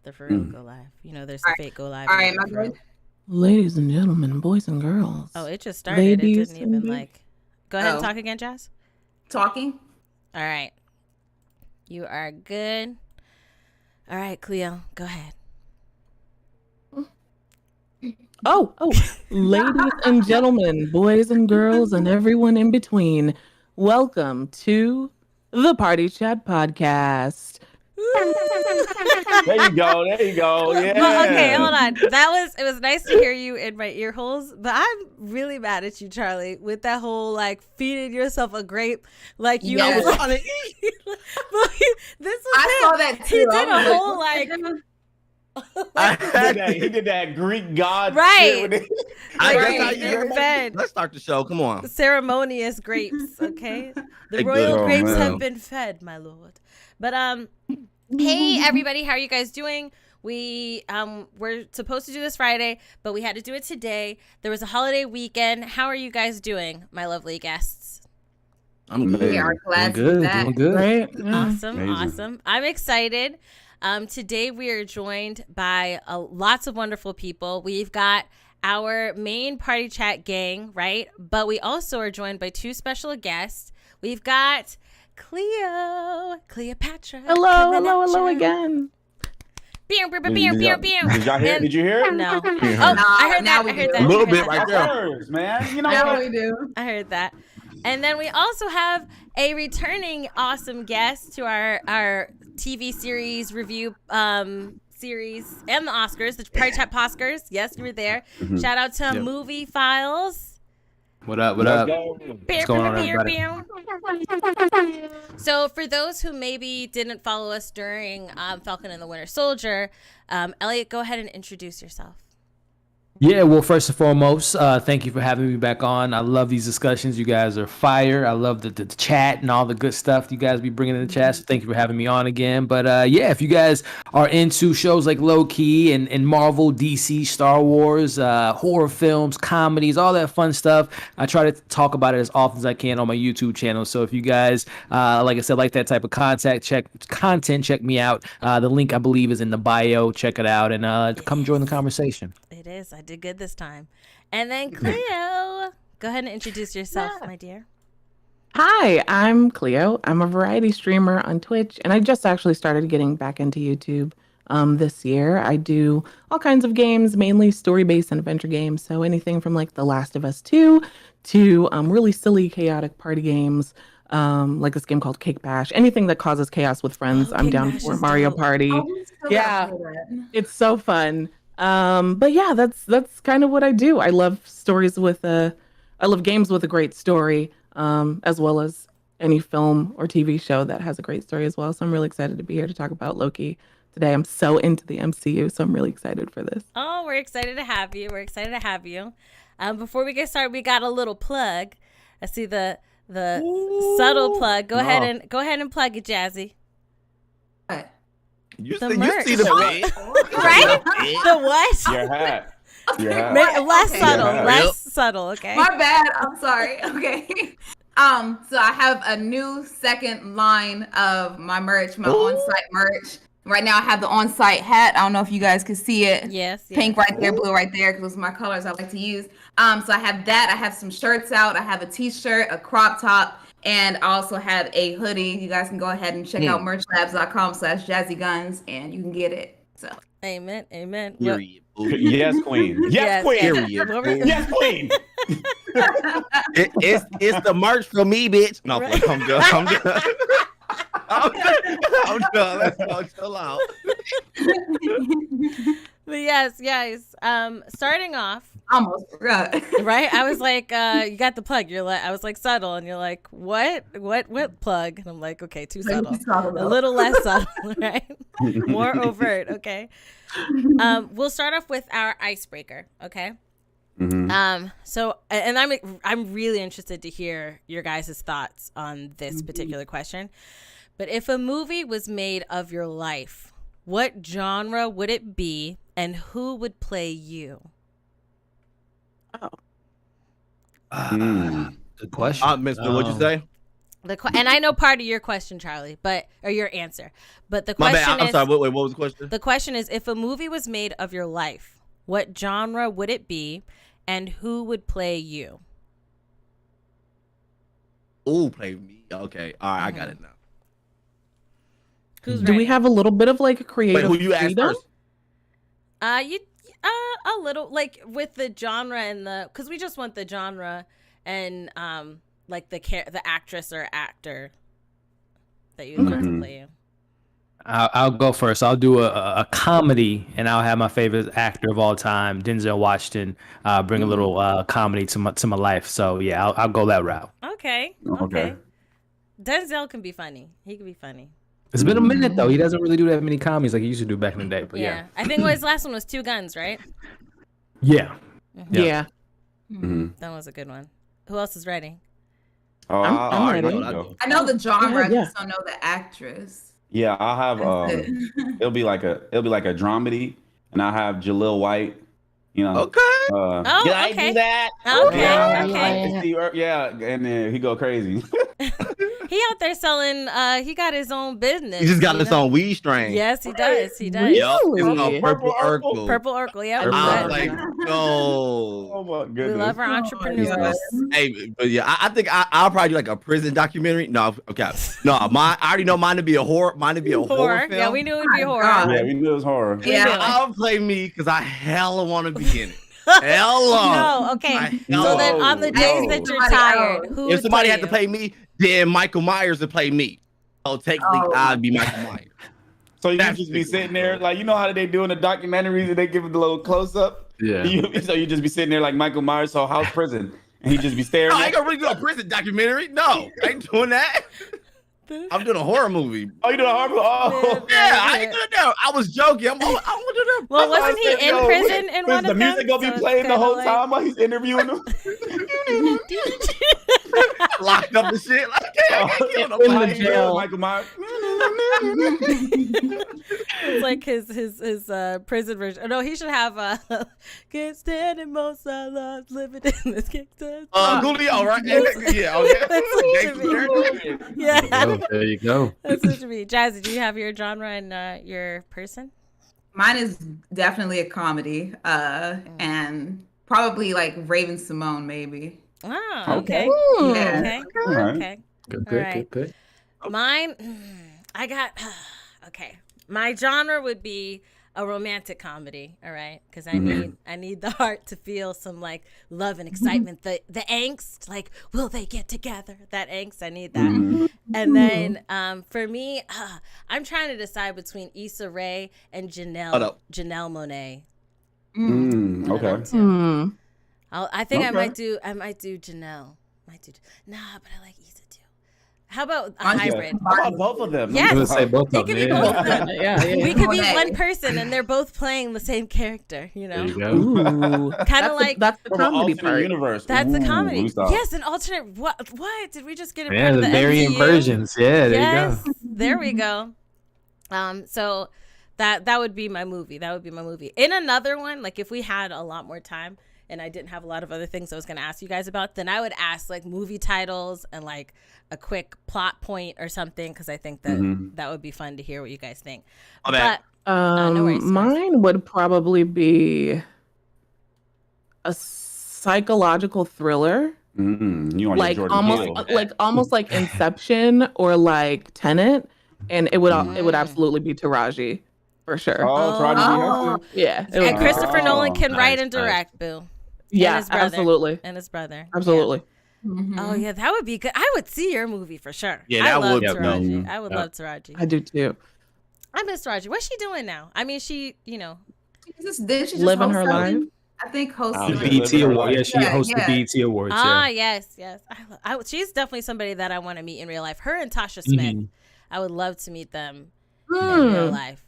The for real go live. You know, there's All the right. fake go live. All and right, the my for real. good. Ladies and gentlemen, boys and girls. Oh, it just started. It didn't even like. Go ahead and Oh. talk again, Jazz. Talking. All right. You are good. All right, Cleo, go ahead. Oh, ladies and gentlemen, boys and girls, and everyone in between, welcome to the PartyChat podcast. There you go. There you go. Yeah. Well, okay, hold on. It was nice to hear you in my ear holes, but I'm really mad at you, Charlie, with that whole like feeding yourself a grape, like you. Yes. Was, like, this was I saw that too. He did a whole like. He did that Greek god right. shit. Let's start the show. Come on. Ceremonious grapes, okay? The Hey, royal good. grapes Oh, man. have been fed, my lord. But hey everybody, how are you guys doing? We're supposed to do this Friday, but we had to do it today. There was a holiday weekend. How are you guys doing, my lovely guests? I'm good. We are glad to be back. Doing good. Right? Yeah. Awesome. I'm excited. Today we are joined by lots of wonderful people. We've got our main Party Chat gang, right? But we also are joined by two special guests. We've got Kleopatra. Hello again. Pew, pew, pew, pew, pew, pew. Did y'all hear? Did you hear it? No. Oh, Nah, I heard now that. we I heard do. that. A little I heard bit that. right there. First, man. You know Yeah, what? we do. I heard that. And then we also have a returning awesome guest to our TV series review series and the Oscars, the Party Chat Oscars. Yes, you were there. Shout out to MovieFiles. What up? Let's go. What's going on, everybody? So for those who maybe didn't follow us during Falcon and the Winter Soldier, Elliot, go ahead and introduce yourself. Yeah, well, first and foremost, thank you for having me back on. I love these discussions. You guys are fire. I love the chat and all the good stuff you guys be bringing in the chat. So thank you for having me on again. But yeah, if you guys are into shows like Loki and Marvel, DC, Star Wars, horror films, comedies, all that fun stuff, I try to talk about it as often as I can on my YouTube channel. So if you guys, like I said, like that type of content, check me out. The link, I believe, is in the bio. Check it out and come join the conversation. It is. I did good this time. And then Cleo, go ahead and introduce yourself, my dear. Hi, I'm Cleo. I'm a variety streamer on Twitch, and I just actually started getting back into YouTube this year. I do all kinds of games, mainly story-based and adventure games. So anything from like The Last of Us 2 to really silly, chaotic party games, like this game called Cake Bash. Anything that causes chaos with friends, I'm Cake down Bash for. is Mario dope. Party. Oh, we still Yeah. gotta play that. It's so fun. But yeah, that's kind of what I do. I love I love games with a great story, as well as any film or TV show that has a great story as well. So I'm really excited to be here to talk about Loki today. I'm so into the MCU, so I'm really excited for this. Oh, we're excited to have you. Before we get started, we got a little plug. I see the subtle plug. Go ahead and plug it, Jazzy. What? You The see, merch. you see the way. Right? The what? Your hat. Your hat. Less Okay. subtle. Yeah. Less subtle. Okay. My bad. I'm sorry. Okay. So I have a new second line of my merch, my on-site merch. Right now I have the on-site hat. I don't know if you guys can see it. Yes. Pink right there, blue right there, because those are my colors I like to use. So I have that. I have some shirts out. I have a t-shirt, a crop top, and I also have a hoodie. You guys can go ahead and check out merchlabs.com/jazzyguns, and you can get it. So Amen. Period. Boo. Yes, queen. Yes, queen. Period. What were- Boo. Yes, queen. It's the merch for me, bitch. No, Right. I'm done. I'm done. Let's go. Chill out. But yes, guys. Starting off, almost forgot. right? I was like, you got the plug. You're like, I was like subtle, and you're like, what plug? And I'm like, okay, too What are subtle. you talking about? A little less subtle, right? More overt, okay. We'll start off with our icebreaker, okay? So, and I'm really interested to hear your guys' thoughts on this particular question. But if a movie was made of your life, what genre would it be, and who would play you? Good question. Mister, what'd you say? And I know part of your question, Charlie, or your answer, but the My question bad. I'm is, sorry. Wait, what was the question? the question is, if a movie was made of your life, what genre would it be, and who would play you? Ooh, play me. Okay. All right, I got it now. Who's Do we ready? have a little bit of like Wait, creative who you asked freedom? first? A little, like with the genre and because we just want the genre and like the actress or actor that you'd love to play you. I'll go first. I'll do a comedy, and I'll have my favorite actor of all time, Denzel Washington, bring a little comedy to my life. So yeah, I'll go that route. Okay. Denzel can be funny. He can be funny. It's been a minute though. He doesn't really do that many comedies like he used to do back in the day. But yeah. I think his last one was Two Guns, right? Yeah. Yeah. That was a good one. Who else is ready? I'm ready. I know the genre. I Yeah. just don't know the actress. Yeah, I'll have That's it. it'll be like a dramedy, and I'll have Jaleel White. You know. Okay. Oh, Did I okay. do that? Okay. Yeah, and then he go crazy. He out there selling. He got his own business. He just got his own weed strain. Yes, he does. He does. Really? Yup. It's called Really? Purple Urkel. Purple Urkel. Yeah, I was like, no. Oh my we goodness. love our entrepreneurs. Hey, but yeah, I think I'll probably do like a prison documentary. No, okay. No, I already know mine to be a horror. Mine to be a horror film. Yeah, we knew it would be horror. God. Yeah, we knew it was horror. Yeah. I'll play me because I hella want to be in it. Hella. No, okay. I So hella then on the days No. that you're Somebody tired, else. who If would somebody play had to you? play me, then Michael Myers would play me. So technically, I'd be Michael Myers. So you That's just be the sitting there, like, you know how they do in the documentaries and they give it the little close up? Yeah. So you just be sitting there like Michael Myers, so house prison. And he just be staring No, I at ain't gonna really do a prison documentary. No, I ain't doing that. I'm doing a horror movie. Oh, you doing a horror? Oh, Yeah, I ain't doing that. I was joking. I'm gonna do that. Well, wasn't he in Yo, prison in one the of them? music gonna be So it's playing the kinda whole like- time while he's interviewing them? Locked up and shit. Like, yeah, I can't kill In nobody. the jail. Michael Myers. It's like his prison version. Oh, no, he should have can't stand it most I love living in this gangsta. Coolio, right? Yeah, okay. That's what it should be. Yeah, There you go. that's what it should be. Jazzy, do you have your genre and your person? Mine is definitely a comedy, and probably like Raven Simone, maybe. Oh, Okay. okay. Yeah. Okay. All right. Okay. Good, All right. good. Mine, I got, okay. My genre would be a romantic comedy, all right? Because I need the heart to feel some like love and excitement, the angst, like will they get together? That angst, I need that. And then for me, I'm trying to decide between Issa Rae and Janelle Monáe. One of them Okay. two. I think I Okay. might do Janelle. Nah, but I like Issa too. How about a Yeah. hybrid? How about both of them? Yes. I'm gonna say both It of could them. be both of them. Yeah. We could be Monáe. one person and they're both playing the same character, you know? There you go. Ooh. like- that's the From an comedy alternate part. universe. That's the Ooh, comedy. stop. Yes, an alternate. What? Did we just get a Yeah, part the of varying MCU? versions. Yeah, there Yes, you go. there we go. So that would be my movie. In another one, like if we had a lot more time and I didn't have a lot of other things I was going to ask you guys about, then I would ask like movie titles and like a quick plot point or something, because I think that that would be fun to hear what you guys think. My bad. No worries. Mine would probably be a psychological thriller, You want your like Jordan Peele. almost like Inception or like Tenet, and it would absolutely be Taraji for sure. Oh, Taraji P. Henson. Yeah, it And would- Christopher Oh, Nolan can write and nice. direct, boo. yeah, his brother. absolutely, And his brother. absolutely. Oh yeah, that would be good. I would see your movie for sure. Yeah, I that love would- Taraji. yeah. I would love Taraji. I do too. I miss Taraji. What's she doing now? I mean, she, Didn't she just Living host her something? life. I think Oh, hosted. The BET Award. Yeah, she Yeah, hosts yeah. the BET Awards. Ah, Yeah. yes. She's definitely somebody that I want to meet in real life. Her and Tasha Smith. Mhm. I would love to meet them in real life.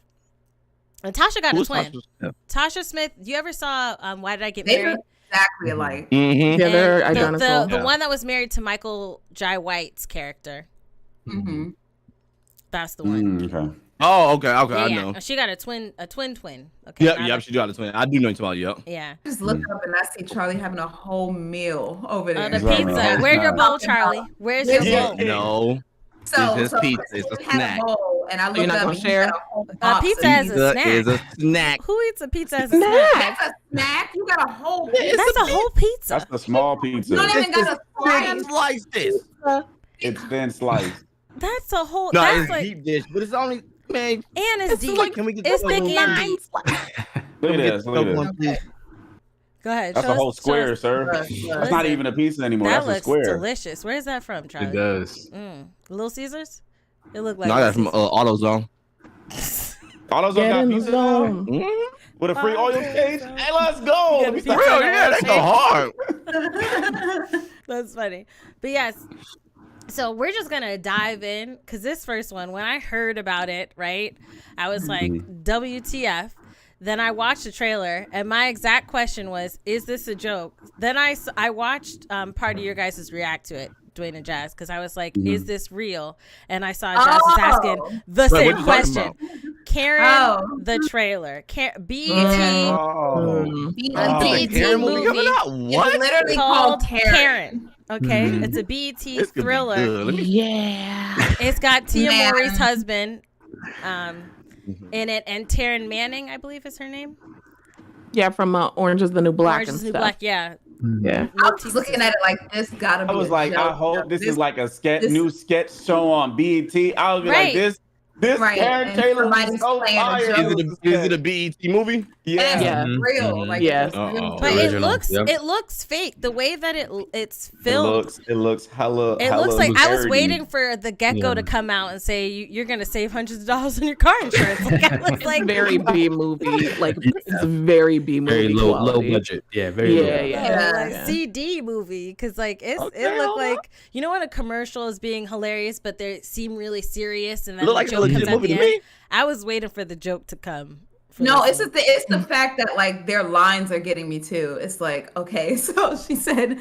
And Tasha got a Who's twin. Tasha? Tasha Smith. You ever saw Why Did I Get They Married? look exactly alike. Mm-hmm. Yeah, they're And identical. the one that was married to Michael Jai White's character. Mm-hmm. That's the one. Okay. Oh, okay, I Yeah, know. she got a twin. Okay. Yep, she do have a twin. I do know you're talking about. Yep. Yeah. Just look up and I see Charlie having a whole meal over there. The Exactly. pizza. Where's your bowl, Charlie? Where's your bowl? No. So It's just pizza. It's a Christine had snack. bowl, and I You're looked not up gonna and he share? had a whole box Pizza of as a Pizza snack. is a snack. Who eats a pizza as a snack? That's a snack. You got a whole pizza. That's a whole pizza. That's the small You pizza. don't even got a Thin slice. slices. It's thin sliced. That's a whole. No, that's it's like, deep dish, but it's only man. and it's deep. Like, can we get It's that big one and line? deep. Look at this. Look at this. One, please. Go ahead. That's show a whole us- show square, us- sir. Listen. That's not even a pizza anymore. That That's a looks square. delicious. Where's that from, Charlie? It does. Little Caesars. It looked like. No, I got it from Little AutoZone. All those Get got in the pizza now? zone. Mm-hmm. With a free oil change? Hey, let's go. Let me For start Real, saying yeah, that. they go hard. Caesars. That's funny. But yes. So we're just gonna dive in because this first one, when I heard about it, right, I was like, WTF? Then I watched the trailer, and my exact question was, "Is this a joke?" Then I watched part of your guys' react to it, Dwayne and Jazz, because I was like, "Is this real?" And I saw Jazz was asking the Wait, same what you talking question. about? Karen, the trailer, BET. Oh. A BET Karen movie coming movie out? What? It's literally called called Karen. Okay, it's a BET It's gonna be thriller. good. Let me- Yeah. It's got Tia Man. Mowry's husband in it, and Taryn Manning, I believe is her name. Yeah, from Orange is the New Black Orange and is the New stuff. Black, yeah. Yeah. I was looking at it like this gotta be. I was a like, joke. I hope this is like a this- new sketch show on BET. I would be Right. like, this Right, Karen and Taylor somebody's is so playing a fire. joke. Is it a BET movie? Yeah. Yeah. And it's real. Like, Yeah. it's real. Uh-oh. But Original, it yep. looks fake. The way that it's It filmed. looks hella. It hella looks like I was dirty. waiting for the gecko to come out and say you're gonna save hundreds of dollars on your car insurance. Like I was like, Very B movie. Like it's a very B movie. Very low quality. budget. Yeah, very low. Yeah, budget. yeah. like Yeah. CD movie because like it looked like when a commercial is being hilarious but they seem really serious and then Look the like a joke comes legit at movie the to end. me. I was waiting for the joke to come. for No, this it's one. just the fact that like their lines are getting me too. It's like, okay, so she said,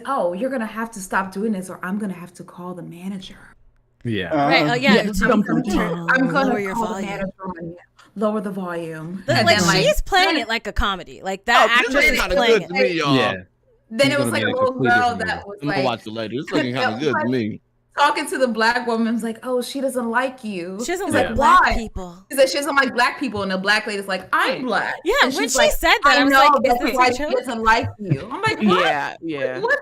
"Oh, you're gonna have to stop doing this, or I'm gonna have to call the manager. Yeah. right. Oh yeah, Yeah, to come from I'm gonna lower your call the volume. manager and lower the volume." Like And then, she's playing it like a comedy. Like that actress This is kind of playing good to it. me, y'all. Yeah. Then it It's was gonna like be a a little completely girl different that was I'm gonna like watch it later. It's looking kind of good to me. talking to the black woman. Was like, "Oh, she doesn't like you." She doesn't He's like like, black "Why?" people. She said she doesn't like black people, and the black lady's like, "I'm black." Yeah, And when she's she like, said that, I was know like, "Is that's this why a she joke? doesn't like you." I'm like, "What? Yeah, yeah. What?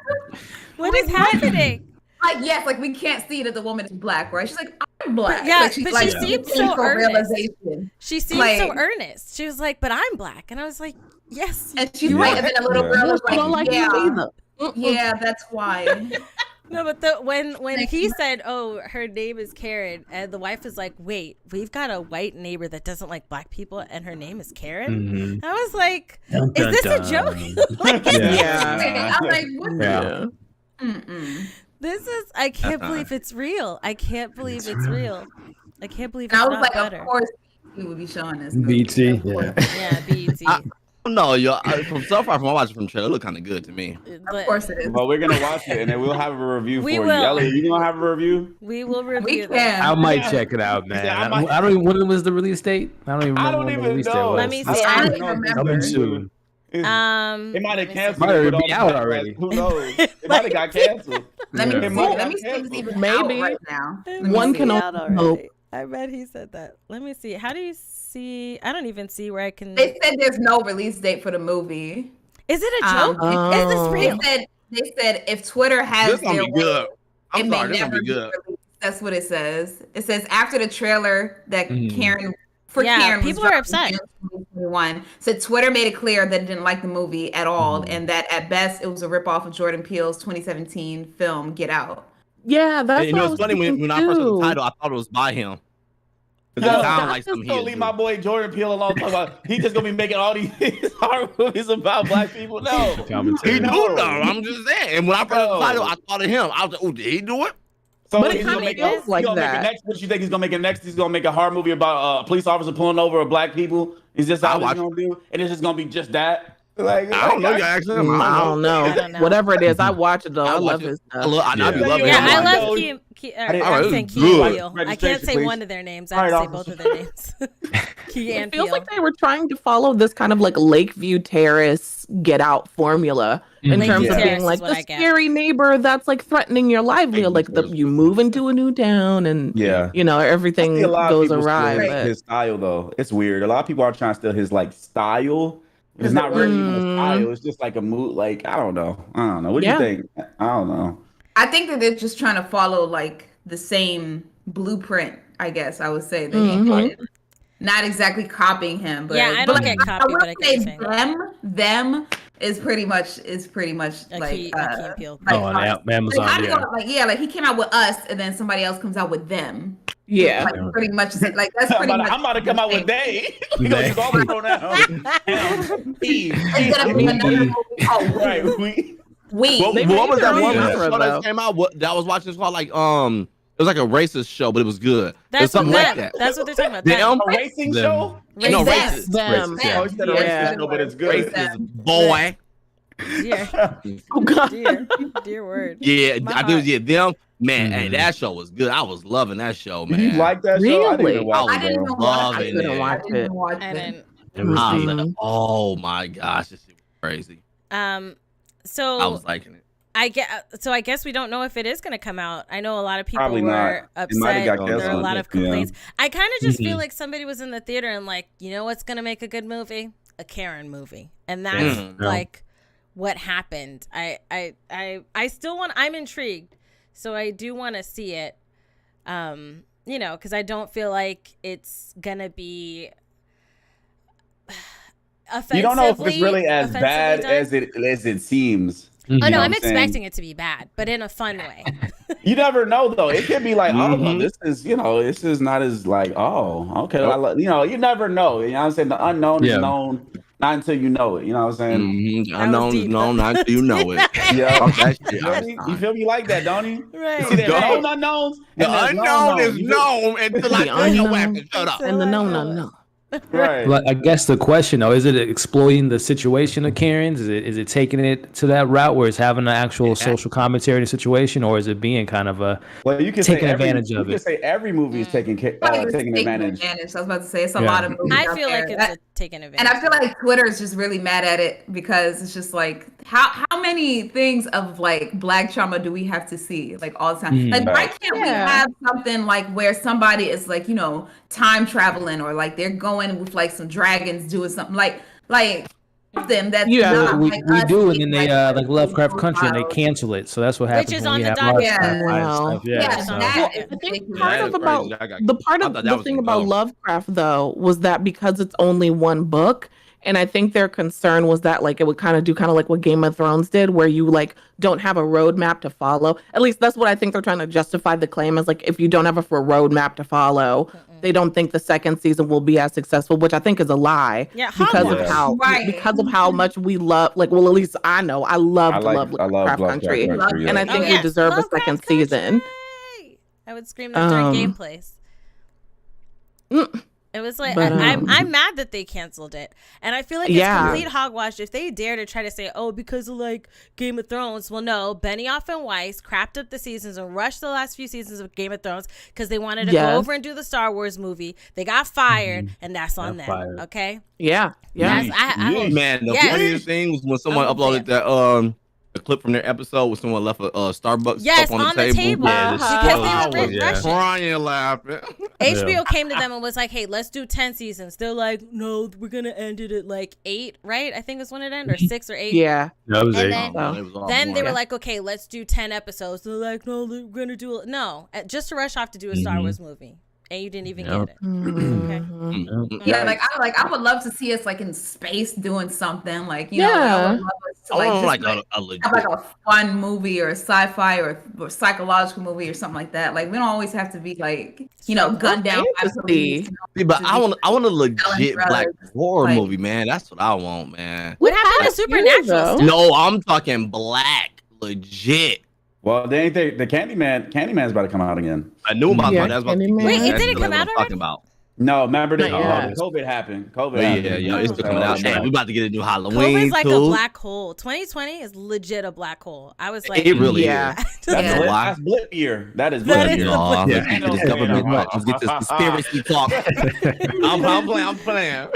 What is happening?" Like, yes, like we can't see that the woman is black, right? She's like, "I'm black." Yeah, like, but she seemed came so to a earnest. realization. She seemed so Like- earnest. She was like, "But I'm black," and I was like, "Yes." And she's like, and then a little Yeah. girl was I don't like, like "Yeah, you either. yeah, that's why." No, but when he said, "Oh, her name is Karen," and the wife was like, "Wait, we've got a white neighbor that doesn't like black people, and her name is Karen." I was like, Dun, "Is dun, this a dun. joke?" Like, is this- Yeah. I'm like, "What?" Yeah. Mm-mm. This is. I can't believe it's real. I can't believe it's real. I can't believe it's And I was not like, better. "Of course, he would be showing this." movie. BT. Of course. Yeah. Yeah, BET. No, yo, from so far from watching from the trailer, it look kind of good to me. Of course it is. Well, we're gonna watch it and then we'll have a review We for will. you. Ellie, you gonna have a review? We will We review that. can. I might check it out, man. Yeah, I I might- don't even. When was the release date? I don't even I remember don't when the even release date know. was. Let me see. I don't I- even remember. Coming soon. They might let have me canceled Might it. already with all be the out backlash. already. Who knows? It might have got canceled. Let me Yeah. see. It might Let me have see if it's canceled. even Maybe. out right now. Let me One see. can out only already. hope. I bet he said that. Let me see. How do you see? I don't even see where I can. They said there's no release date for the movie. Is it a joke? Um, Is this Oh. real? They said if Twitter has This gonna their be good. way, I'm it may sorry, this gonna never be be good. released. That's what it says. It says after the trailer that Karen Yeah, Karen was people are dropped in upset. June 2021. So Twitter made it clear that it didn't like the movie at all, and that at best it was a ripoff of Jordan Peele's 2017 film Get Out. Yeah, that's And you know, what I it's was funny thinking when I first heard too. the title, I thought it was by him. It Yo, sound I'm like just something gonna he'd leave do. my boy Jordan Peele alone. Talk about he just gonna be making all these horror movies about black people. No, He Commentary. do No. though. I'm just saying. And when I first heard the title, I thought of him. I was like, "Oh, did he do it?" so But it he's kinda gonna make feels like he's gonna make that. a next. What you think he's gonna make a next? He's gonna make a horror movie about a police officer pulling over black people. Is this I'll how he's watch gonna do? And it's just gonna be just that. Like, I don't know. You actually, I don't know. I don't know. Whatever it is, I watch it though. I watch love it. his I stuff. love. I be loving Yeah, it. I Yo, love yo, I'm saying Key good. and Peele. I can't say Registration, one please. of their names. I All have right, to say both of their names. Key and It feels Peele. like they were trying to follow this kind of like Lakeview Terrace Get Out formula in Mhm. terms Yeah. of Terrace being is like what the I get. scary neighbor that's like threatening your livelihood. Like you move into a new town and Yeah. you know I everything see a lot of goes people awry. steal But his style though. It's weird. A lot of people are trying to steal his like style. It's not really even a style. It's just like a mood. Like I don't know. What do you Yeah. think? I don't know. I think that they're just trying to follow like the same blueprint. I guess I would say that he did. Not exactly copying him, but Yeah, I but don't get copy, will but I get what you're say saying. them is pretty much A like Key and Peele. like Oh, on us. Amazon, Like, yeah. like he came out with us, and then somebody else comes out with them. yeah. Like pretty much, like that's I'm pretty about, much. I'm about to come out with they. We gonna use all the pronouns. He. Instead of another movie called Right. We. What, They what was made that their one own show genre, that though. came out? What that I was watching? It's called like it was like a racist show, but it was good. It was That's what something like them. that. That's what they're talking about. Them? A racing Them. show? No, Them. racist. Them. Racist, yeah. Oh, you said a Yeah. racist show, but it's good. Racist boy. Dear, Oh God. dear word. Yeah, My I do. heart. Yeah, them. Man, hey, that show was good. I was loving that show, man. You like that show? I didn't Really? even watch I it. didn't even watch loving I couldn't it. watch I didn't even watch I it. didn't. It was I was deep. like, oh my gosh, this shit was crazy. So I was liking it. I guess we don't know if it is going to come out. I know a lot of people Probably were not. It might have upset. got There are a canceled. lot of Yeah. complaints. I kind of just feel Mhm. like somebody was in the theater and like, you know what's going to make a good movie? A Karen movie. And that's like what happened. I still want, I'm intrigued. So I do want to see it. You know, because I don't feel like it's going to be offensively. You don't know if it's really as offensively bad done. as it seems. Oh, no, know I'm what I'm saying? expecting it to be bad, but in a fun way. You never know though. It could be like, oh, Mhm. this is not as like, oh, okay. You never know. You know what I'm saying? The unknown Yeah. is known not until you know it. You know what I'm saying? I know, deep. no, not until you know it. Yeah. Fuck that You shit. feel me? You feel me like that, don't you? Right. See, there's Right. known unknowns. The and there's unknown is You known until I The tell your ass unknown. to shut up. And the no. Right. But I guess the question though, is it exploiting the situation of Karen's? Is it taking it to that route where it's having an actual social commentary in the situation, or is it being kind of a Well, you can taking say advantage of You it? can say every movie is taking advantage. I was about to say it's a Yeah. lot of movies. I out feel like there. it's a taken advantage. And I feel like Twitter is just really mad at it because it's just like how many things of like black trauma do we have to see like all the time? Like why can't we Yeah. have something like where somebody is like, you know, time traveling or like they're going with like some dragons doing something like them that's Yeah. not we like we us do, and being, then they like Lovecraft Country and they profiles. cancel it. So that's what happens is when on we the have docket. love Yeah. stuff. Yeah. Yeah, so- that Well, is I think ridiculous. part That of is about crazy. I the part I of thought that the was thing gonna about go. Lovecraft though was that because it's only one book, and I think their concern was that like it would kind of like what Game of Thrones did, where you like don't have a roadmap to follow. At least that's what I think they're trying to justify the claim as like if you don't have a roadmap to follow, they don't think the second season will be as successful, which I think is a lie. Yeah, because of Hogwarts. how much we love at least I know I loved Lovecraft Country. Country. And I think we deserve a second season. I would scream that during gameplays. It was like But, I'm mad that they canceled it, and I feel like it's Yeah. complete hogwash if they dare to try to say, "Oh, because of like Game of Thrones." Well, no, Benioff and Weiss crapped up the seasons and rushed the last few seasons of Game of Thrones because they wanted to go Yes. over and do the Star Wars movie. They got fired, and that's on them. fired. Okay, Yeah. That's, I hope- Man, the Yes. funniest thing was when someone I'm a uploaded that a clip from their episode where someone left a Starbucks Yes, cup on the table. Yeah, because I they were was rushing. crying laughing. HBO came to them and was like, "Hey, let's do 10 seasons." They're like, "No, we're gonna end it at like 8, right? I think is when it ended, or 6 or 8." Yeah. That was And it. then- Oh, it was all Then they one. were like, "Okay, let's do 10 episodes." They're like, "No, we're gonna do just to rush off to do a Star Wars movie." And you didn't even get it. Yeah, I would love to see us like in space doing something like I Yeah. would love us to I like want just like like, a legit. have like a fun movie or a sci-fi or psychological movie or something like that. Like we don't always have to be like gunned down by police. See, but I want a legit drugs, black horror like- movie, man. That's what I want, man. What happened to Supernatural though. stuff? No, I'm talking black, legit. Well, they ain't the Candyman's about to come out again. I knew about Yeah, that. That's what Candyman. Wait, it that's didn't what come I'm out talking already? about. No, remember that Not yet. COVID happened. COVID Oh, happened. yeah, yo, it's still coming out. So, Damn, we about to get a new Halloween COVID's like too. a black hole. 2020 is legit a black hole. I was like, It really Yeah. is. Yeah. That's blip year. That is That blip is year. the Aw, blip. let's get to this government. Let's get this conspiracy talk. I'm playing.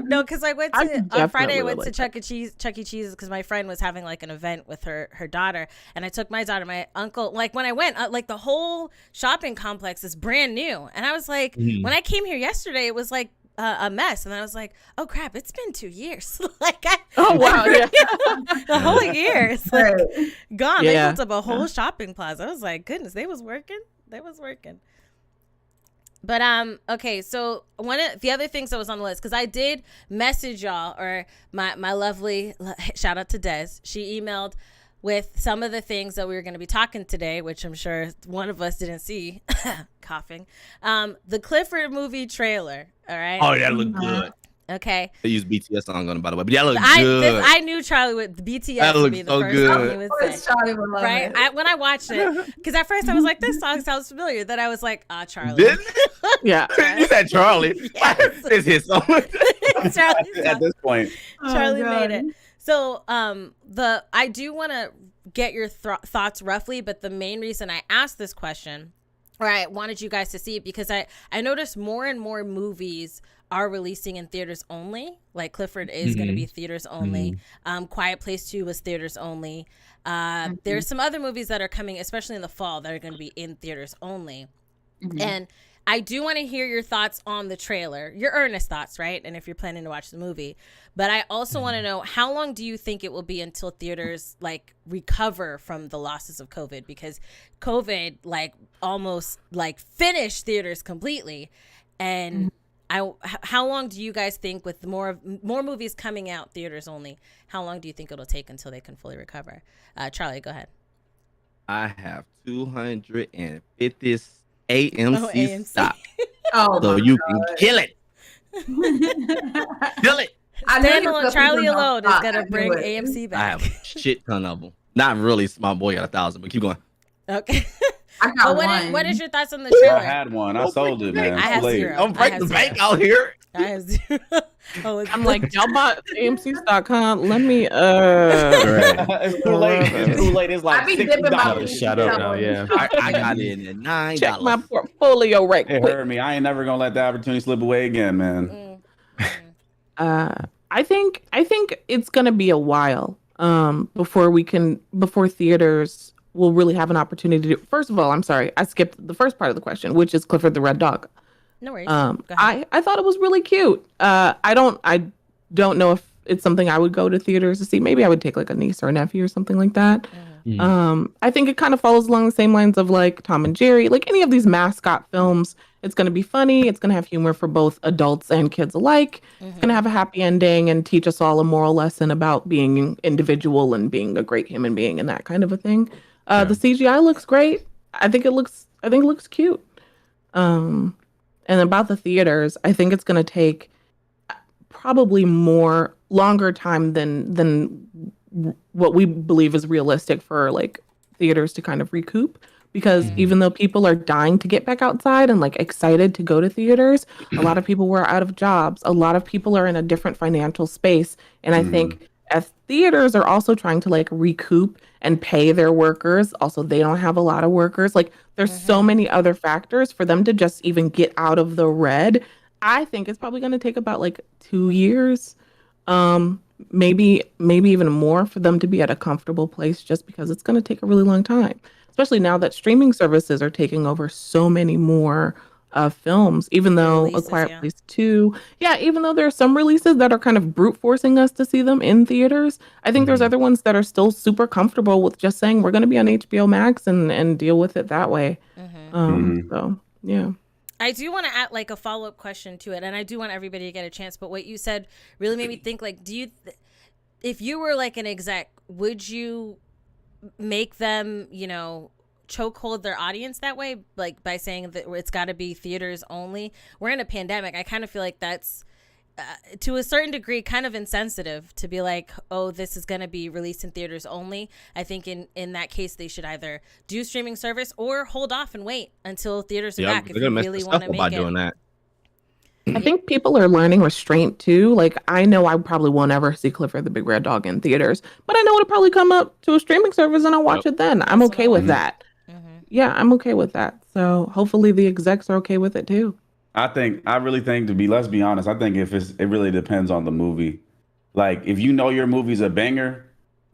No, because I went I to on definitely Friday. I would went to like Chuck E. Cheese, because my friend was having like an event with her daughter, and I took my daughter. My uncle, like when I went, like the whole shopping complex is brand new, and I was like, when I came here yesterday, it was like a mess, and I was like, oh crap, it's been 2 years. Like, Oh wow, yeah. the whole year is like gone. They Yeah. built up a whole shopping plaza. I was like, goodness, they was working. But okay, so one of the other things that was on the list, because I did message y'all, or my lovely shout out to Des. She emailed with some of the things that we were going to be talking today, which I'm sure one of us didn't see. Coughing. The Clifford movie trailer. All right. Oh, that looked good. Okay. They used BTS song on it, by the way, but that looked good. I knew Charlie would BTS That would looks be the so first good. song he would Of course, say. Charlie would love Right? it. When I watched it, because at first I was like, this song sounds familiar. Then I was like, Charlie. Didn't Yeah. you said Charlie? Yes. It's his song. Charlie's At song. this point, Charlie God. made it. So I do want to get your thoughts roughly, but the main reason I asked this question, or I wanted you guys to see it, because I noticed more and more movies are releasing in theaters only. Like Clifford is going to be theaters only. Quiet Place 2 was theaters only. There's some other movies that are coming, especially in the fall, that are going to be in theaters only. And I do want to hear your thoughts on the trailer, your earnest thoughts, right? And if you're planning to watch the movie. But I also want to know, how long do you think it will be until theaters like recover from the losses of COVID? Because COVID like almost like finished theaters completely. And how long do you guys think, with more movies coming out theaters only, how long do you think it'll take until they can fully recover? Charlie, go ahead. I have 250 AMC stock, Oh, so my you God. can kill it. Kill it. I knew Stand you alone, were Charlie gonna alone is stop. going I to knew bring it. AMC I back. have a shit ton of them. Not really. My boy got 1,000, but keep going. Okay. I got But one. what is your thoughts on the I trailer? had one. I sold it, man. I have Too late. zero. Don't break I the have bank zero. out here. I have zero. I'm like, y'all bought AMC.com. Let me It's too late. It's too late. It's I like be dipping my $60. feet Shut up now, yeah. I got it in at check my $9. portfolio right It quick. hurt me. I ain't never gonna let the opportunity slip away again, man. I think it's gonna be a while before theaters will really have an opportunity to. First of all, I'm sorry, I skipped the first part of the question, which is Clifford the Red Dog. No worries. Go ahead. I thought it was really cute. I don't know if it's something I would go to theaters to see. Maybe I would take like a niece or a nephew or something like that. I think it kind of follows along the same lines of like Tom and Jerry, like any of these mascot films. It's going to be funny. It's going to have humor for both adults and kids alike. It's going to have a happy ending and teach us all a moral lesson about being individual and being a great human being and that kind of a thing. The CGI looks great. I think it looks cute. And about the theaters, I think it's going to take probably longer time than what we believe is realistic for like theaters to kind of recoup, because even though people are dying to get back outside and like excited to go to theaters, a lot of people were out of jobs. A lot of people are in a different financial space. And I think as theaters are also trying to like recoup and pay their workers, also they don't have a lot of workers. Like there's so many other factors for them to just even get out of the red. I think it's probably going to take about like 2 years. Maybe even more for them to be at a comfortable place, just because it's going to take a really long time, especially now that streaming services are taking over so many more films, even though Releases, A Quiet Place 2, even though there are some releases that are kind of brute forcing us to see them in theaters, I think there's other ones that are still super comfortable with just saying we're going to be on HBO Max and deal with it that way. So, yeah. I do want to add like a follow-up question to it, and I do want everybody to get a chance, but what you said really made me think, like, if you were like an exec, would you make them, chokehold their audience that way, like by saying that it's got to be theaters only? We're in a pandemic. I kind of feel like that's to a certain degree kind of insensitive to be like, oh, this is going to be released in theaters only. I think in that case they should either do streaming service or hold off and wait until theaters are back if they're you gonna mess really this want up to by make doing it. that. I think people are learning restraint too. Like, I know I probably won't ever see Clifford the Big Red Dog in theaters, but I know it'll probably come up to a streaming service and I'll watch it then. I'm okay with that. Yeah, I'm okay with that. So hopefully the execs are okay with it too. I really think let's be honest, I think it really depends on the movie. Like, if you know your movie's a banger,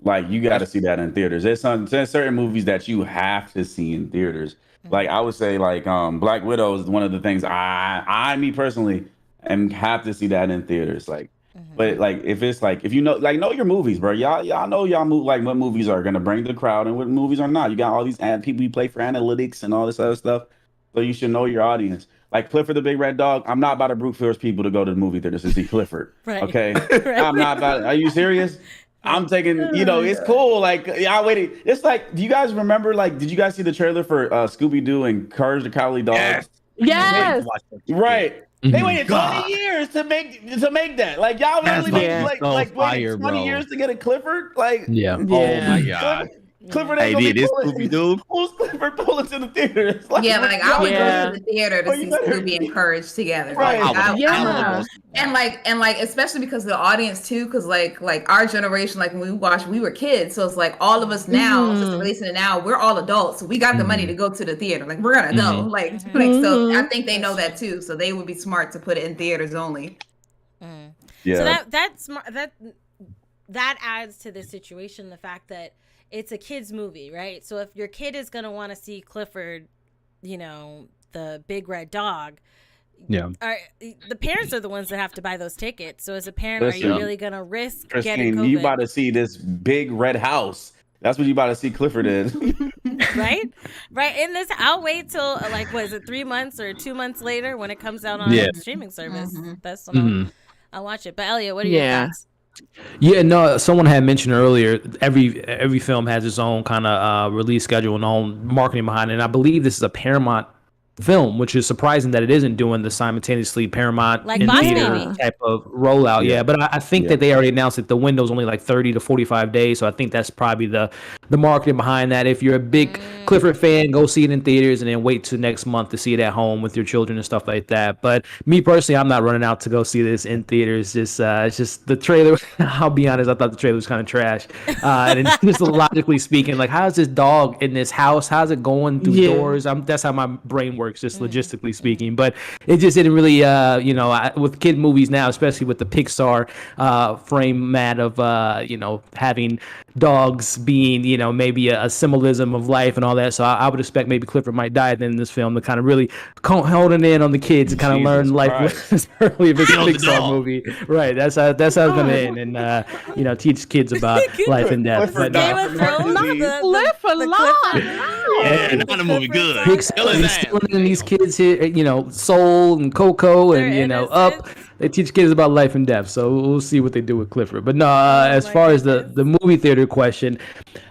like, you got to see that in theaters. There's certain movies that you have to see in theaters. Like, I would say, like, Black Widow is one of the things me personally, have to see that in theaters. Like, but like, if you know your movies, bro, y'all know like what movies are gonna bring the crowd and what movies are not. You got all these people you play for analytics and all this other stuff, so you should know your audience. Like Clifford the Big Red Dog, I'm not about to brute force people to go to the movie theaters to see Clifford. Right. Okay, I'm not about. Are you serious? I'm taking, it's cool. Like, yeah, wait. It's like, do you guys remember? Like, did you guys see the trailer for Scooby Doo and Courage the Cowardly Dog? Yes. Right. They waited 20 years to make that. Like, y'all really waited waited 20 years to get a Clifford? Like, Oh my God. Clifford ain't gonna be Scooby Doo. Who's Clifford pulling to the theater? Like, I would go to the theater to see Scooby and Courage together. Right. And especially because of the audience too, because like our generation, like when we watched, we were kids, so it's like all of us now, since releasing it now, we're all adults, so we got the money to go to the theater. Like, we're gonna go. Like so, I think they know that too, so they would be smart to put it in theaters only. Yeah. So that adds to the situation, the fact that it's a kid's movie, right? So if your kid is going to want to see Clifford, the Big Red Dog, the parents are the ones that have to buy those tickets. So as a parent, are you really going to risk getting COVID? You about to see this big red house. That's what you about to see Clifford in. Right? And I'll wait till, 3 months or 2 months later when it comes out on a streaming service. That's when I'll watch it. But Elliot, what are your thoughts? Yeah, no, someone had mentioned earlier, every film has its own kind of release schedule and own marketing behind it. And I believe this is a Paramount film, which is surprising that it isn't doing the simultaneously Paramount in theater type of rollout. Yeah, but I think that they already announced that the window's only like 30 to 45 days. So I think that's probably the marketing behind that. If you're a big Clifford fan, go see it in theaters and then wait till next month to see it at home with your children and stuff like that. But me personally, I'm not running out to go see this in theaters. It's just the trailer. I'll be honest, I thought the trailer was kind of trash. And just logically speaking, like, how's this dog in this house? How's it going through doors? That's how my brain works, just logistically speaking. But it just didn't really, with kid movies now, especially with the Pixar format of, having dogs being, maybe a symbolism of life and all that. So I would expect maybe Clifford might die then in this film to kind of really holding in on the kids and kind of learn life lessons early if it's a Pixar movie. Right. That's how it's going to end. And, teach kids about life and death. But Game of Thrones, not a movie good. Pixar is instilling in these kids here, Soul and Coco and, Up. They teach kids about life and death, so we'll see what they do with Clifford. But no, as far as the movie theater question,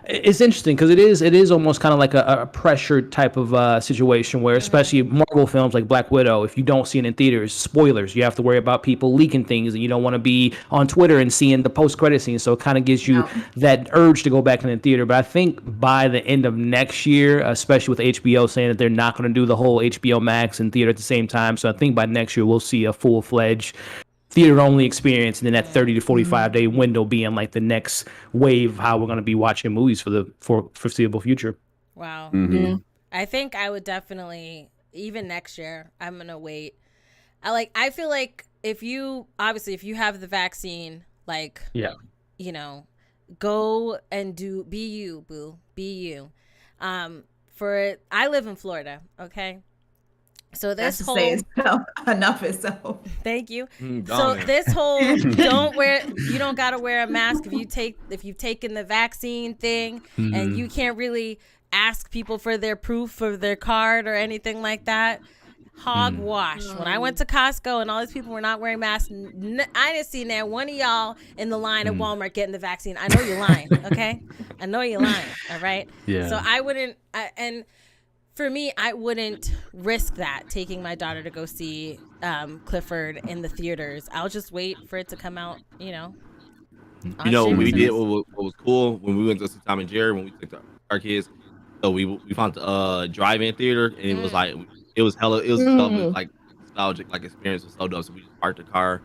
it's interesting because it is almost kind of like a pressured type of situation where, especially Marvel films like Black Widow, if you don't see it in theaters, spoilers. You have to worry about people leaking things, and you don't want to be on Twitter and seeing the post-credit scene. So it kind of gives you that urge to go back in the theater. But I think by the end of next year, especially with HBO saying that they're not going to do the whole HBO Max in theater at the same time, so I think by next year we'll see a full-fledged theater-only experience, and then that 30 to 45-day window being like the next wave of how we're going to be watching movies for the foreseeable future. Wow. I think I would definitely, even next year, I'm going to wait. I feel like if you have the vaccine, go and be you, boo. Be you. I live in Florida, okay? So this whole enough is so. Thank you. So this whole you don't gotta wear a mask if you've taken the vaccine thing, and you can't really ask people for their proof of their card or anything like that. Hogwash. When I went to Costco and all these people were not wearing masks, I didn't see that one of y'all in the line at Walmart getting the vaccine. I know you're lying, okay? I know you're lying, all right? Yeah. So I wouldn't, and for me, I wouldn't risk that, taking my daughter to go see Clifford in the theaters. I'll just wait for it to come out, we did what was cool when we went to see Tom and Jerry, when we took our kids. So we found the drive-in theater, and it was like, it was hella, like nostalgic like experience was so dope. So we just parked the car,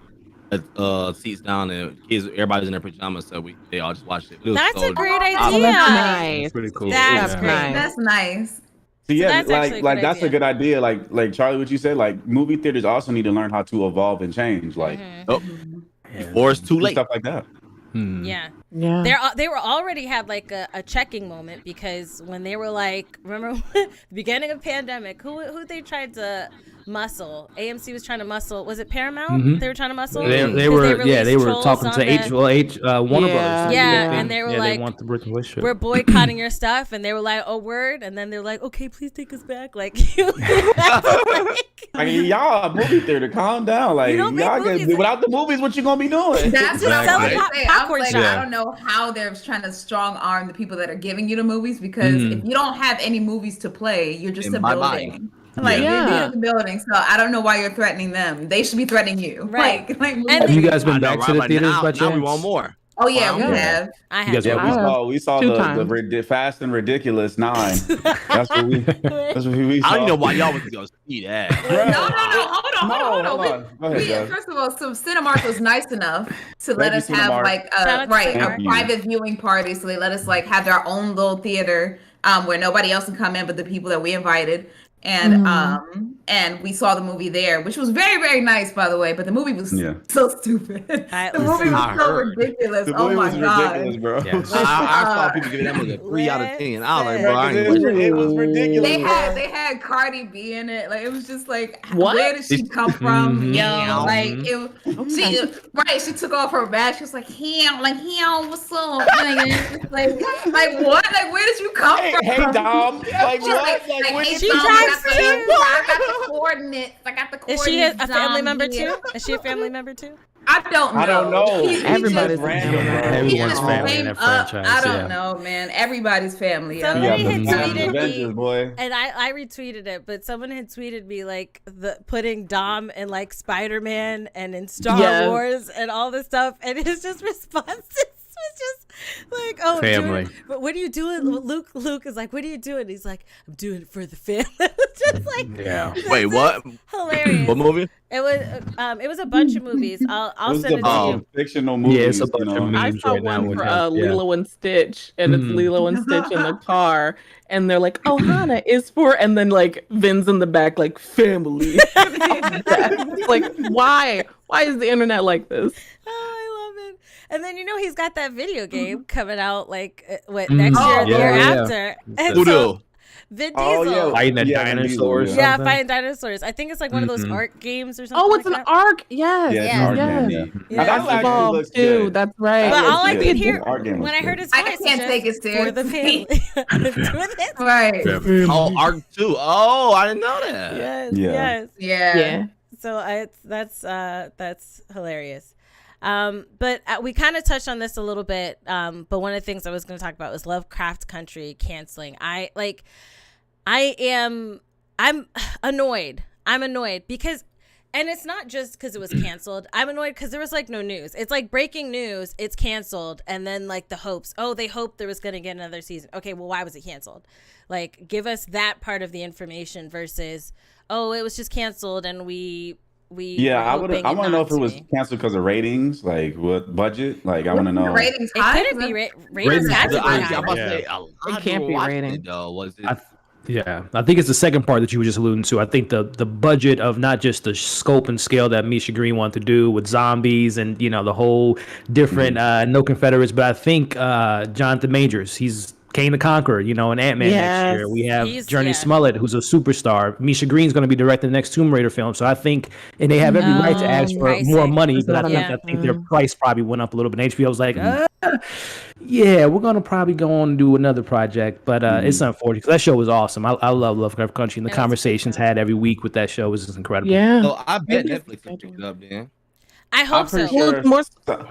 seats down, and kids, everybody's in their pajamas, so they all just watched it. It was That's so a great dope. idea. That's nice. Pretty cool. That's Yeah. great. That's nice. So yeah, that's actually like a good that's idea. a good idea. Like Charlie, what you said, like movie theaters also need to learn how to evolve and change, like Oh, before it's too late. stuff like that. Yeah. Yeah. They were already had like a checking moment because when they were like, remember the beginning of pandemic, who they tried to muscle? AMC was trying to muscle. Was it Paramount? They were trying to muscle. They Because were talking to Warner Brothers. Yeah, and they were like, they want the relationship. we're boycotting your stuff, and they were like, oh word, and then they're like, okay, please take us back. Like, I mean, y'all movie theater, calm down. Like don't make y'all movies. without the movies, what you gonna be doing? That's what I Sell was a going to say. I popcorn was like, shop. I don't know how they're trying to strong arm the people that are giving you the movies because if you don't have any movies to play, you're just Then a bye-bye. building. Like you're the building, so I don't know why you're threatening them. They should be threatening you. Right. Like And Have you guys I been know, back to the right? theaters Now, by now we chance? want more. oh yeah, we Wow. have. I You had guys to. were- We saw Two the times. Fast and Ridiculous 9. That's what we saw. I don't even know why y'all was gonna see that. Hold on. Go ahead, guys. First of all, so Cinemark was nice enough to let you, us have Cinemark. like Shout out to a Cinemark. private viewing party. So they let us like have our own little theater where nobody else can come in but the people that we invited. And we saw the movie there, which was very, very nice, by the way. But the movie was so stupid. The movie was so ridiculous. The Oh movie my was god! ridiculous, bro. Yes. I saw people giving that movie a 3 out of 10. I was like, bro, I ain't It was ridiculous. They had Cardi B in it. Like it was just like, What? where did she come from? Yeah. Like she took off her badge. She was like, what's up? Like what? Like where did you come from? Hey, Dom. Like She's what? Like hey, what? She Dom, drives too. I got the coordinates. I got the Is coordinates. she a family Dom, member yeah. too? Is she a family member too? I don't know. I don't know. Everybody's just random, family. bro. Everyone's He just family in came that up. franchise. I don't yeah. know, man. Everybody's family. You Somebody got had the tweeted Avengers, me, boy. and I retweeted it, but someone had tweeted me like putting Dom in like Spider-Man and in Star Wars and all this stuff, and his just responses was just like, "Oh, Family." But what are you doing, Luke? Luke is like, "What are you doing?" He's like, "I'm doing it for the family." It's just like, Yeah. Wait, what? hilarious. What movie? It was a bunch of movies. I'll It was send it to you. fictional movies. Yeah, it's a bunch of I memes saw right now. one with for him. Yeah. Lilo and Stitch, and it's Lilo and Stitch in the car, and they're like, "Oh, Hana is for," and then like Vin's in the back, like family. It's like, why? Why is the internet like this? Oh, I love it. And then he's got that video game coming out like next year, or the year after. And Who so, do? Vin Oh, Diesel. yeah. Fighting the Yeah, Vin dinosaurs. Diesel, Yeah, something. fighting dinosaurs. I think it's like one of those art games or something. Oh, it's like an that. arc. Yes. Yeah, it's Yeah. an art game, Yes. yeah. Yeah. Now, that actually Basketball looks too. good. That's right. But all I good. could hear Art game when looks I heard good. his I voice can't was take just it for the family. Doing this. Right. Oh, Arc 2. Oh, I didn't know that. Yes, Yeah. yes. Yeah. So that's hilarious. But we kind of touched on this a little bit. But one of the things I was going to talk about was Lovecraft Country canceling. I'm annoyed. I'm annoyed because, and it's not just because it was canceled. I'm annoyed because there was like no news. It's like breaking news. It's canceled. And then like the hopes. Oh, they hoped there was going to get another season. Okay, well, why was it canceled? Like, give us that part of the information versus, oh, it was just canceled and we. Yeah, I want to know if it was canceled because of ratings, like what budget. Like I want to know. Ratings It high. couldn't be ratings. Had to be I'm high. about to say, a lot It can't of be watched rating. it, though. Was it? Yeah, I think it's the second part that you were just alluding to. I think the budget of not just the scope and scale that Misha Green wanted to do with zombies and the whole different no Confederates, but I think Jonathan Majors, he's Kane the Conqueror, in Ant-Man next year. We have Journey Smollett, who's a superstar. Misha Green's going to be directing the next Tomb Raider film, so I think, and they have every right to ask for more money, but I think their price probably went up a little bit. And HBO was like, yeah, we're gonna probably go on and do another project, but it's unfortunate because that show was awesome. I love Lovecraft Country, and the conversations had every week with that show was just incredible. Yeah. So I bet Netflix will pick it up then. I hope so. Well, it's more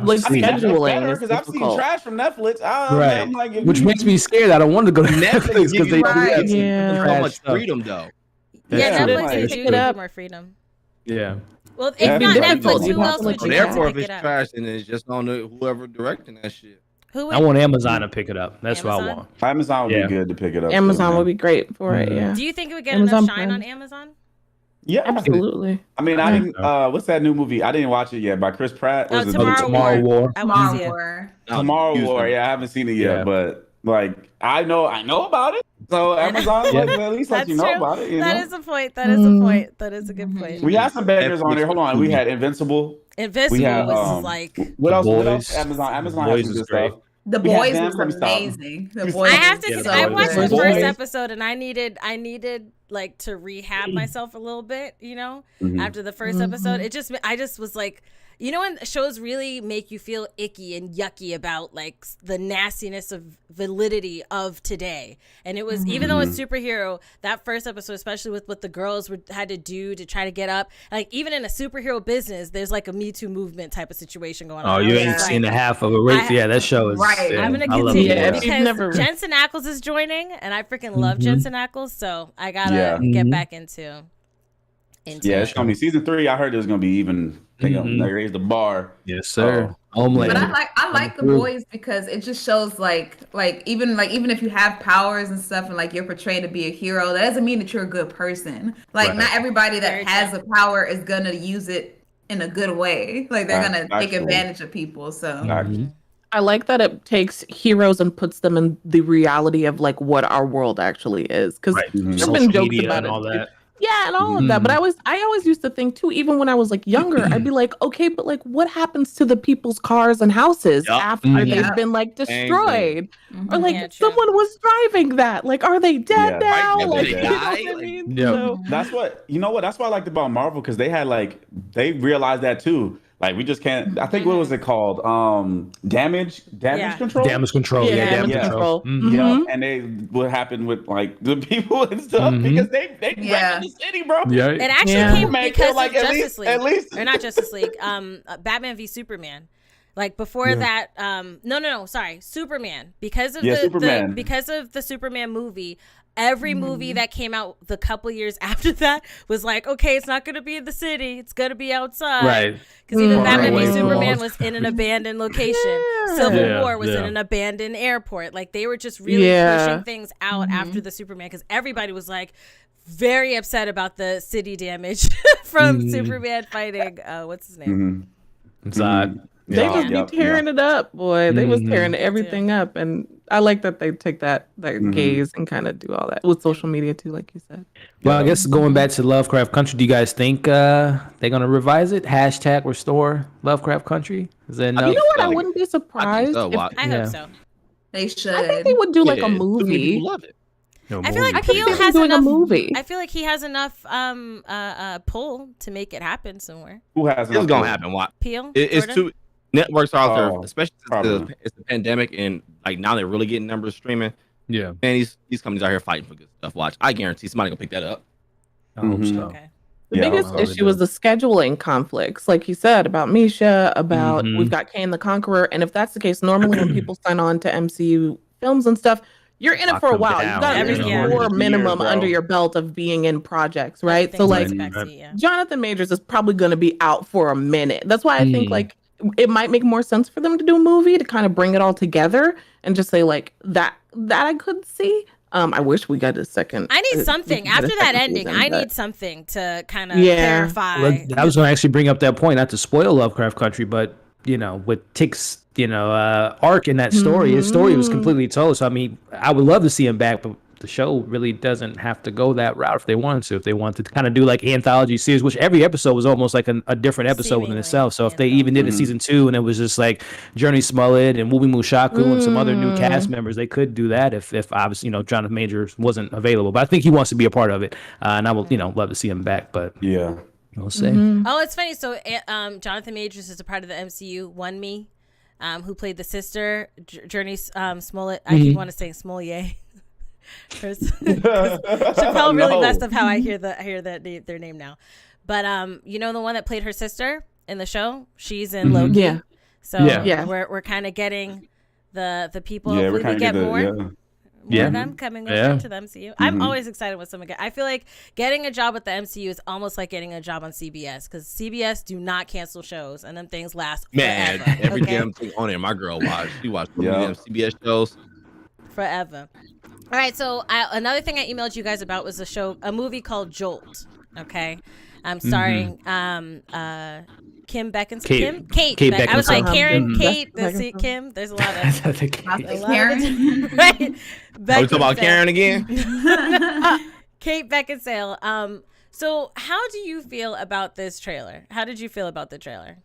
like I mean, that's scheduling is because I've seen difficult. trash from Netflix. Right. I'm like, Which makes me scared. I don't want to go to Netflix because they Right. do Yeah. some So trash much stuff. freedom, though. Yeah, Yeah, Netflix right. they Pick do it give you up. more freedom. Yeah. Well, if Yeah, not definitely. Netflix, who You have else to would look you So it get up. therefore, to if pick it's it up? trash, then it's just on whoever directing that shit. Who I would, want Amazon to pick it up. That's what I Amazon? want. Amazon would Yeah. be good to pick it up. Amazon too, would be great for it. Yeah. do you think it would get Amazon enough shine Prime. on Amazon? Yeah. Absolutely. I mean, I didn't. What's that new movie? I didn't watch it yet by Chris Pratt. Oh, Was it Tomorrow War. I want to see it. War. Tomorrow War? Yeah, I haven't seen it yet, but like I know about it. So Amazon, like, at least let you know about it. That is a point. That is a point. That is a good point. We had some bangers on there. Hold on, we had Invincible. Invincible was like what else? What else? Amazon has some good stuff. The Boys was amazing. The Boys. I have to. So I watched the good. first episode, and I needed like to rehab myself a little bit. You know, after the first episode, I just was like, you know, when shows really make you feel icky and yucky about like the nastiness of validity of today. And it was, even though it's superhero, that first episode, especially with what the girls had to do to try to get up, like even in a superhero business, there's like a Me Too movement type of situation going on. Oh, you ain't seen the half of it. Right? Yeah, that show is right. I'm gonna continue because Jensen Ackles is joining, and I freaking love Jensen Ackles, so I gotta get back into. It's gonna be season 3. I heard it was gonna be even. They raised the bar. Yes, sir. Homeland. But I like the Boys because it just shows like even if you have powers and stuff and like you're portrayed to be a hero, that doesn't mean that you're a good person. Like not everybody that has a power is gonna use it in a good way. Like they're gonna take advantage of people. So I like that it takes heroes and puts them in the reality of like what our world actually is. Because there've been jokes about it. All that. Yeah, and all of that. But I always used to think too, even when I was like younger, I'd be like, okay, but like what happens to the people's cars and houses after they've been like destroyed? Or like someone was driving that. Like, are they dead now? Like, you know what I mean? So, that's what that's what I liked about Marvel, because they had like they realized that too. Like we just can't. I think what was it called? Damage control. Damage control. Damage control. You know, and what happened with like the people and stuff because they wrecked the city, bro. Yeah. It actually came because of Justice League, at least, or not Justice League. Batman v Superman. Like before that, sorry, Superman. Because of the Superman movie. Every movie that came out the couple years after that was like, okay, it's not going to be in the city. It's going to be outside. Right. Because even Batman v Superman was in an abandoned location. Civil War was in an abandoned airport. Like they were just really pushing things out after the Superman, because everybody was like very upset about the city damage from Superman fighting, what's his name? Zod. They just be tearing it up, boy. They was tearing everything up. And I like that they take that gaze and kind of do all that with social media too, like you said. Well, I guess going back to Lovecraft Country, do you guys think they're going to revise it? # restore Lovecraft Country? Is that enough? You know what? I wouldn't be surprised. I hope so. They should. I think they would do like a movie. People love it. I feel like Peele has enough. Movie. I feel like he has enough pull to make it happen somewhere. Who has? It's going to happen. What? Peele. It's too. Networks are out there, especially since it's the pandemic, and like now they're really getting numbers streaming. Yeah, and these companies out here fighting for good stuff. Watch, I guarantee somebody gonna pick that up. I hope so. Okay. The biggest issue was the scheduling conflicts, like you said, about Misha, about we've got Kane the Conqueror, and if that's the case, normally when people sign on to MCU films and stuff, you're in it for a while. You got at least 4 minimum under your belt of being in projects, right? So like, Jonathan Majors is probably going to be out for a minute. That's why I think like it might make more sense for them to do a movie to kind of bring it all together and just say like that I could see. I wish we got a second. I need something after that ending. I need something to kind of clarify. Well, I was going to actually bring up that point, not to spoil Lovecraft Country, but you know, with Tick's arc in that story, his story was completely told. So I mean, I would love to see him back, but the show really doesn't have to go that route if they wanted to. If they wanted to kind of do like anthology series, which every episode was almost like a different episode within itself. So if they even did a season 2 and it was just like Journey Smollett and Wooby Mushaku and some other new cast members, they could do that if obviously Jonathan Majors wasn't available. But I think he wants to be a part of it, and I will love to see him back. But we'll see. Oh, it's funny. So Jonathan Majors is a part of the MCU. One Me, who played the sister, Journey Smollett. I keep want to say Smollett. Chappelle really messed up how I hear their name now, but the one that played her sister in the show, she's in Loki. So we're kind of getting the people. Hopefully we get more of them coming over to the MCU. I'm always excited when someone I feel like getting a job with the MCU is almost like getting a job on CBS, because CBS do not cancel shows and then things last forever. Every damn thing on it. My girl she watched damn CBS shows forever. All right, so another thing I emailed you guys about was a movie called Jolt. Okay, starring Kim Beckinsale. Kate. Kate I was like Beckinsale. Karen, Mhm. Kate. Kim. There's a lot of Karen. right. Are we talking about Karen again? Kate Beckinsale. So how do you feel about this trailer? How did you feel about the trailer?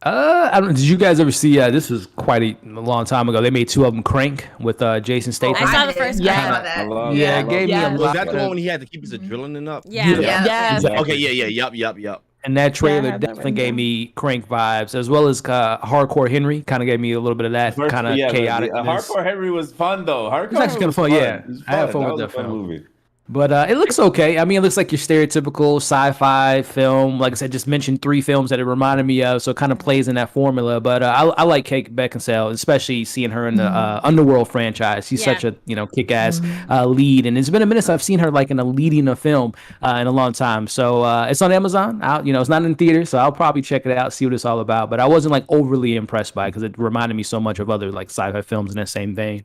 I don't. Did you guys ever see? This was quite a long time ago. They made 2 of them, Crank, with Jason Statham. I saw the first one. Yeah, Yeah, it gave me a Was lot. that the one when he had to keep his adrenaline up? Yeah. Yes. Okay, yup. And that trailer I have that definitely written gave down. me Crank vibes, as well as Hardcore Henry. Kind of gave me a little bit of that kind of chaotic. Hardcore Henry was fun though. Hardcore It's actually kind of fun. Yeah, It was I had fun. fun with was that a fun film. movie. But it looks okay. I mean, it looks like your stereotypical sci-fi film. Like I said, just mentioned 3 films that it reminded me of, so it kind of plays in that formula. But I like Kate Beckinsale, especially seeing her in the Underworld franchise. She's such a kick-ass lead, and it's been a minute since I've seen her like in a leading a film in a long time. So it's on Amazon. It's not in theaters, so I'll probably check it out, see what it's all about. But I wasn't like overly impressed by it because it reminded me so much of other like sci-fi films in that same vein.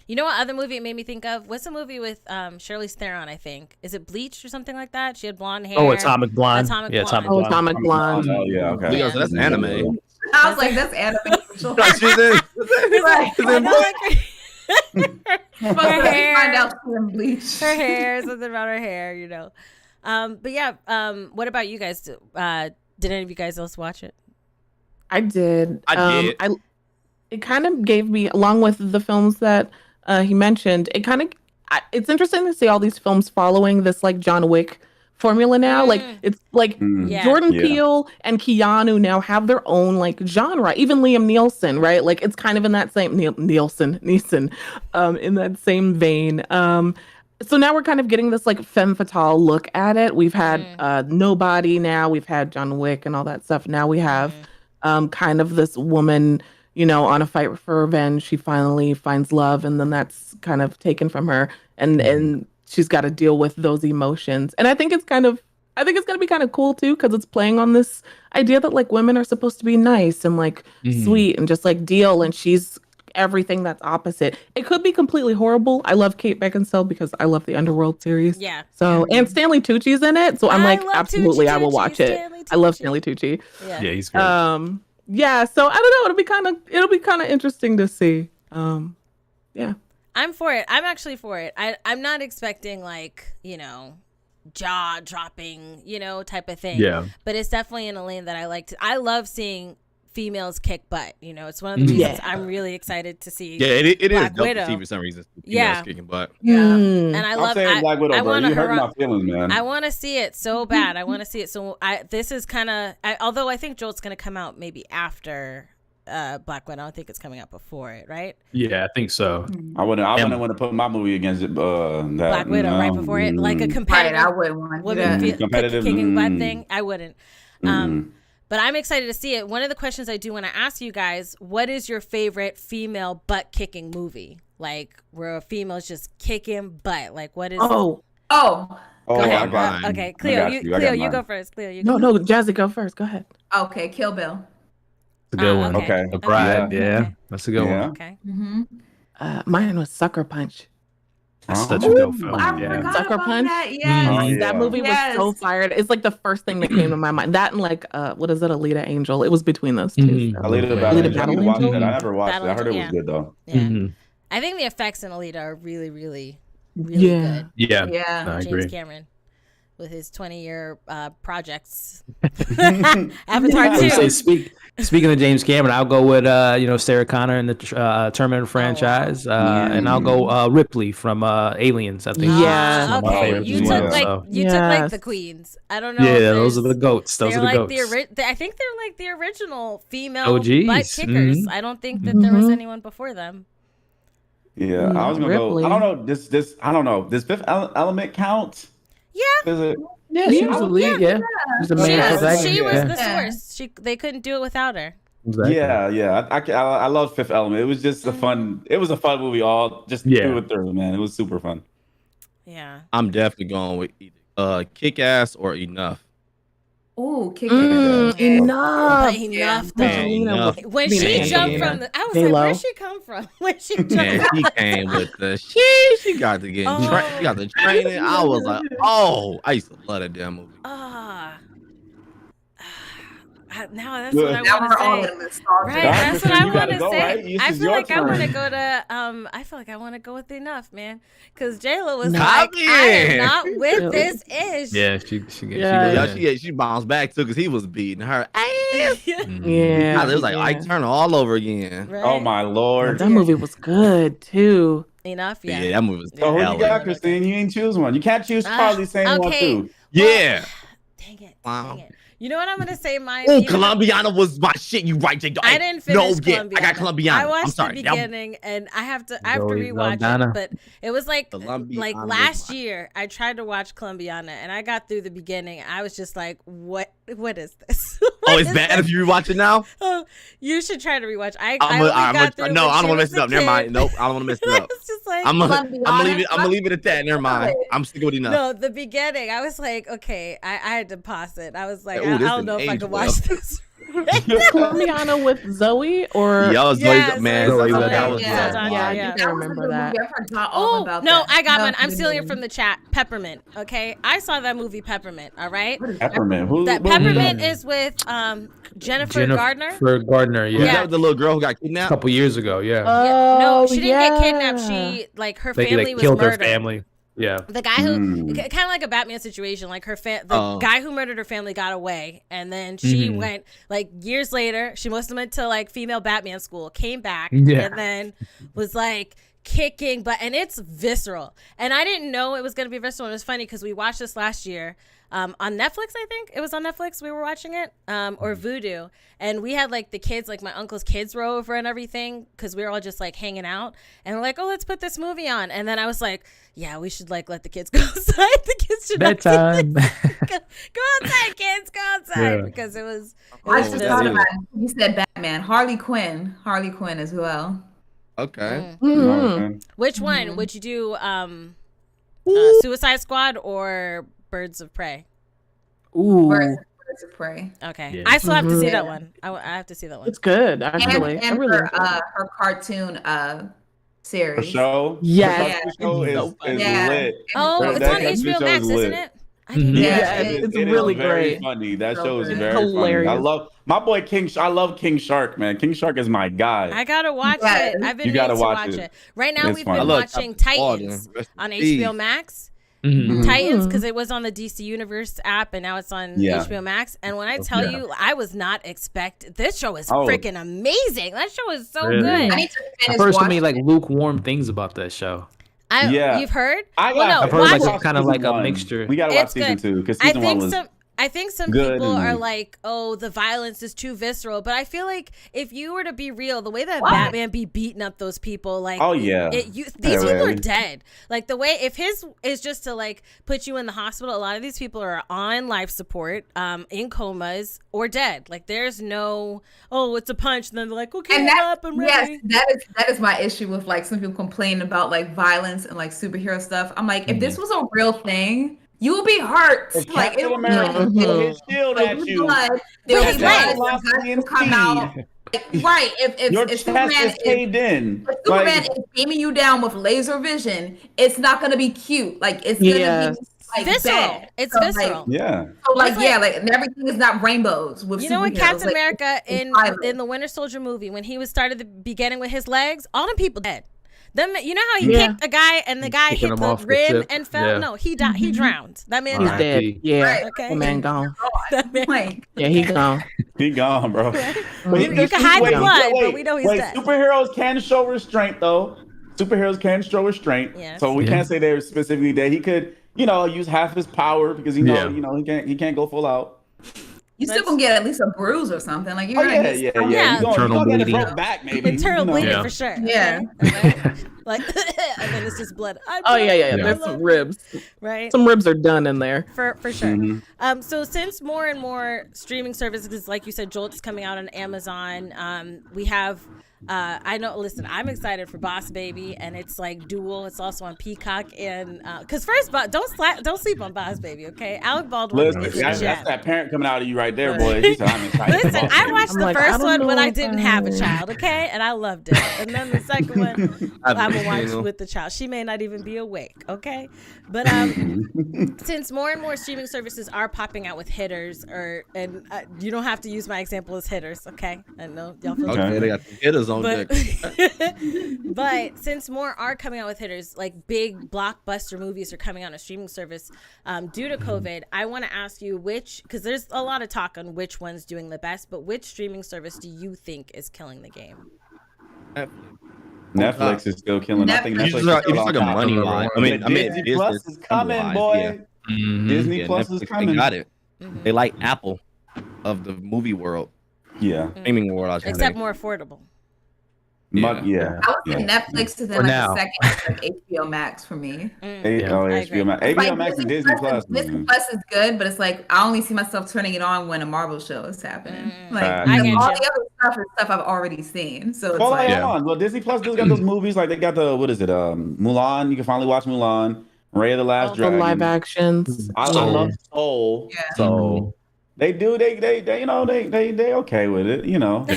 You know what other movie it made me think of? What's the movie with Charlize Theron, I think? Is it Bleach or something like that? She had blonde hair. Oh, Atomic Blonde. Atomic Yeah, Blonde. Atomic Blonde. Oh yeah, okay. Yeah, so that's anime. I was like, that's anime. Like, she's in- Right. she's in But Her hair. find out she's in Bleach. Her hair, something about her hair, But yeah, what about you guys? Did any of you guys else watch it? I did. I did. It kind of gave me, along with the films that he mentioned, it's interesting to see all these films following this like John Wick formula now. Like it's like Yeah. Jordan Peele and Keanu now have their own like genre. Even Liam Neeson, right? Like it's kind of in that same Neeson, in that same vein. So now we're kind of getting this like femme fatale look at it. We've had Nobody now. We've had John Wick and all that stuff. Now we have kind of this woman, on a fight for revenge. She finally finds love, and then that's kind of taken from her, and she's got to deal with those emotions. And I think it's gonna be kind of cool too, because it's playing on this idea that like women are supposed to be nice and like sweet and just like deal, and she's everything that's opposite. It could be completely horrible. I love Kate Beckinsale because I love the Underworld series. Yeah. So and Stanley Tucci's in it, so I'm I like, love absolutely, I will Tucci. watch it. Stanley I love Tucci. Stanley Tucci. Yeah. he's great. Yeah, so I don't know. It'll be kind of interesting to see. Yeah. I'm for it. I'm actually for it. I'm not expecting like, jaw dropping, type of thing. Yeah. But it's definitely in a lane that I like to. I love seeing females kick butt. It's one of the reasons I'm really excited to see. Yeah, it is Black dope Widow. to see for some reason. Yeah. Females kicking butt. And I I'm love saying Black Widow, I bro. want You hurt my feelings, man. I want to see it so bad. I want to see it. So this is kind of, although I think Joel's going to come out maybe after Black Widow. I don't think it's coming out before it, right? Yeah, I think so. I wouldn't want to put my movie against it. That Black Widow right before it, like a competitive. Right, I wouldn't want to do women that. Competitive, kicking butt thing. I wouldn't. But I'm excited to see it. One of the questions I do want to ask you guys: what is your favorite female butt kicking movie? Like where a female's just kicking butt. Like what is? Oh, Go ahead. I got mine. Okay, Cleo, you go first. Cleo, you go. No, Jazzy, go first. Go ahead. okay, Kill Bill. It's a good one. Okay. The Bride. Okay. Yeah, Okay. that's a good one. Okay. Mine was Sucker Punch. That's such a dope film. I Yeah. forgot Sucker about Punch? that. Yes. Oh, yeah. That movie was so fired. It's like the first thing that came to my mind. That and like, what is it, Alita Angel? It was between those two. Mhm. So. Alita Alita Battle Battle Angel. Angel? I never watched it. I heard it was Yeah. good though. Yeah. Mhm. I think the effects in Alita are really, really, really Yeah. good. Yeah. Yeah. I James agree. Cameron with his 20-year projects. Avatar I would say 2. speaking of James Cameron, I'll go with Sarah Connor in the Terminator franchise, and I'll go Ripley from Aliens. I think. Yeah. One of my Okay. favorites You as took well, like so. you took like the Yes. queens. I don't know. Yeah, if those are there's- the goats. Those they're are the like goats. I think they're like the original female OGs. butt kickers. Mhm. I don't think that there was anyone before them. Yeah, I was gonna Ripley. go. I don't know. I don't know. Does Fifth Element count? Yeah. Is it? Yeah, she was the lead. Yeah. She's the She main was, protagonist. she was Yeah. the Yeah. source. They couldn't do it without her. Exactly. Yeah. I love Fifth Element. It was just a fun. It was a fun movie. All just through and through, man. It was super fun. Yeah. I'm definitely going with either Kick Ass or Enough. Ooh, kick Enough. But enough, though. Man, enough. When Mean she Angelina. jumped from the, I was J-Lo. like, where'd she come from? from when she Man, jumped. she came with the she got to get Oh. she got the training. I was like, oh, I used to love that damn movie. Ah. Now that's Look, what I Now want we're to all say. in nostalgia. Right, that's what I You want gotta to go, say. right? This I is feel your like I want to turn. go to I feel like I want to go with Enough, man, because J-Lo was No. like, Come I am in. not with this ish. Yeah, She bounced back too because he was beating her ass. Mhm. Yeah. It was like Ike Turner all over again. Right? Oh my lord. That movie was good too. Enough, yeah. Yeah, that movie was So who hell you got, yeah. Christine? You ain't choose one. You can't choose Charlie saying one okay. too. Yeah. Dang it. Wow. Dang it. You know what I'm gonna say? Mine. Oh, even though- Colombiana was my shit. You right, Jake. I didn't finish Colombiana. I got Colombiana. I watched I'm sorry. the beginning, and I have to Joey rewatch Saldana. it. But it was like Colombiana last was my- year. I tried to watch Colombiana, and I got through the beginning. I was just like, "What? What is this? Oh, it's bad if you rewatch it now. Oh, you should try to rewatch. I No, only I got through. don't want to mess it up. Never mind. Kid. Nope, I don't want to mess it up. It's just like I'm gonna Colombiana. leave it at that. Never mind. I'm sticking with enough. no, the beginning. I was like, okay, I had to pause it. I was like, Ooh, I this don't know if I didn't could age watch well. this. Colombiana with Zoe or Yo, Yeah, man, Zoe that Saldana. was Yeah. good. yeah, I Yeah. think I remember that. I forgot all Oh about no, that. I got That one. I'm was a stealing good it from the chat. Peppermint. Okay, I saw that movie Peppermint. All right, movie. Peppermint. Who? that who- Peppermint is with Jennifer Gardner. For Gardner, Was yeah. that the little girl who got A kidnapped? couple years ago, yeah. Yeah, no, Oh, she didn't get kidnapped. yeah. She like her They family was killed murdered. her family. Yeah. The guy who Mm. kind of like a Batman situation, like the Oh. guy who murdered her family got away, and then she Mhm. went like years later. She must have went to like female Batman school, came back, Yeah. and then was like kicking butt, and it's visceral. And I didn't know it was gonna be visceral. And it was funny because we watched this last year. On Netflix, I think it was on Netflix. We were watching it, or Vudu, and we had like the kids, like my uncle's kids, were over and everything because we were all just like hanging out, and we're like, "Oh, let's put this movie on." And then I was like, "Yeah, we should like let the kids go outside. The kids should not see Bedtime. this. Go outside, kids, go outside," Yeah. because it was. I was just just- thought about it. You said Batman. Harley Quinn as well. Okay. Mhm. Which one would you do? Suicide Squad or Birds of Prey? Ooh, Birds of Prey. Okay, Yeah. I still have to see Mhm. that one. I have to see that one. it's good actually. And I really her, enjoyed it. her cartoon A series. show. Yes. The show It's is, so funny. is Yeah. lit. Oh, That- it's that on show HBO is Max, lit. isn't it? I didn't Mhm. know Yeah, that. it's it is really very great. funny. That So show is good. very funny. I Hilarious. love my boy King. I love King Shark, man. King Shark is my guy. I gotta watch Yes. it. I've been You meaning gotta to watch watch it. it. Right now, It's we've fun. been I love watching Captain Titans Rest in on peace. HBO Max. Mhm. Titans, Mhm. because it was on the DC Universe app, and now it's on Yeah. HBO Max. And when I tell Yeah. you, I was not expect this show is Oh. freaking amazing. That show is so Really? good. I need to I've finish heard so watching many like it. lukewarm things about that show. Yeah. You've heard? I Well, got. no, I've heard watch like it. a kind of season like a one. mixture. We gotta watch It's season good. 2 because I season 1 think was. I think some good people and- are like, "Oh, the violence is too visceral," but I feel like if you were to be real, the way that What? Batman be beating up those people, like, Oh, yeah. these Yeah, people are really. dead. Like the way if his is just to like put you in the hospital, a lot of these people are on life support, in comas or dead. Like there's no, oh, it's a punch, and then they're like, okay, And I'm that, up, I'm yes, ready. that is my issue with like some people complain about like violence and like superhero stuff. I'm like, if this was a real thing, you would be hurt. If Like Captain it would be America like, threw his shield there'll at be you. blood, there'll With be his blood, legs. the guns will come out. Like, right. Your If chest Superman is caved in. if Superman Like, is beaming you down with laser vision, it's not gonna be cute. Like it's gonna Yes. be like Visceral. bad. It's So, visceral. yeah. So like It's yeah, like and everything is not rainbows with You know when superheroes. Captain Like, America it's in violent. the Winter Soldier movie, when he was started the beginning with his legs, all them people dead. Them, you know how he Yeah. kicked a guy and the guy Kicking hit him the off the rim tip. and fell? Yeah. No, he died. He drowned. That man He's Alright. died. dead. Yeah, Right. Okay. the man gone. That man- Like, Yeah, he gone. He gone, bro. You can hide the blood, but we know he's dead. Superheroes can show restraint, though. Superheroes can show restraint. Yes. So we Yeah. can't say they're specifically dead. He could, use half his power because Yeah. he can't go full out. you still gonna get at least a bruise or something. Like you're Oh gonna yeah, get yeah, some- yeah. Yeah. You gonna Internal get a bleeding. broke back, maybe. Internal bleeding Yeah. for sure. Yeah. Okay? like, and then it's just blood. Oh yeah. There's some ribs. Right. Some ribs are done in there. For sure. Mm-hmm. So since more and more streaming services, like you said, Jolt's coming out on Amazon, we have. I know. Listen, I'm excited for Boss Baby, and it's like dual. It's also on Peacock, and because first, don't sleep on Boss Baby, okay? Alec Baldwin Listen, is a that's gem. that parent coming out of you right there, boy. She said, I'm excited. Listen, I watched the first one when I didn't have a know. child, okay, and I loved it. And then the second one, I'm gonna watch with the child. She may not even be awake, okay? But since more and more streaming services are popping out with hitters, and you don't have to use my example as hitters, okay? I know y'all feel Okay, they got the hitters on deck. But since more are coming out with hitters, like big blockbuster movies are coming out on a streaming service due to COVID, I want to ask you because there's a lot of talk on which one's doing the best, but which streaming service do you think is killing the game? Netflix is still killing. I think It's Netflix like is a money line. I mean, Disney Plus is coming, boy. Disney Plus is coming. They got it. They like Apple of the movie world, streaming world. I should Except say. more affordable. Yeah. I would say Netflix is then like the second, like HBO Max for me. HBO Max. HBO Max and Disney Plus. Disney Plus is good, but it's like I only see myself turning it on when a Marvel show is happening. Like I all get the you. other stuff is stuff I've already seen. So it's Hold like on. Well, Disney Plus does got those movies. Like they got the Mulan. You can finally watch Mulan. Ray of the Last The Dragon. live actions. I love Soul. Yeah. So they do. They okay with it. You know. They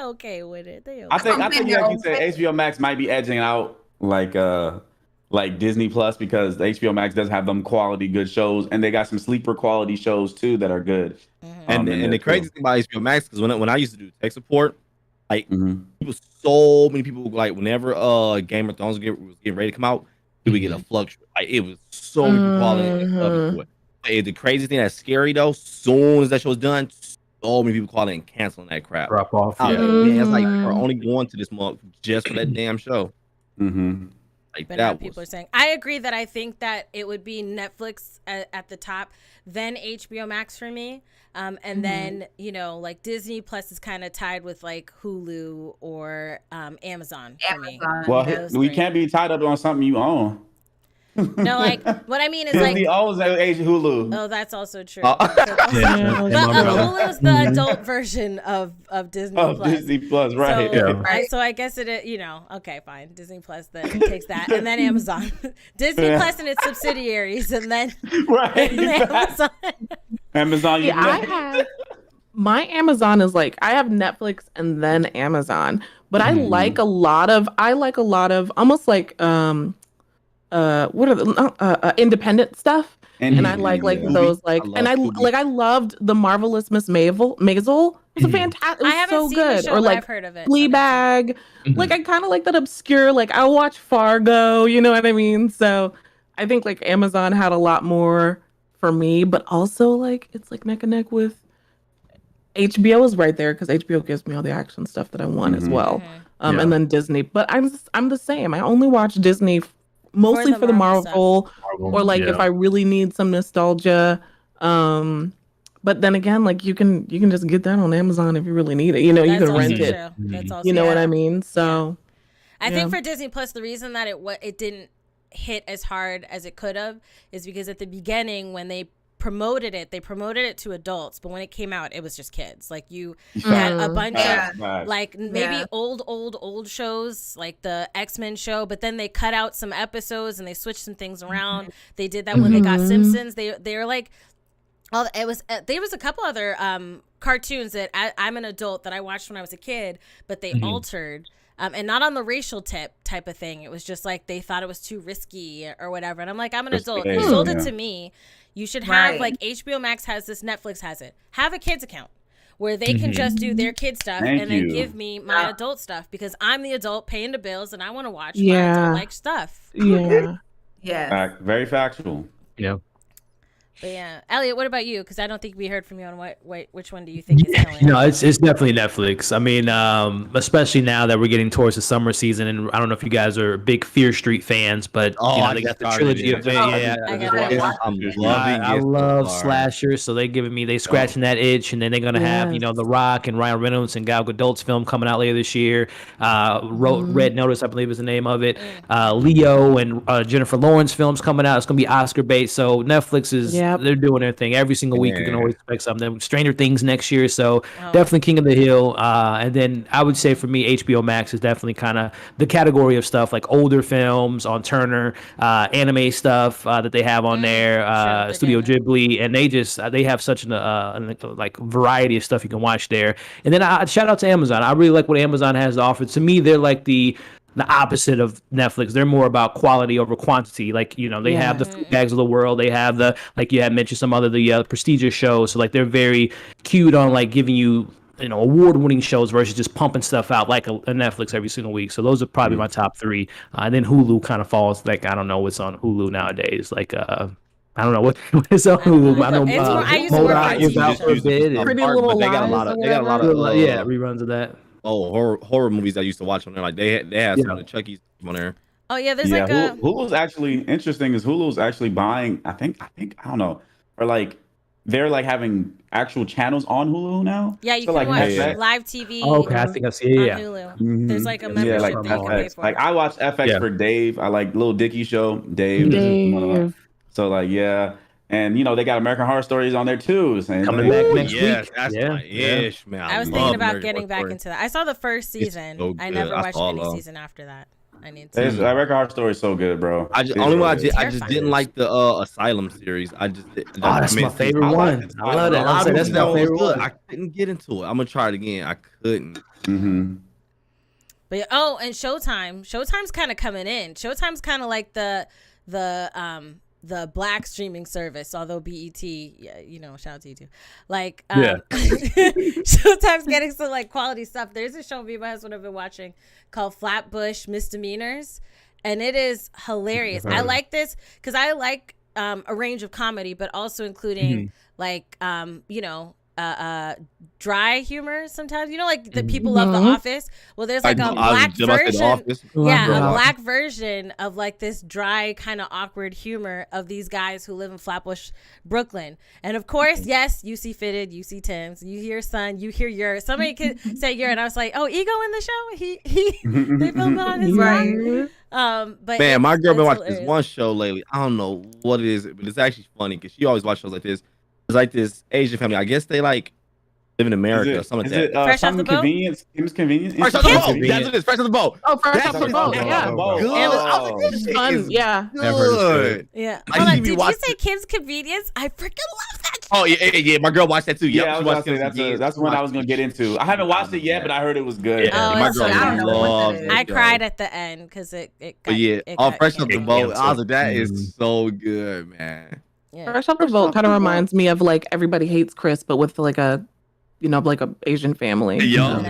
okay with it. They okay. I think like you said, HBO Max might be edging out like Disney Plus because the HBO Max does have them quality good shows, and they got some sleeper quality shows too that are good. And the crazy thing about HBO Max is when I used to do tech support, like so many people like whenever Game of Thrones was getting ready to come out, we would get a fluctuate. Like it was so many people calling it. The crazy thing that's scary though, soon as that show was done, so many people calling and canceling that crap. Drop off. I was like, man, it's like we're only going to this month just for that damn show. Like But that now people are saying, I agree that I think that it would be Netflix at the top, then HBO Max for me. And then, like Disney Plus is kind of tied with like Hulu or Amazon for me. Well, we can't be tied up on something you own. No, like what I mean is Disney like owns Hulu. Oh, that's also true. Oh. But Hulu is the adult version of Disney Plus. Disney Plus, right? So I guess it, okay, fine. Disney Plus then takes that, and then Amazon, Disney Plus and its subsidiaries, and then Amazon. Amazon. My Amazon is like I have Netflix and then Amazon, but I like a lot of almost like what are the independent stuff, and I like those I loved the Marvelous Miss Maisel. It's a fantastic. It was I haven't so seen good. the show, Or but like I've heard of it. Fleabag. Like I kind of like that obscure. Like I watch Fargo. You know what I mean? So I think like Amazon had a lot more for me, but also like it's like neck and neck with HBO is right there because HBO gives me all the action stuff that I want as well. And then Disney. But I'm the same. I only watch Disney mostly for the Marvel or like if I really need some nostalgia. But then again, like you can just get that on Amazon if you really need it. You know, you can rent it. That's also you know what I mean? So I think for Disney Plus, the reason that it didn't hit as hard as it could have is because at the beginning when they promoted it to adults, but when it came out it was just kids. Like you had a bunch of like maybe old shows like the X-Men show, but then they cut out some episodes and they switched some things around. They did that when they got Simpsons. They were like there was a couple other cartoons that I'm an adult that I watched when I was a kid, but they altered and not on the racial type of thing. It was just like they thought it was too risky or whatever. And I'm like, I'm an adult. You sold it to me. You should have like HBO Max has this, Netflix has it. Have a kids account where they can just do their kid stuff and then give me my adult stuff because I'm the adult paying the bills and I want to watch my adult like stuff. Yeah. Yeah. Very factual. Yeah. But yeah, Elliot, what about you? Because I don't think we heard from you on which one do you think is killing? It's definitely Netflix. I mean, especially now that we're getting towards the summer season, and I don't know if you guys are big Fear Street fans, but they got the trilogy of it. I love slashers, so they scratching that itch, and then they're gonna have The Rock and Ryan Reynolds and Gal Gadot's film coming out later this year. Red Notice, I believe is the name of it. Leo and Jennifer Lawrence films coming out. It's gonna be Oscar bait. So Netflix is they're doing their thing every single week. You can always expect something. Stranger Things next year, so definitely King of the Hill. And then I would say for me, HBO Max is definitely kind of the category of stuff like older films on Turner, anime stuff that they have on there, Studio Ghibli, and they have such a like variety of stuff you can watch there. And then shout out to Amazon. I really like what Amazon has to offer. To me, they're like the opposite of Netflix. They're more about quality over quantity. Like, they have the food bags of the world. They have like you had mentioned some other the prestigious shows. So like they're very cued on like giving you award-winning shows versus just pumping stuff out like a Netflix every single week. So those are probably my top three. And then Hulu kind of falls like, I don't know what's on Hulu nowadays. Like I don't know what is on Hulu. I know MODOK is out for a bit. Pretty Little Lies. They got a lot of reruns of that. Horror movies I used to watch on there. Like they have some of the Chucky's on there. Oh yeah, there's Hulu's actually interesting. Is Hulu's actually buying? I think I don't know, or like they're like having actual channels on Hulu now. Yeah, you can watch live TV. Oh, okay, I think I see it. On Hulu. There's like a membership like that you can pay for. Like I watch FX for Dave. I like Lil Dicky show. Dave. So like and they got American Horror Stories on there too. Coming back next week. That's my ish, man. I was thinking about getting back into that. I saw the first season. So I never watched any season after that. I need to. American Horror Story is so good, bro. I just didn't like the Asylum series. That's my favorite one. I love that. That's my favorite one. I couldn't get into it. I'm gonna try it again. I couldn't. But and Showtime. Showtime's kind of coming in. Showtime's kind of like the black streaming service, although BET, shout out to you too. Like, Showtime's getting some like quality stuff. There's a show me and my husband have been watching called Flatbush Misdemeanors, and it is hilarious. I like this because I like a range of comedy, but also including like dry humor sometimes. Like the people love The Office. Well, there's like a black version. A black version of like this dry kind of awkward humor of these guys who live in Flatbush, Brooklyn. And of course, yes, you see Fitted, you see Tim's, you hear Son, you hear Your. Somebody could say Your, and I was like, oh, Ego in the show. They filmed it on his phone. But man, my girl been watching this one show lately. I don't know what it is, but it's actually funny because she always watches shows like this. It's like this Asian family. I guess they like live in America or something like that. Fresh off the boat? Kim's Convenience? Fresh off the boat. That's what it is. Fresh off the boat. Oh, Fresh off the boat. Yeah. Good. It's fun. Yeah. Good. Yeah. Hold on. Did you say Kim's Convenience? I freaking love that show. Oh, yeah. My girl watched that too. Yeah, that's one I was going to get into. I haven't watched it yet, but I heard it was good. My girl loves it. I cried at the end because it got Fresh off the boat. I was like, that is so good, man. Yeah. Fresh off the boat kind of reminds me of like Everybody Hates Chris, but with like a Asian family. Really fun.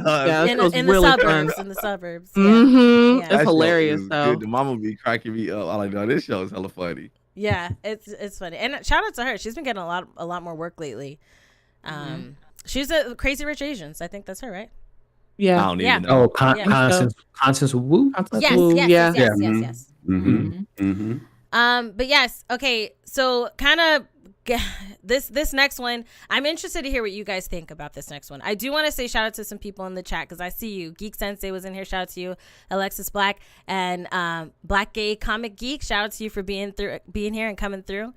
Yeah, in the suburbs. Mm-hmm. Yeah. It's hilarious though. The mama be cracking me up. I like, no, this show is hella funny. Yeah, it's funny. And shout out to her. She's been getting a lot more work lately. She's a Crazy Rich Asians. I think that's her, right? Yeah. I don't even know. Oh, Constance Wu. Yes. Mm-hmm. But yes, okay. So kind of this next one, I'm interested to hear what you guys think about this next one. I do want to say shout out to some people in the chat because I see you. Geek Sensei was in here. Shout out to you, Alexis Black, and Black Gay Comic Geek. Shout out to you for being here and coming through.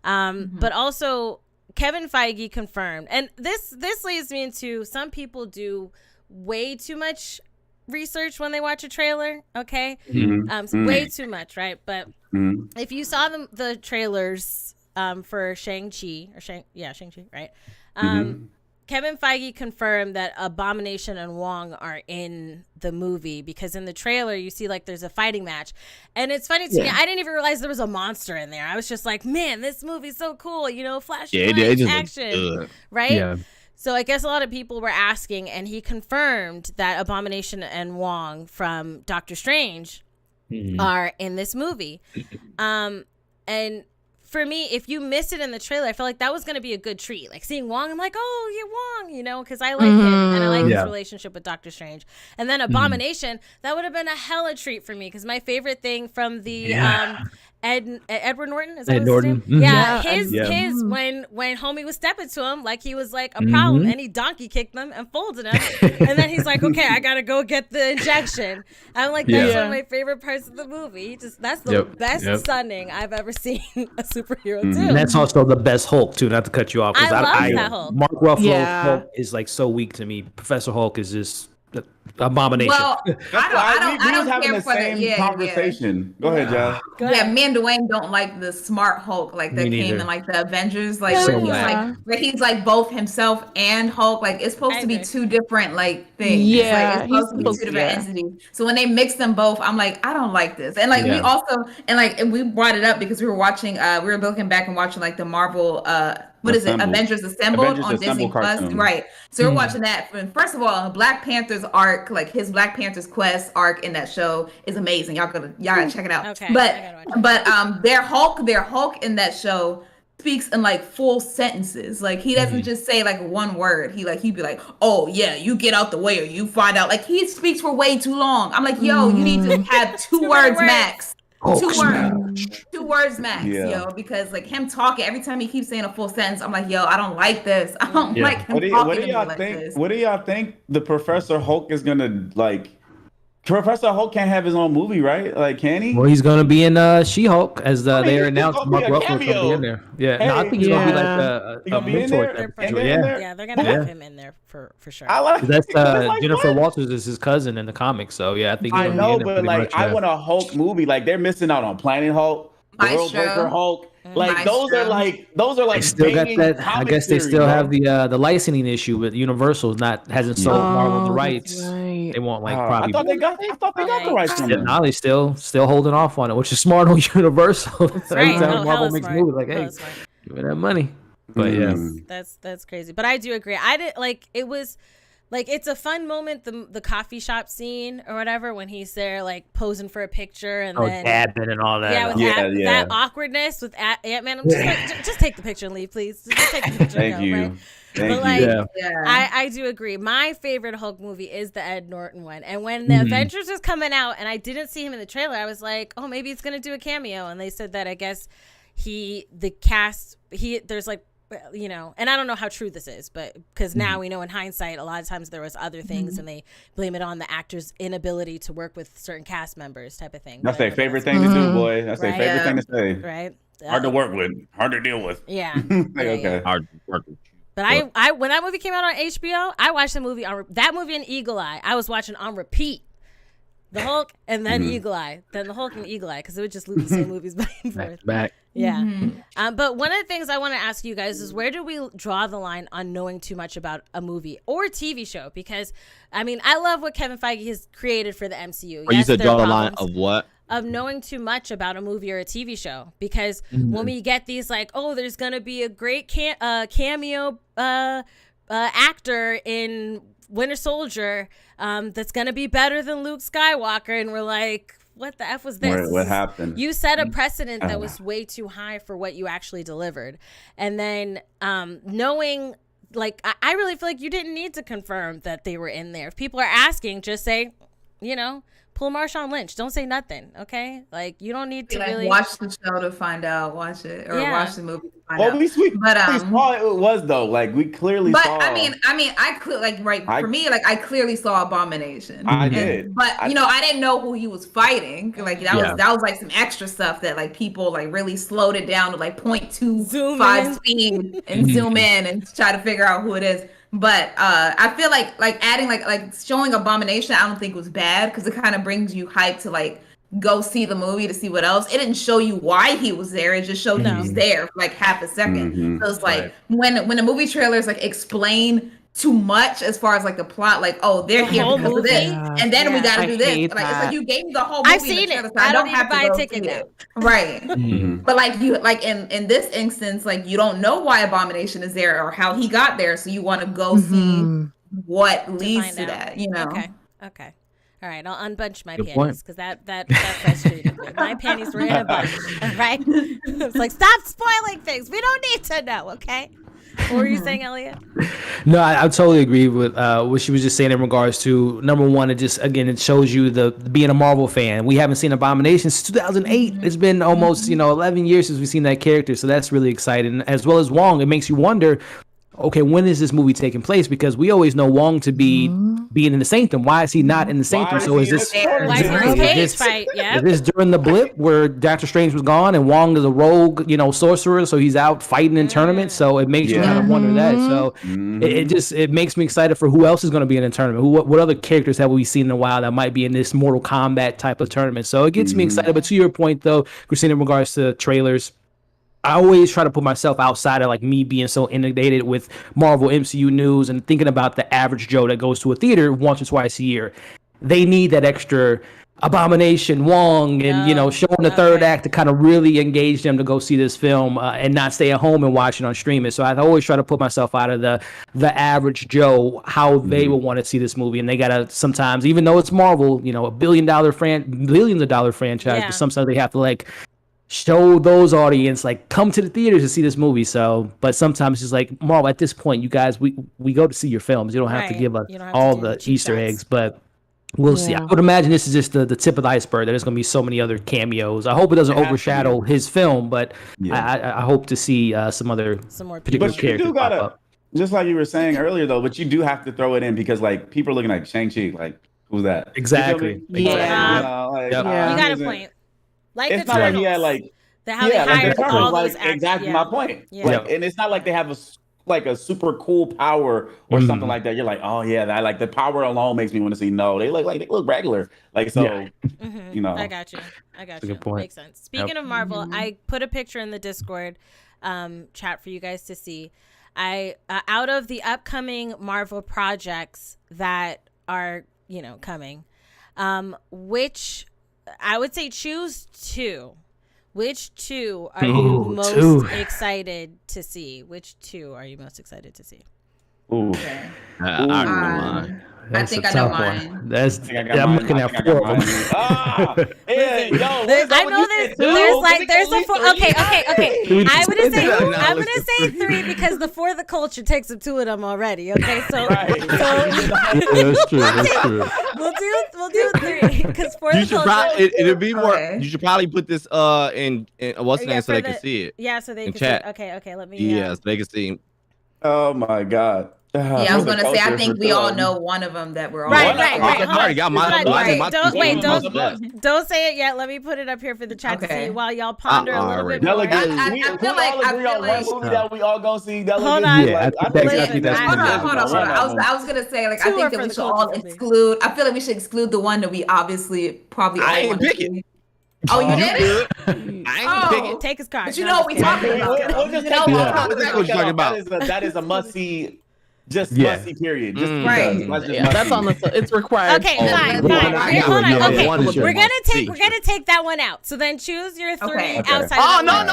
But also Kevin Feige confirmed, and this leads me into some people do way too much research when they watch a trailer. Okay, way too much, right? But if you saw the trailers for Shang-Chi, right? Kevin Feige confirmed that Abomination and Wong are in the movie because in the trailer you see like there's a fighting match, and it's funny to me. I didn't even realize there was a monster in there. I was just like, man, this movie's so cool, flash action, right? Yeah. So I guess a lot of people were asking, and he confirmed that Abomination and Wong from Doctor Strange are in this movie. And for me, if you missed it in the trailer, I felt like that was going to be a good treat. Like seeing Wong, I'm like, oh, yeah, Wong, you know, because I like him and I like his relationship with Doctor Strange. And then Abomination, that would have been a hella treat for me because my favorite thing from the Edward Norton, is that Ed his Norton. name? Yeah, his when homie was stepping to him like he was like a problem, and he donkey kicked him and folded him, and then he's like, okay, I gotta go get the injection. I'm like, that's one of my favorite parts of the movie. That's the best sunning I've ever seen a superhero do. And that's also the best Hulk too. Not to cut you off, I love that Hulk. Mark Ruffalo's Hulk is like so weak to me. Professor Hulk is just abomination. Well, I don't having care the for same conversation. Go ahead, Jazz. Yeah, me and Dwayne don't like the smart Hulk like that came in like the Avengers, like where he's like both himself and Hulk. Like it's supposed to be two different like things. Yeah, like, it's supposed to be two different entities. So when they mix them both, I'm like, I don't like this. And like we also and we brought it up because we were watching we were looking back and watching like the Marvel what is it? Avengers Assembled on Disney Plus, right? So we're watching that. And first of all, Black Panther's arc, like his Black Panther's quest arc in that show, is amazing. Y'all gotta check it out. Okay, but their Hulk in that show speaks in like full sentences. Like he doesn't just say like one word. He'd be like, "Oh yeah, you get out the way or you find out." Like he speaks for way too long. I'm like, yo, you need to have two words max. Two words max, yo, because like him talking every time he keeps saying a full sentence, I'm like, yo, I don't like this. I don't like him talking what do y'all like think? this. What do y'all think the Professor Hulk is gonna like? Professor Hulk can't have his own movie, right? Like, can he? Well, he's gonna be in She-Hulk as they announced. Mark Ruffalo's gonna be in there. Yeah, hey, no, I think he's gonna be like a mentor. Yeah, they're gonna have him in there for sure. I like that's Jennifer Walters is his cousin in the comics, so yeah, I think he's I know, but like I want a Hulk movie. Like they're missing out on Planet Hulk, World Breaker Hulk. Like those are like they still got that. I guess they still have the licensing issue with Universal hasn't sold Marvel the rights. Right. They want like probably. I thought they got the rights from them. Now they still holding off on it, which is smart on Universal. Right. Every time Marvel makes movies, like, hey, give me that money. But that's crazy. But I do agree. I did like it was. Like, it's a fun moment, the coffee shop scene or whatever, when he's there, like, posing for a picture and then... dabbing and all that. Yeah, with that awkwardness with Ant-Man. I'm just like, just take the picture and leave, please. Just take the picture Thank and go, you. right? Thank but, like, you. I do agree. My favorite Hulk movie is the Ed Norton one. And when the Avengers was coming out and I didn't see him in the trailer, I was like, oh, maybe he's going to do a cameo. And they said that, I guess, there's, like, you know, and I don't know how true this is, but because now we know in hindsight, a lot of times there was other things and they blame it on the actor's inability to work with certain cast members type of thing. That's their favorite thing to do, boy. That's their favorite thing to say. Right. Hard to work with, hard to deal with. Yeah. Okay. Hard to work with. But I when that movie came out on HBO, I watched the movie that movie and Eagle Eye. I was watching on repeat. The Hulk and then Eagle Eye, then the Hulk and Eagle Eye, because it would just loop the same movies back and forth. Back. Yeah. But one of the things I want to ask you guys is, where do we draw the line on knowing too much about a movie or a TV show? Because, I mean, I love what Kevin Feige has created for the MCU. Or you said draw the line of what? Of knowing too much about a movie or a TV show. Because when we get these, like, oh, there's going to be a great cameo actor in Winter Soldier that's gonna be better than Luke Skywalker, and we're like, what the F was this? What happened? You set a precedent that was way too high for what you actually delivered. And then knowing, like, I really feel like you didn't need to confirm that they were in there. If people are asking, just say, you know, pull Marshawn Lynch. Don't say nothing, okay? Like, you don't need to really watch the show to find out. Watch it or watch the movie to find out. We saw it was though. Like we clearly saw. But I mean, for me, I clearly saw Abomination. I did. But you know, I didn't know who he was fighting. Like that was like some extra stuff that like people like really slowed it down to like 0.25 speed and zoom in and try to figure out who it is. But I feel like adding like showing Abomination, I don't think was bad because it kind of brings you hype to like go see the movie to see what else. It didn't show you why he was there. It just showed he was there for like half a second. So it's like when the movie trailers like explain too much as far as like the plot, like, oh, they're here because of this, and then we got to do this. Like it's like you gave me the whole movie. I've seen it. I don't have to buy a ticket now. Right. But like you, like in this instance, like you don't know why Abomination is there or how he got there, so you want to go see what leads to that. You know. Okay. All right, I'll unbunch my Good panties because that frustrated me. My panties were in a bunch. All right, it's like stop spoiling things. We don't need to know. Okay. What were you saying, Elliot? No, I totally agree with what she was just saying in regards to number one. It shows you the being a Marvel fan. We haven't seen Abomination since 2008. It's been almost 11 years since we've seen that character, so that's really exciting. As well as Wong, it makes you wonder. Okay, when is this movie taking place? Because we always know Wong to be being in the Sanctum. Why is he not in the Sanctum? So is this fight? Yeah. Is this during the blip where Doctor Strange was gone and Wong is a rogue, sorcerer, so he's out fighting in tournaments? So it makes you kind of wonder that. So it makes me excited for who else is going to be in a tournament. What other characters have we seen in a while that might be in this Mortal Kombat type of tournament? So it gets me excited. But to your point, though, Christina, in regards to trailers, I always try to put myself outside of like me being so inundated with Marvel MCU news and thinking about the average Joe that goes to a theater once or twice a year. They need that extra Abomination, Wong, and showing the third act to kind of really engage them to go see this film and not stay at home and watch it on streaming. So I always try to put myself out of the average Joe, how they will want to see this movie, and they gotta sometimes, even though it's Marvel, a billions of dollar franchise, but sometimes they have to like show those audience like come to the theaters to see this movie. So, but sometimes it's like Marvel. At this point, you guys, we go to see your films. You don't have to give us all the Easter eggs, but we'll see. I would imagine this is just the tip of the iceberg. There's going to be so many other cameos. I hope it doesn't overshadow his film, but I hope to see some more particular characters pop up. Just like you were saying earlier, though, but you do have to throw it in because like people are looking like Shang-Chi, like who's that? Exactly. You got a point. Like it's the not Turtles. like he had like how they hired all those actors. Exactly my point. Like, and it's not like they have a super cool power or something like that. You're like, oh yeah, that like the power alone makes me want to see. No, they look regular. Like so, I got you. Good point. Makes sense. Speaking of Marvel, I put a picture in the Discord chat for you guys to see. I out of the upcoming Marvel projects that are coming, which I would say choose two. Which two are you most excited to see? Which two are you most excited to see? Ooh. Okay. I think I know mine. I'm looking at four of them. I know there's a four. Okay. I'm gonna say three because the For the Culture takes up two of them already. Okay, so that's true. We'll do three because For the Culture. It'll be more. You should probably put this in what's the name so they can see it. Yeah, so they can chat. see it. Okay. Let me. Yeah, so they can see. Oh my God. I was gonna say I think we all know one of them that we're all right. Don't say it yet. Let me put it up here for the chat to see while y'all ponder a little bit more. I feel like movie that we all gonna see. Hold on. Yeah, hold on. I was gonna say like I think that we should all exclude. I feel like we should exclude the one that we obviously probably all want to see. Oh, you did it? I ain't pick it. Take his card. But you know what we talking about. We'll just take what you're talking about. That is a must see. Just must-see period. Just that's on the. It's required. Okay, fine. Hold on. Okay, we're gonna take that one out. So then choose your three outside. Oh no!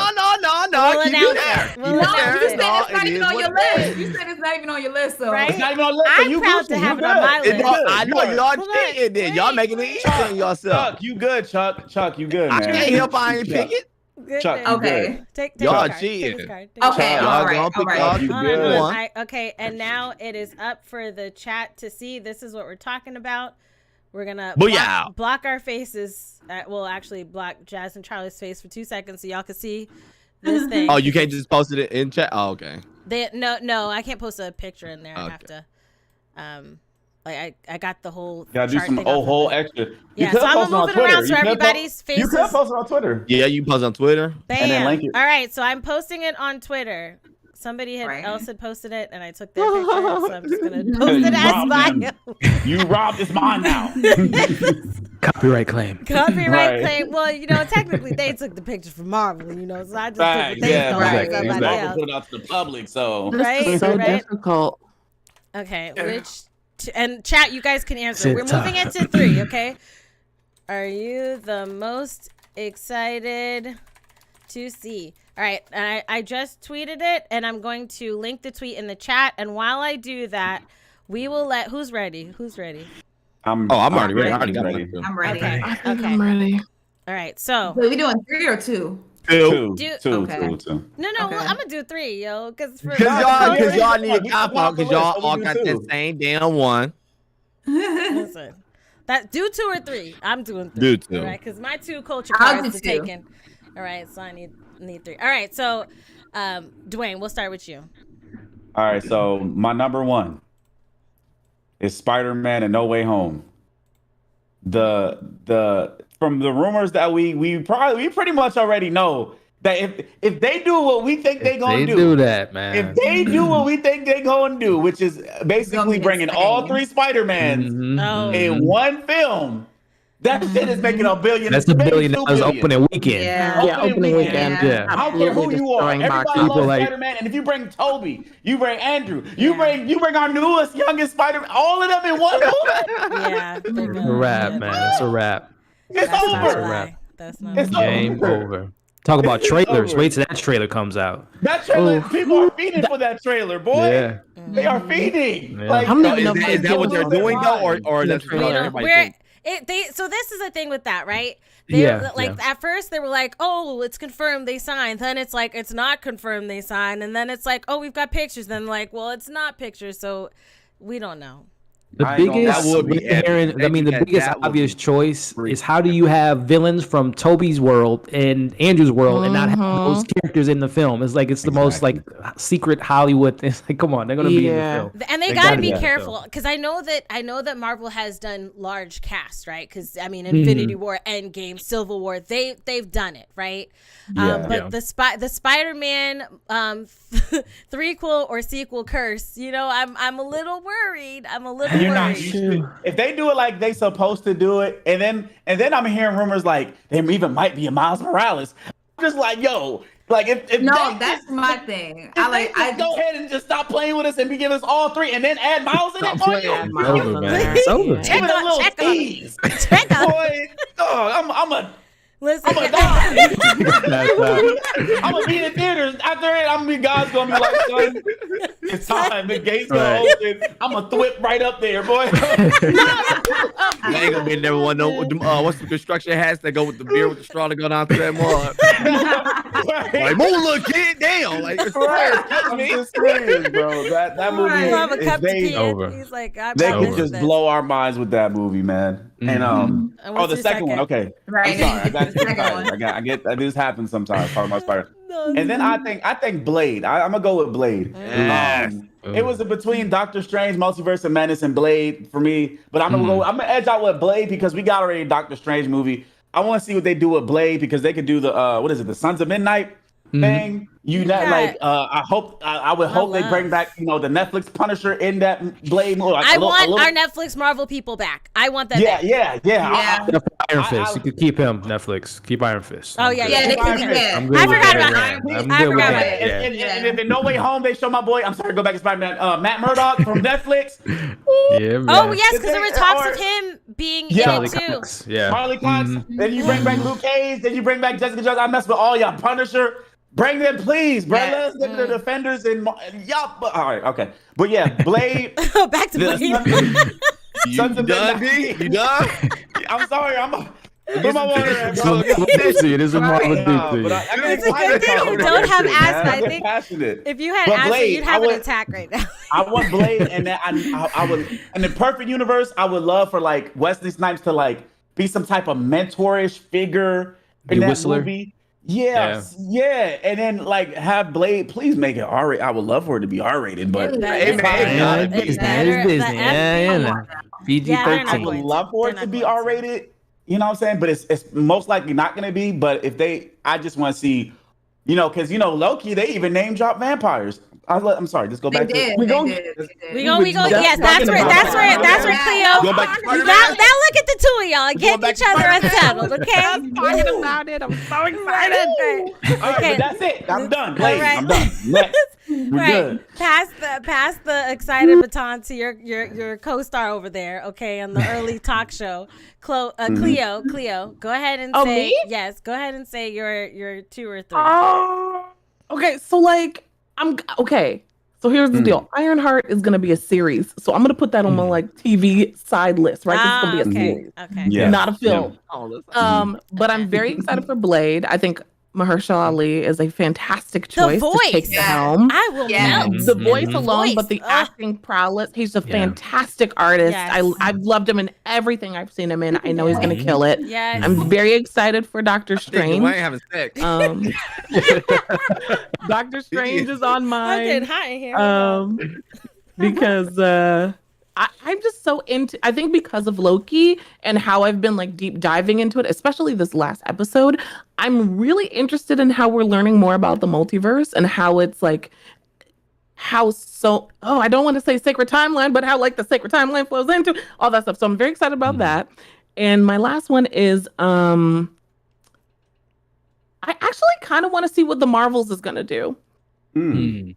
Keep it there. You said it's not even on your list. You said it's not even on your list. So right? It's not even on your list. I'm proud to have it on my list. I know y'all cheating. Then y'all making it easy on yourself. Chuck, you good? Chuck, you good? I can't help. I ain't pick it. Chuck, okay. Take y'all cheating. Okay, all right. Okay, and now it is up for the chat to see. This is what we're talking about. We're gonna block our faces. We'll actually block Jazz and Charlie's face for 2 seconds so y'all can see this thing. Oh, you can't just post it in chat? Oh, okay. No, I can't post a picture in there. I have to. I got the whole. Gotta do some whole extra. Yeah, so I'm gonna move it around so everybody's faces. You could post it on Twitter. Yeah, you post on Twitter. Bam. And then link it. All right, so I'm posting it on Twitter. Somebody else had posted it, and I took their picture, so I'm just gonna post it as mine. You robbed it's mine now. Copyright claim. Claim. Well, technically they took the picture from Marvel, so I just took what they stole from somebody else. Put it out to the public, so This is difficult. Okay, and chat, you guys can answer. We're moving it to 3, okay? Are you the most excited to see? All right, and I just tweeted it, and I'm going to link the tweet in the chat. And while I do that, we will let... Who's ready? I'm already ready. I already got ready. mine. I'm ready. Okay. I think Okay. I'm ready. All right. So Wait, we doing 3 or 2? Two. Okay. no, Okay. well, I'm gonna do 3, yo, because y'all need a We cop come out off the because y'all list, so we all do got 2. that same damn one. listen, do 2 or 3. I'm doing 3. Do 2. All right, because my 2 culture I'll cards do are 2. taken. All right, so I need 3. All right, so Dwayne, we'll start with you. All right, so my number 1 is Spider-Man and No Way Home. The from the rumors that we pretty much already know that if they do what we think they're gonna do that, man. if they do what we think they're gonna do, which is basically bringing all 3 Spider-Mans in one film, that shit is making $1 billion. That's $1 billion $2 billion. opening weekend. Yeah, opening weekend. Yeah. I don't care who you are. Destroying Everybody box loves office. Spider-Man, and if you bring Toby, you bring Andrew, you bring our newest, youngest Spider-Man, all of them in one movie. Yeah, It's a wrap, man. It's a wrap. It's That's not a over. lie. That's not It's a lie. Game over. over. Talk about It's trailers. over. Wait till that trailer comes out. That trailer, people are feeding for that trailer, boy. Yeah. They are feeding. Yeah. Like, I'm not even Is that what they're doing though, or that's We what don't- everybody thinks? So this is the thing with that, right? At first they were like, oh, it's confirmed they signed. Then it's like, it's not confirmed they signed. And then it's like, oh, we've got pictures. Then like, well, it's not pictures. So we don't know. The I ain't gonna- biggest, that would be epic. I mean, the That biggest would obvious be choice freak. is how do you have villains from Toby's world and Andrew's world and not have those characters in the film? It's like it's the most like secret Hollywood. It's like, come on, they're gonna be in the film. And they They gotta gotta be be. careful because I know that Marvel has done large casts, right? Because I mean, Infinity War, Endgame, Civil War, they've done it, right? But the Spider-Man threequel or sequel curse, you know, I'm a little worried. You're not sure. If they do it like they supposed to do it, and then I'm hearing rumors like there even might be a Miles Morales. I'm just like, yo, like if No, they, that's my thing. I go ahead and just stop playing with us and give us all 3, and then add Miles in it for you. Add It's Miles over, in man. there. It's over. Yeah. Check Give it a on- little check on- tease. check on- Boy, dog, Listen, I'm gonna die. That's not- I'm gonna be in theaters. After it, God's gonna be like, son, it's time. The gates gonna open. I'm gonna thwip right up there, boy. I ain't gonna be there with one. What's the construction hats that go with the beer with the straw to go down through that mud? Like, move, little kid, damn! Like, it's I'm just saying, bro. That movie, We'll have a cup to they pee over. in. He's like, they I'm could just blow our minds with that movie, man. And And oh, what's the your second one. Okay, Right. I'm sorry. I got The second excited. one. I get that. This happens sometimes. Talking about Spider. No, And then I think Blade. I'm gonna go with Blade. It was between Doctor Strange, Multiverse of Madness, and Blade for me. But I'm gonna edge out with Blade because we got already a Doctor Strange movie. I want to see what they do with Blade because they could do the the Sons of Midnight thing. I would hope they bring back the Netflix Punisher in that Blade movie. I want our Netflix Marvel people back. I want them back. Yeah. Iron Fist. You could keep him. Netflix. Keep Iron Fist. Oh, yeah, yeah. They could, yeah. I'm good I with forgot that. about Yeah. Iron I'm Fist. good with I forgot that. about Yeah. And if in No Way Home they show my boy, I'm sorry, go back to Spider-Man, Matt Murdock from Netflix. Yeah, man. Oh, yes, because there were talks Or- of him being Charlie in it, too. Cox. Yeah. Charlie Cox. Then you bring back Luke Cage. Then you bring back Jessica Jones. I mess with all y'all Punisher. Bring them, please, bro. Yeah. Let us get to the Defenders and y'all. All right, okay. But yeah, Blade. Back to Blade. Sons of done, Midnight. D? You done? I'm sorry. Put my water in, It's a bro. Marvel deep to you. It is a Marvel deep But to you. I get It's a good excited thing about you it. don't have Man, asthma. I get think passionate. If you had But asthma, Blade, you'd have I an would- attack right now. I want Blade, and then I would, in the perfect universe, I would love for like Wesley Snipes to like be some type of mentorish figure in Be that Whistler? movie. Yeah, and then like have Blade. Please make it R-rated. I would love for it to be R-rated, but Hey, it's man, fine. Yeah, It's Disney. better- It's the Disney. F- Yeah. PG Yeah, they're not I 13. would going to. love for They're it to not be going to. R-rated. You know what I'm saying? But it's most likely not going to be. But if I just want to see, because Loki, they even name drop vampires. I'm sorry. Just go They back did. to. They did. We go. just Yes, that's talking where about Cleo. Go back to Now Spider-Man? look at the two of y'all. Get back each to other Spider-Man? unsettled, okay? Talking about it. I'm so excited. All right, Okay. but that's it. I'm done. All Blade. right. I'm done. Next. We're Right. good. Pass the excited baton to your co-star over there, okay, on the early talk show. Cleo, go ahead and Oh, say me? yes. Go ahead and say your 2 or 3. Oh, okay. So like, I'm okay. So here's the deal. Ironheart is going to be a series. So I'm going to put that on my like TV side list, right? It's going to be a series. Okay. Yeah. Not a film. Yeah. But I'm very excited for Blade. I think Mahershala Ali is a fantastic choice to take the helm. I will melt. The voice alone, but the acting prowess. He's a fantastic artist. Yes. I've loved him in everything I've seen him in. I know he's going to kill it. Yes. I'm very excited for Doctor Strange. I ain't having sex. Doctor Strange is on I'm mine. getting hot in here. Because I'm just so into, I think because of Loki and how I've been like deep diving into it, especially this last episode, I'm really interested in how we're learning more about the multiverse and how it's like, I don't want to say sacred timeline, but how like the sacred timeline flows into all that stuff. So I'm very excited about that. And my last one is, I actually kind of want to see what the Marvels is going to do. Okay.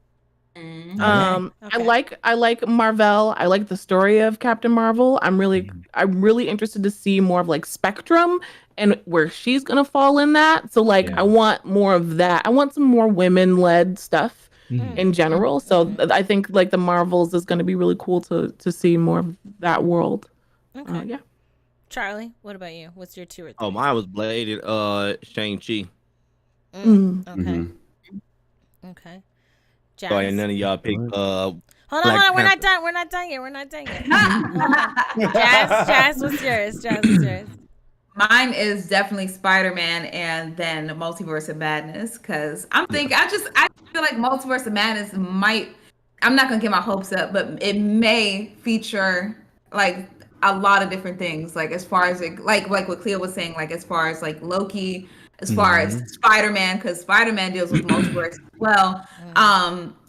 I like Marvel. I like the story of Captain Marvel. I'm really interested to see more of like Spectrum and where she's gonna fall in that. So like I want more of that. I want some more women-led stuff in general. So I think like the Marvels is gonna be really cool to see more of that world. Okay. Charlie, what about you? What's your 2 or 3? Oh, mine was Blade and Shang-Chi. Okay. Okay. Jazz. Sorry, none of y'all picked Hold on. We're not done yet. Jazz, what's yours? Mine is definitely Spider-Man and then Multiverse of Madness, because I feel like Multiverse of Madness I'm not gonna get my hopes up, but it may feature like a lot of different things, like as far as like what Cleo was saying, like as far as like Loki, as far as Spider-Man, because Spider-Man deals with multiverse as well.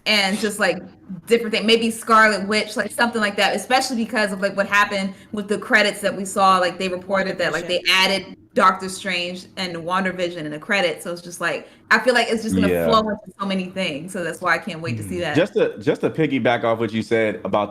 And just like different things, maybe Scarlet Witch, like something like that, especially because of like what happened with the credits that we saw. Like they reported that like they added Doctor Strange and WandaVision in the credits. So it's just like, I feel like it's just going to flow into so many things. So that's why I can't wait to see that. Just to piggyback off what you said about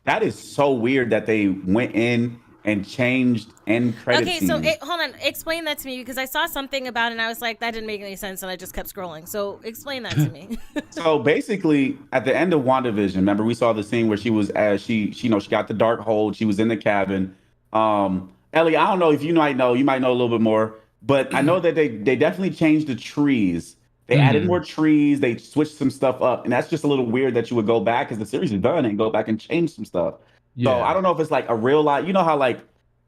that is so weird that they went in and changed end credit Okay, scenes. so hold on. Explain that to me, because I saw something about it and I was like, that didn't make any sense, and I just kept scrolling. So explain that to me. So basically, at the end of WandaVision, remember we saw the scene where she was she got the dark hold. She was in the cabin. Ellie, I don't know if you might know a little bit more, but I know that they definitely changed the trees. They added more trees. They switched some stuff up, and that's just a little weird that you would go back because the series is done and go back and change some stuff. So I don't know if it's like a real life. You know how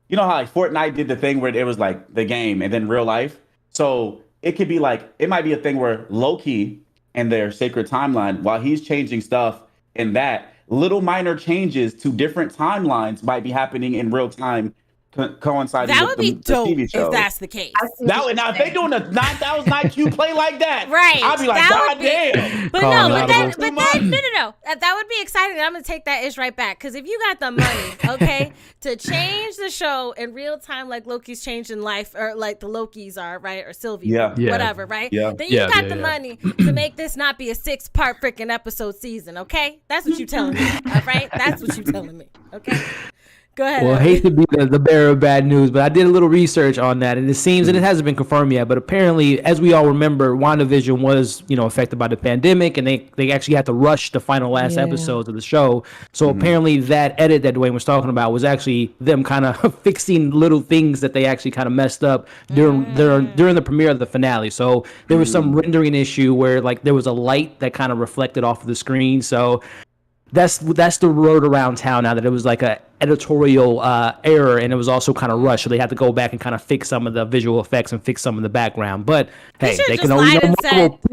Fortnite did the thing where it was like the game and then real life. So it could be like, it might be a thing where Loki and their sacred timeline, while he's changing stuff in that, little minor changes to different timelines might be happening in real time, coinciding That would be dope TV show. if that's the case. Now, if they doing a 9,000 IQ play like that, Right. I'd be like, God damn. But Calling no, audibles. no. That would be exciting. I'm gonna take that ish right back, because if you got the money, okay, to change the show in real time, like Loki's changing life, or like the Lokis are, right, or Sylvie, whatever, right? Yeah. Then you got the money to make this not be a 6-part freaking episode season, okay? That's what you telling me, all right? That's what you telling me, okay? Go ahead. Well, I hate to be the bearer of bad news, but I did a little research on that, and it seems, and it hasn't been confirmed yet, but apparently, as we all remember, WandaVision was, affected by the pandemic, and they actually had to rush the final last episodes of the show. So apparently, that edit that Dwayne was talking about was actually them kind of fixing little things that they actually kind of messed up during the premiere of the finale. So there was some rendering issue where like there was a light that kind of reflected off of the screen. So that's the word around town now, that it was like a editorial error, and it was also kind of rushed, so they had to go back and kind of fix some of the visual effects and fix some of the background. But hey, they can always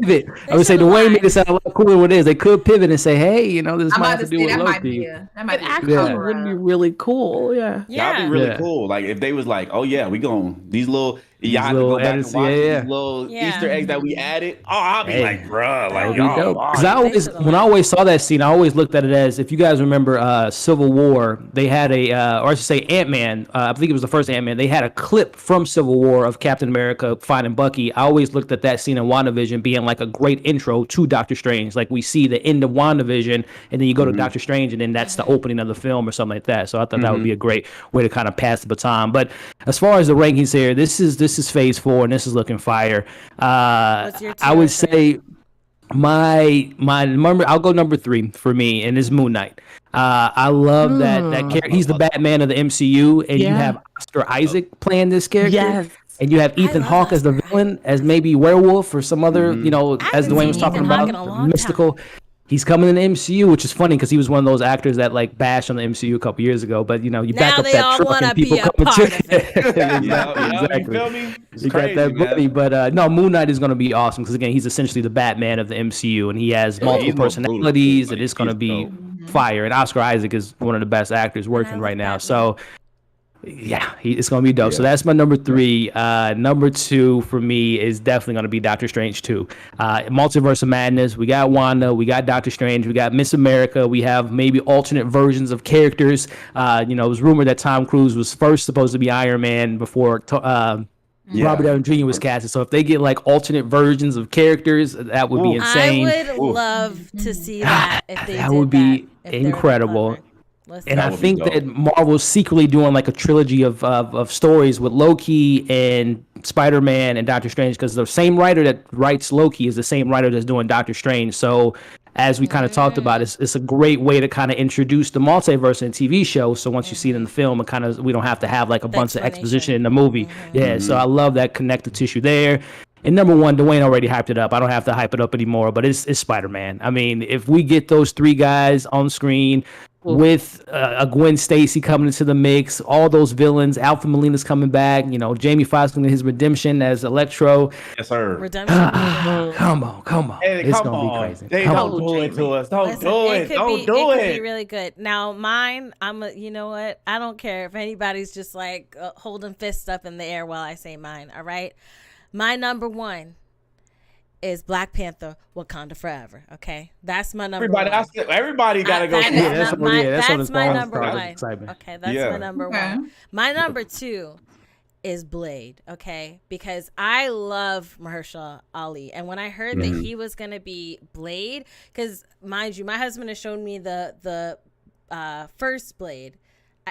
pivot. I would say Dwayne made it sound a lot cooler than what it is. They could pivot and say, hey, this might have to do with Loki. That might be actually would be really cool. Yeah. That'd be really cool. Like if they was like, oh yeah, we going these little. Y'all have to go back and watch these little Easter eggs that we added. Oh, I'll be like, bruh, like, y'all. Because when I always saw that scene, I always looked at it as, if you guys remember Civil War, they had or I should say Ant-Man, I think it was the first Ant-Man, they had a clip from Civil War of Captain America finding Bucky. I always looked at that scene in WandaVision being like a great intro to Doctor Strange. Like we see the end of WandaVision, and then you go to Doctor Strange, and then that's the opening of the film or something like that. So I thought that would be a great way to kind of pass the baton. But as far as the rankings here, this is phase 4, and this is looking fire. What's your I would say my number, I'll go number 3 for me, and it's Moon Knight. I love that character. He's the Batman of the MCU, and you have Oscar Isaac playing this character. Yes. And you have Ethan Hawke as the villain, as maybe Werewolf or some other, as Dwayne was talking about, mystical. He's coming in the MCU, which is funny because he was one of those actors that like bashed on the MCU a couple years ago. But you back up that truck and people coming to it. Exactly. You got that money, but no, Moon Knight is going to be awesome because again, he's essentially the Batman of the MCU, and he has multiple personalities, and it's going to be fire. And Oscar Isaac is one of the best actors working right now, so. Yeah, it's going to be dope. So that's my number 3. Number 2 for me is definitely going to be Doctor Strange 2. Multiverse of Madness. We got Wanda. We got Doctor Strange. We got Miss America. We have maybe alternate versions of characters. It was rumored that Tom Cruise was first supposed to be Iron Man before Robert Downey Jr. was casted. So if they get like alternate versions of characters, that would be insane. I would love to see that if they did that would be incredible. And I think that Marvel's secretly doing like a trilogy of stories with Loki and Spider-Man and Doctor Strange, because the same writer that writes Loki is the same writer that's doing Doctor Strange. So as we kind of talked about, it's a great way to kind of introduce the multiverse in a TV show. So once you see it in the film, it kind of, we don't have to have like a bunch of exposition in the movie. Yeah, so I love that connective tissue there. And number 1, Dwayne already hyped it up. I don't have to hype it up anymore, but it's Spider-Man. I mean, if we get those 3 guys on screen with a Gwen Stacy coming into the mix, all those villains, Alfred Molina's coming back, Jamie Foxx getting his redemption as Electro. Yes, sir. Redemption. Come on. Hey, it's going to be crazy. They don't do it to us. Don't do it. Don't do it. It could be really good. Now, mine, you know what? I don't care if anybody's just like holding fists up in the air while I say mine, all right? My number 1 is Black Panther: Wakanda Forever. Okay, that's my number 1. Everybody gotta go. That's my number 1. Okay, that's my number 1. My number 2 is Blade. Okay, because I love Mahershala Ali, and when I heard that he was gonna be Blade, because mind you, my husband has shown me the first Blade.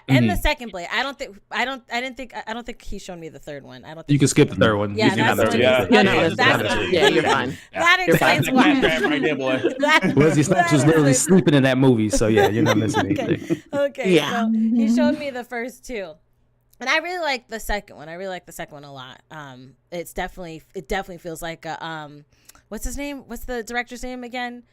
And the second Blade, I don't think he's shown me the third one. I don't think you can skip the third one. Yeah, you're fine. That explains why. Right there, boy. Wesley Snipes was literally sleeping in that movie, so yeah, you're not missing anything. Okay, so he showed me the first 2. And I really like the second one. I really like the second one a lot. It definitely feels like what's his name? What's the director's name again?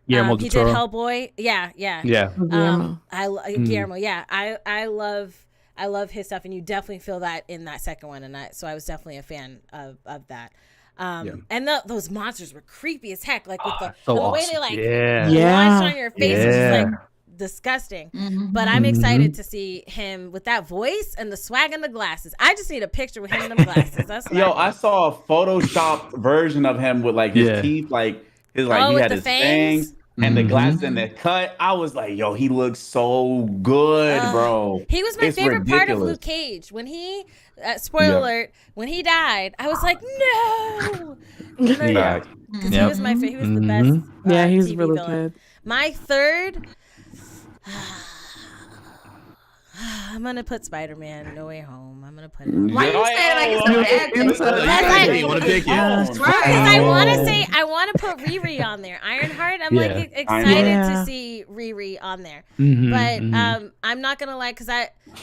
He did Hellboy. Yeah. Guillermo. Guillermo. Yeah. I love his stuff, and you definitely feel that in that second one, and so I was definitely a fan of that. And those monsters were creepy as heck, like with the way they like launch on your face is just like disgusting. But I'm excited to see him with that voice and the swag and the glasses. I just need a picture with him in them glasses. That's I saw a photoshopped version of him with like his teeth, like his he had his fangs and the glasses and the cut. I was like, yo, he looks so good, bro. He was my favorite part of Luke Cage. When he, spoiler alert, when he died, I was like, no. Because he was my favorite. He was the best. Yeah, he's TV really villain. good. My third, I'm gonna put Spider-Man: No Way Home. I'm gonna put it. Why you say it like it's so bad? You want to pick it? Because I want to put Riri on there. Ironheart. I'm like excited to see Riri on there. But I'm not gonna lie, because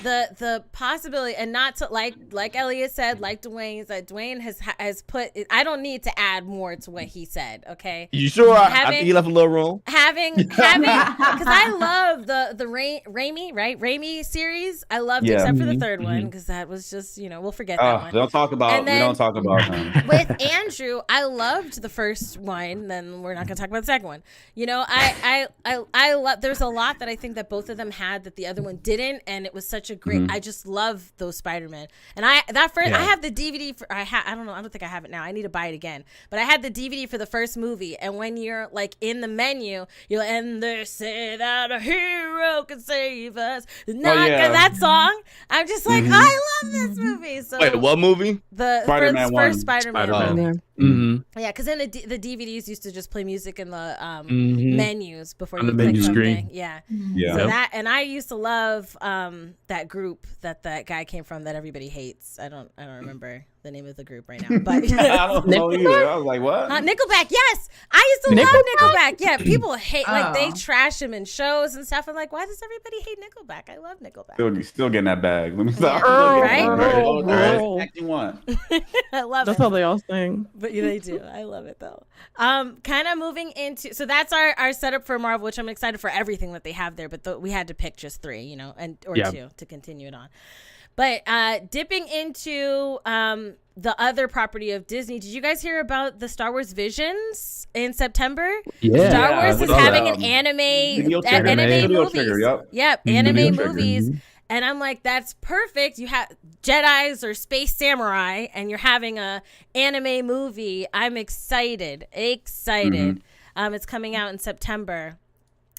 the possibility, and not to like Elliot said, like Dwayne, that Dwayne has put. I don't need to add more to what he said. Okay. You sure? I think you left a little room. Having because I love the Raimi series. I loved it, except for the third one, because that was just, we'll forget that one. We don't talk about him. With Andrew, I loved the first one. Then we're not going to talk about the second one. I love. There's a lot that I think that both of them had that the other one didn't, and it was such a great. I just love those Spider-Man, and I have the DVD for. I don't know. I don't think I have it now. I need to buy it again. But I had the DVD for the first movie, and when you're like in the menu, you'll and they say that a hero can save us. That song, I'm just like, I love this movie. So wait, what movie? The Spider-Man first Spider-Man. Mm-hmm. Yeah, because then the DVDs used to just play music in the Mhm. menus before On you the click menu something. screen. Yeah. Yeah. So Yep. that, and I used to love that group that guy came from that everybody hates. I don't remember the name of the group right now, but I don't know either. I was like, what? Nickelback. Yes, I used to love Nickelback. Yeah, people hate like they Oh. trash him in shows and stuff. I'm like, why does everybody hate Nickelback? I love Nickelback. Still getting that bag. Let me stop. Right? Right? You want? I love That's it. how they all sing. But yeah, they do. I love it though. Kind of moving into, so that's our setup for Marvel, which I'm excited for everything that they have there. But we had to pick just 3, or 2 to continue it on. But dipping into the other property of Disney, did you guys hear about the Star Wars Visions in September? Yeah. Star Wars is with having all an the, anime Video trigger. Video movies. trigger, Yep, Mhm. anime Video trigger. movies. And I'm like, that's perfect. You have Jedis or space samurai, and you're having a anime movie. I'm excited. It's coming out in September,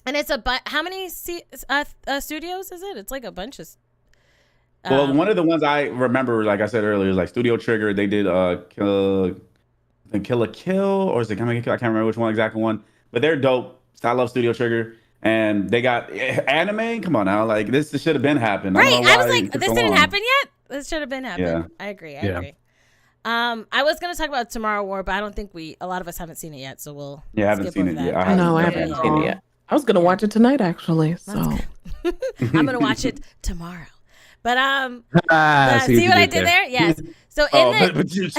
and it's how many studios is it? It's like a bunch of. Well, one of the ones I remember, like I said earlier, is like Studio Trigger. They did Kill a Kill, or is it Coming a Kill? I can't remember which one exact one, but they're dope. I love Studio Trigger. And they got anime. Come on now, like this should have been happened. Right, I was why like, it took this so didn't long. happen yet. This should have been happened. Yeah. I agree. I agree. I was gonna talk about Tomorrow War, but I don't think a lot of us haven't seen it yet, so we'll. Yeah, I haven't skip seen over it that. yet. I No, I haven't haven't seen it yet. I was gonna watch it tonight, actually. So I'm gonna watch it tomorrow. But See see what I did there? Yes. So in but you,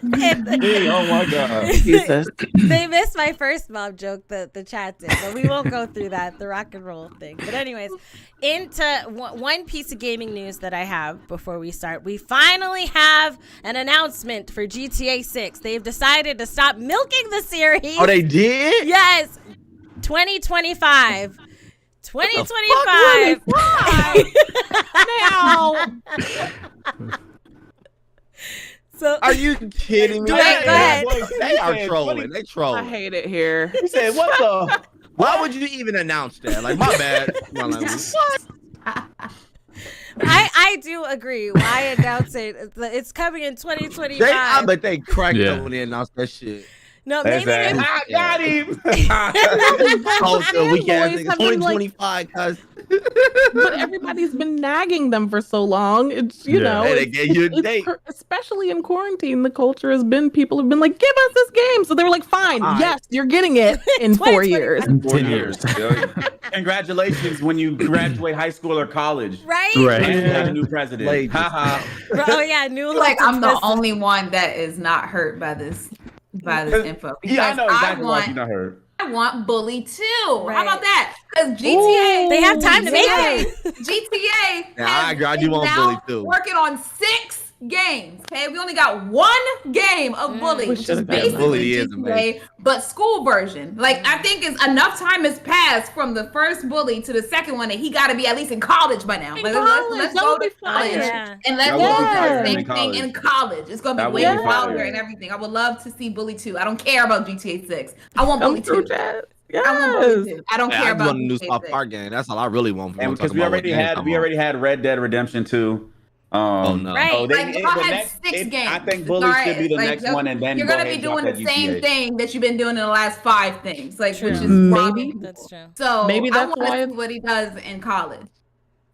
the oh my god. Jesus. they missed my first mom joke, the chat did, but we won't go through that, the rock and roll thing. But anyways, into one piece of gaming news that I have before we start. We finally have an announcement for GTA 6. They've decided to stop milking the series. Oh, they did? Yes. 2025. 2025. Now. So Are you kidding me? Go ahead. They are trolling. They I trolling. hate it here. He said, "What the?" Why would you even announce that? Like, my bad. I do agree. Why announce it? It's coming in 2025. I bet they cracked Yeah. up when they announced that shit. No, maybe they, I got him. Oh, so we can't Fanboys think have it's been, like- 2025, cuz. But everybody's been nagging them for so long. It's Yeah. know, Hey, they it's- gave you a it's date. especially in quarantine, the culture has been people have been like, give us this game. So they were like, fine, All right. yes, you're getting it in 4 years. 10 years. Congratulations when you graduate high school or college. right? Right. And you Yeah. have a new president. Ladies. Haha. Oh yeah, new Like elected I'm the president. only one that is not hurt by this info. Yeah, I know Because exactly why you're not hurt. I want Bully 2. Right. How about that? Because GTA, They have time to make GTA, it. GTA. Yeah, has I agree. I do been want now Bully 2. Working on 6 games. Okay, we only got 1 game of Bully, We which is should've done basically Bully is GTA, amazing. but school version. Like I think it's enough time has passed from the first Bully to the second one that he got to be at least in college by now. In Like, college, let's that go would to be fun. college. Yeah. And let's That do would be the fire same in thing in college. It's gonna That be would way be wilder fire. and everything. I would love to see Bully 2. I don't care about GTA 6. I want Come Bully through, 2. chat. I want Bully Yes. 2. I don't Yeah, care I just about want a new GTA South 6. Park game. That's all I really want. And because we already had Red Dead Redemption 2. Oh, no. Right. So Like y'all the had next- 6 games. I think It's Bully all should be the Like, next one, and then you're go gonna ahead be and doing drop the that same GTA. thing that you've been doing in the last 5 things, like True. which is Maybe. robbing people. That's true. So Maybe I that's want why to see what he does in college.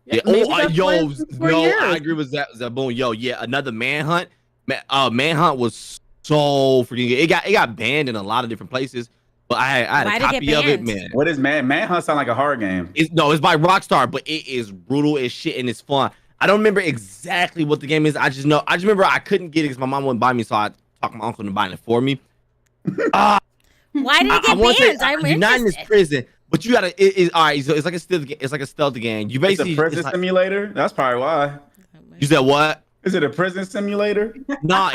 Yeah. Maybe Oh, that's why yo, it's been 4 no, years. I agree with Zaboon. Yo, yeah, another Manhunt. Manhunt was so freaking good. It got banned in a lot of different places, but I had Why a did it copy get of it, banned? man. What is Manhunt sound like a horror game? It's by Rockstar, but it is brutal as shit and it's fun. I don't remember exactly what the game is. I just remember I couldn't get it because my mom wouldn't buy me, so I talked my uncle into buying it for me. Why did it get banned? I'm you're not in this interested. prison, but you gotta. All right, so it's like a stealth game. You It's basically a prison like, simulator. That's probably why. you said what? Is it a prison simulator? Nah,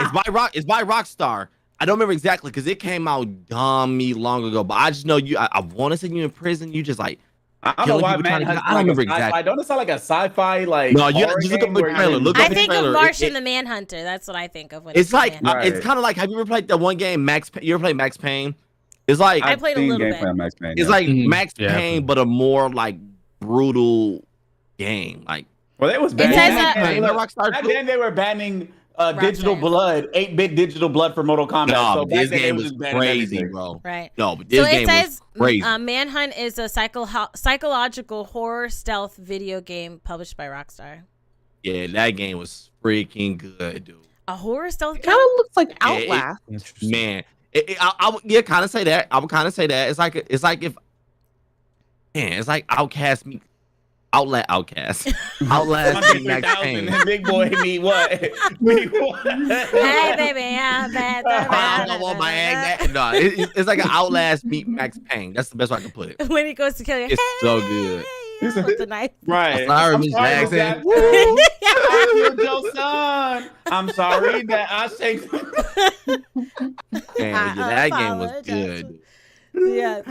it's by Rockstar. I don't remember exactly because it came out dummy long ago, but I just know you. I want to say you in prison. You just like. I don't know Killing why people trying to- Manhunt. I don't remember exactly. Don't it sound like a sci-fi like? No, you horror just look up game the where trailer. you're- Look I up the think trailer. of Martian It- the Manhunter. That's what I think of when It's like Manhunt. it's kind of like. Have you ever played that one game Max? You ever played Max Payne? It's like I played a seen little gameplay bit. on Max Payne, it's yeah. like Mhm. Max Yeah, Payne, but a more like brutal game. Like Well, they was It banning. says, back uh, then, Rockstar back too. then they were banning digital blood, 8-bit digital blood for Mortal Kombat. No, So back this then, they game was was just banning crazy, everything. bro. Right. No, but this game was crazy. Manhunt is a psychological horror stealth video game published by Rockstar. Yeah, that game was freaking good, dude. A horror stealth game? Kind of looks like Outlast. Man, I would kind of say that. I would kind of say that. It's like if, man, it's like Outlast meet Outlast meet Max Payne. Big boy meet what? Meet what? Hey, baby, I'm bad. I want my egg. No, it's like an Outlast meet Max Payne. That's the best way I can put it. When he goes to kill you, It's so good. With the knife. Right. Sorry, Miss Jackson. I killed your son. I'm sorry that I say. Man, that game was good. Yeah.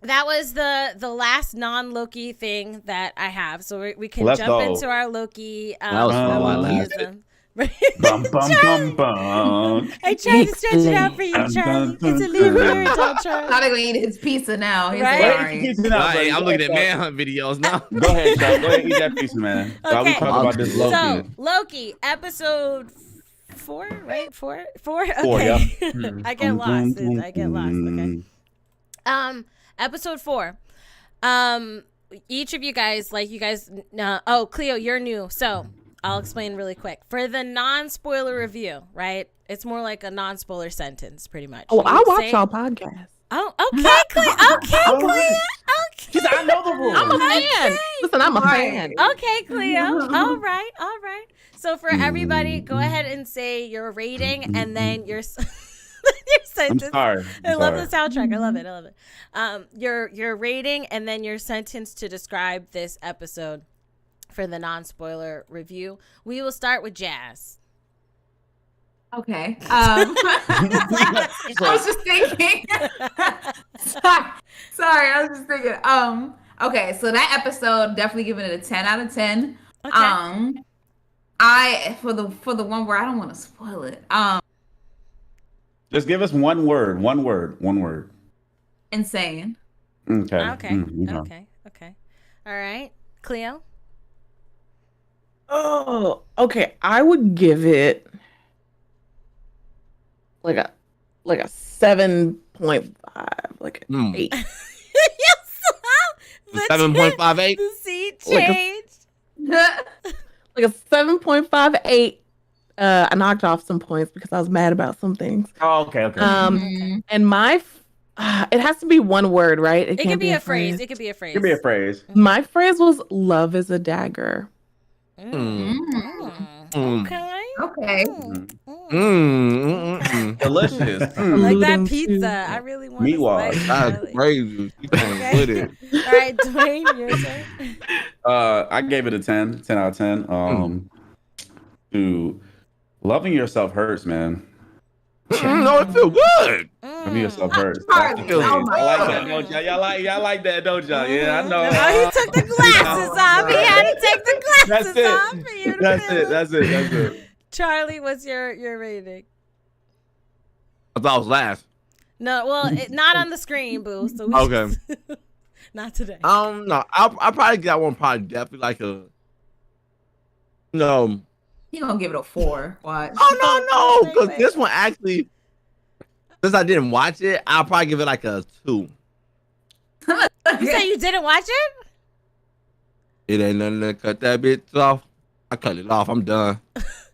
That was the last non-Loki thing that I have. So we can jump into our Loki. That was Lokiism. Bum, bum, bum. I tried to stretch it out for you, Charlie. It's a little weird, Charlie. Probably gonna eat his pizza now. He's Right? sorry. I'm looking at Manhunt videos now. Go ahead, Chuck. Go ahead, eat that pizza, man. While we Okay. talk about this Loki. So Loki, episode 4, right? 4. Okay. 4, yeah. I get lost. Okay. Episode 4. Each of you guys, Cleo, you're new, so I'll explain really quick. For the non-spoiler review, right? It's more like a non-spoiler sentence, pretty much. Oh, I watch y'all podcasts. Oh, okay, Cleo. Okay, Cleo. Okay. I know the rules. I'm a fan. Listen, I'm a fan. Okay, Cleo. All right. So for everybody, go ahead and say your rating and then your sentence. I'm sorry. I love the soundtrack. I love it. Your rating and then your sentence to describe this episode for the non-spoiler review. We will start with Jazz. Okay. I was just thinking. Sorry, I was just thinking. Okay, so that episode, definitely giving it a 10 out of 10. Okay. I for the one where I don't want to spoil it. Just give us one word. One word. Insane. Okay. Okay. All right, Cleo. Oh, okay. I would give it like a 7.5, like an 8. Yes. 7.58. The seat Like a- changed. Like a 7.58. I knocked off some points because I was mad about some things. Oh, okay. And my it has to be one word, right? It can't could be a phrase. It could be a phrase. Give me a phrase. My phrase was "love is a dagger." Okay. Delicious. Like that Alluding pizza. to- I really want Meat to wash. slice That's it. crazy. You can't Okay. put it. All right, Dwayne, your turn. I gave it a 10 out of 10. To loving yourself hurts, man. No, it feel good. Loving yourself hurts. Sorry. That's the thing. Oh my I like God. that, don't y'all? Y'all like that, don't y'all? Yeah, I know. Oh, he took the glasses off. He had to take the glasses That's it. off for you to That's feel it. That's it. Charlie, what's your rating? I thought it was last. No, well, not on the screen, boo. So we Okay. not today. No, I'll probably get that one. Probably definitely like a. No. He gonna give it a 4. Watch. Oh no, because Wait. this one actually, since I didn't watch it, I'll probably give it like a 2. You say you didn't watch it? It ain't nothing to cut that bitch off. I cut it off. I'm done.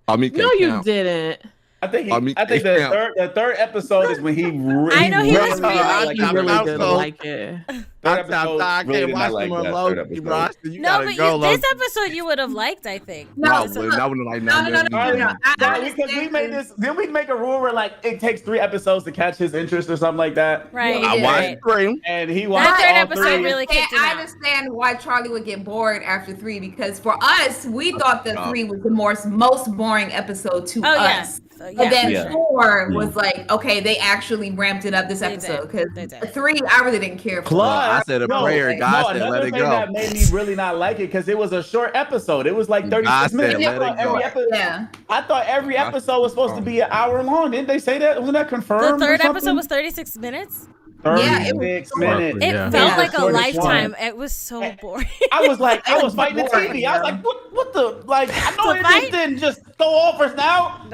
No, you didn't. I think I mean, the third episode is when he really. I know he was really- He really didn't so- like it. I really can't did watch not like them that alone. third You episode. watched it. You No, gotta but go, this Loki. episode you would have liked, I think. No, No, This but episode- I wouldn't like No. Did we make this? Did we make a rule where like it takes 3 episodes to catch his interest or something like that? Right. Yeah, I we watched 3. And he That watched third all episode 3. really kicked him I out. understand why Charlie would get bored after 3 because for us, we thought that Oh. 3 was the most boring episode to Oh, yeah. us. So, But then Yeah. 4 was like, okay, they actually ramped it up this They episode did. because They did. 3 I really didn't care for. Plus, I said a prayer. God said, another let it thing go. that made me really not like it because it was a short episode. It was like 36 God said, minutes. let it go. Yeah. I thought every episode was supposed to be an hour long. Didn't they say that? Wasn't that The confirmed? third or something? episode was 36 minutes. Yeah, it was 36 short. minutes. It Yeah. felt Yeah. like a Shortest lifetime. one. It was so boring. I was like, I It was was fighting the boring, TV. I was yeah. like, what the? Like, I know The it fight? just didn't just go offers now.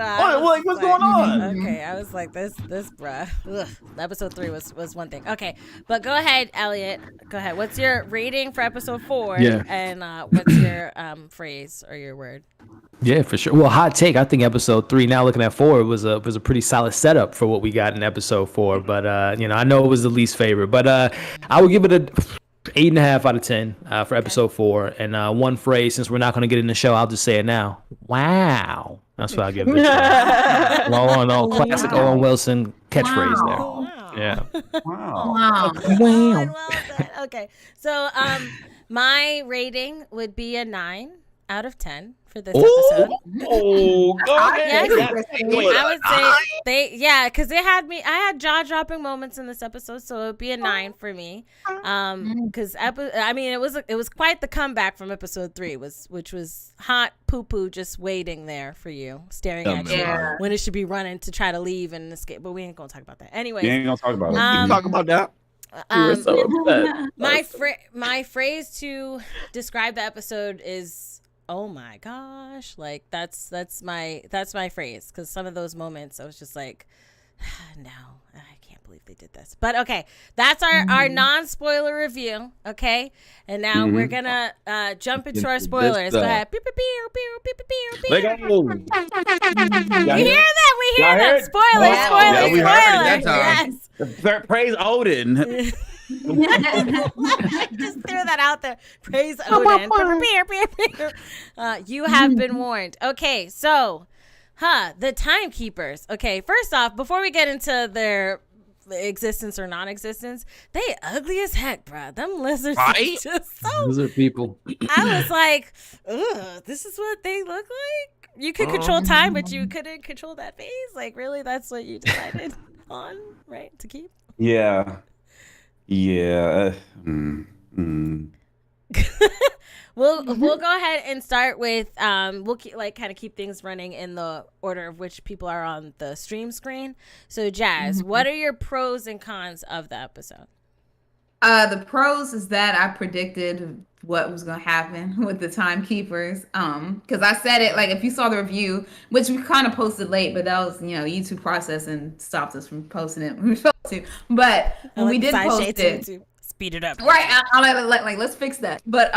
What's going on? Okay, I was like, this, bruh. Ugh. Episode 3 was one thing. Okay, but go ahead, Elliot. Go ahead. What's your rating for episode 4? Yeah. And what's your phrase or your word? Yeah, for sure. Well, hot take. I think episode 3. Now looking at 4 was a pretty solid setup for what we got in episode 4. But I know it was the least favorite. But I would give it a 8.5 out of 10 for episode 4. And one phrase, since we're not going to get in the show, I'll just say it now. Wow. That's what I'll give it. No, classic Owen Wilson catchphrase there. Wow. Yeah. Wow. Well done. Okay, so my rating would be a 9 out of 10 for this episode. Oh, go ahead. Yes. I would say because I had jaw-dropping moments in this episode, so it would be a 9 for me. Because it was quite the comeback from episode 3, which was hot poo-poo just waiting there for you, staring at you when it should be running to try to leave and escape. But we ain't gonna talk about that. Anyway, We ain't gonna talk about it. We can talk about that. You were so upset. My phrase to describe the episode is, oh my gosh, like that's my phrase, because some of those moments I was just like, no, I can't believe they did this. But okay, that's our non-spoiler review. Okay, and now we're gonna jump into our spoilers. Go ahead. Pew, pew, pew, pew, pew, pew, pew, pew. Let go. We hear them. We hear them. Spoilers. Wow. Spoilers. Yeah, we heard it that Spoilers. time. Yes. Praise Odin. Just threw that out there. Praise Odin. You have been warned. Okay, so, the timekeepers. Okay, first off, before we get into their existence or non-existence, they ugly as heck, bruh. Them lizards are just so. Lizard people. I was like, ugh, this is what they look like? You could control time, but you couldn't control that phase? Like, really? That's what you decided on, right? To keep? Yeah. We'll go ahead and start with we'll keep things running in the order of which people are on the stream screen. So Jazz, what are your pros and cons of the episode? The pros is that I predicted what was going to happen with the timekeepers. Because I said it, like, if you saw the review, which we kind of posted late, but that was, YouTube processing stopped us from posting it when we felt to. But when we did post it, to speed it up. right? I like let's fix that. But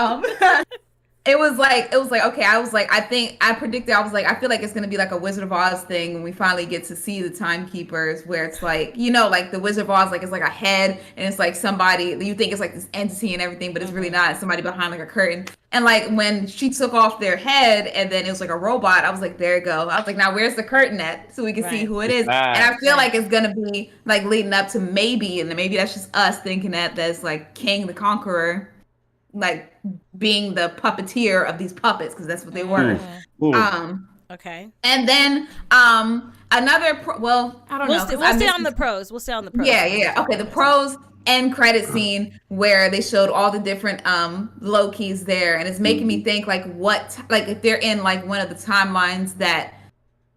it was like okay. I predicted. I was like, I feel like it's gonna be like a Wizard of Oz thing when we finally get to see the timekeepers, where it's like, like the Wizard of Oz, like it's like a head and it's like somebody you think it's like this entity and everything, but it's really not. It's somebody behind like a curtain. And like when she took off their head and then it was like a robot, I was like, there you go. I was like, now where's the curtain at so we can see who it is? And I feel like it's gonna be like leading up to maybe that's just us thinking that's like King the Conqueror, like being the puppeteer of these puppets, because that's what they were. Okay. And then another I don't know. We'll stay on the pros. Yeah. Okay, the pros end credit scene where they showed all the different Lokis there, and it's making me think like if they're in like one of the timelines that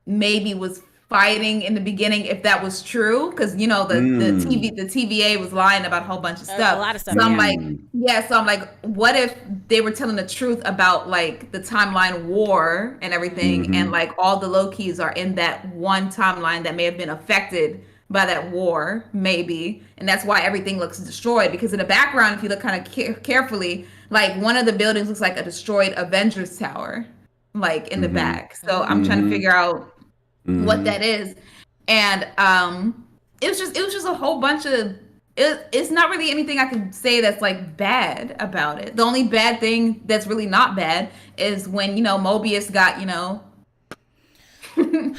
maybe was fighting in the beginning, if that was true, because the TVA was lying about a whole bunch of stuff. A lot of stuff. So I'm like, what if they were telling the truth about like the timeline war and everything, and like all the Lokis are in that one timeline that may have been affected by that war, maybe, and that's why everything looks destroyed. Because in the background, if you look kind of carefully, like one of the buildings looks like a destroyed Avengers Tower, like in the back. So I'm trying to figure out what that is. And it was just a whole bunch of it's not really anything I can say that's like bad about it. The only bad thing that's really not bad is when Mobius got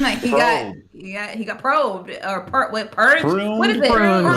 like he got probed or purged. Pruned? What is it? Pruned.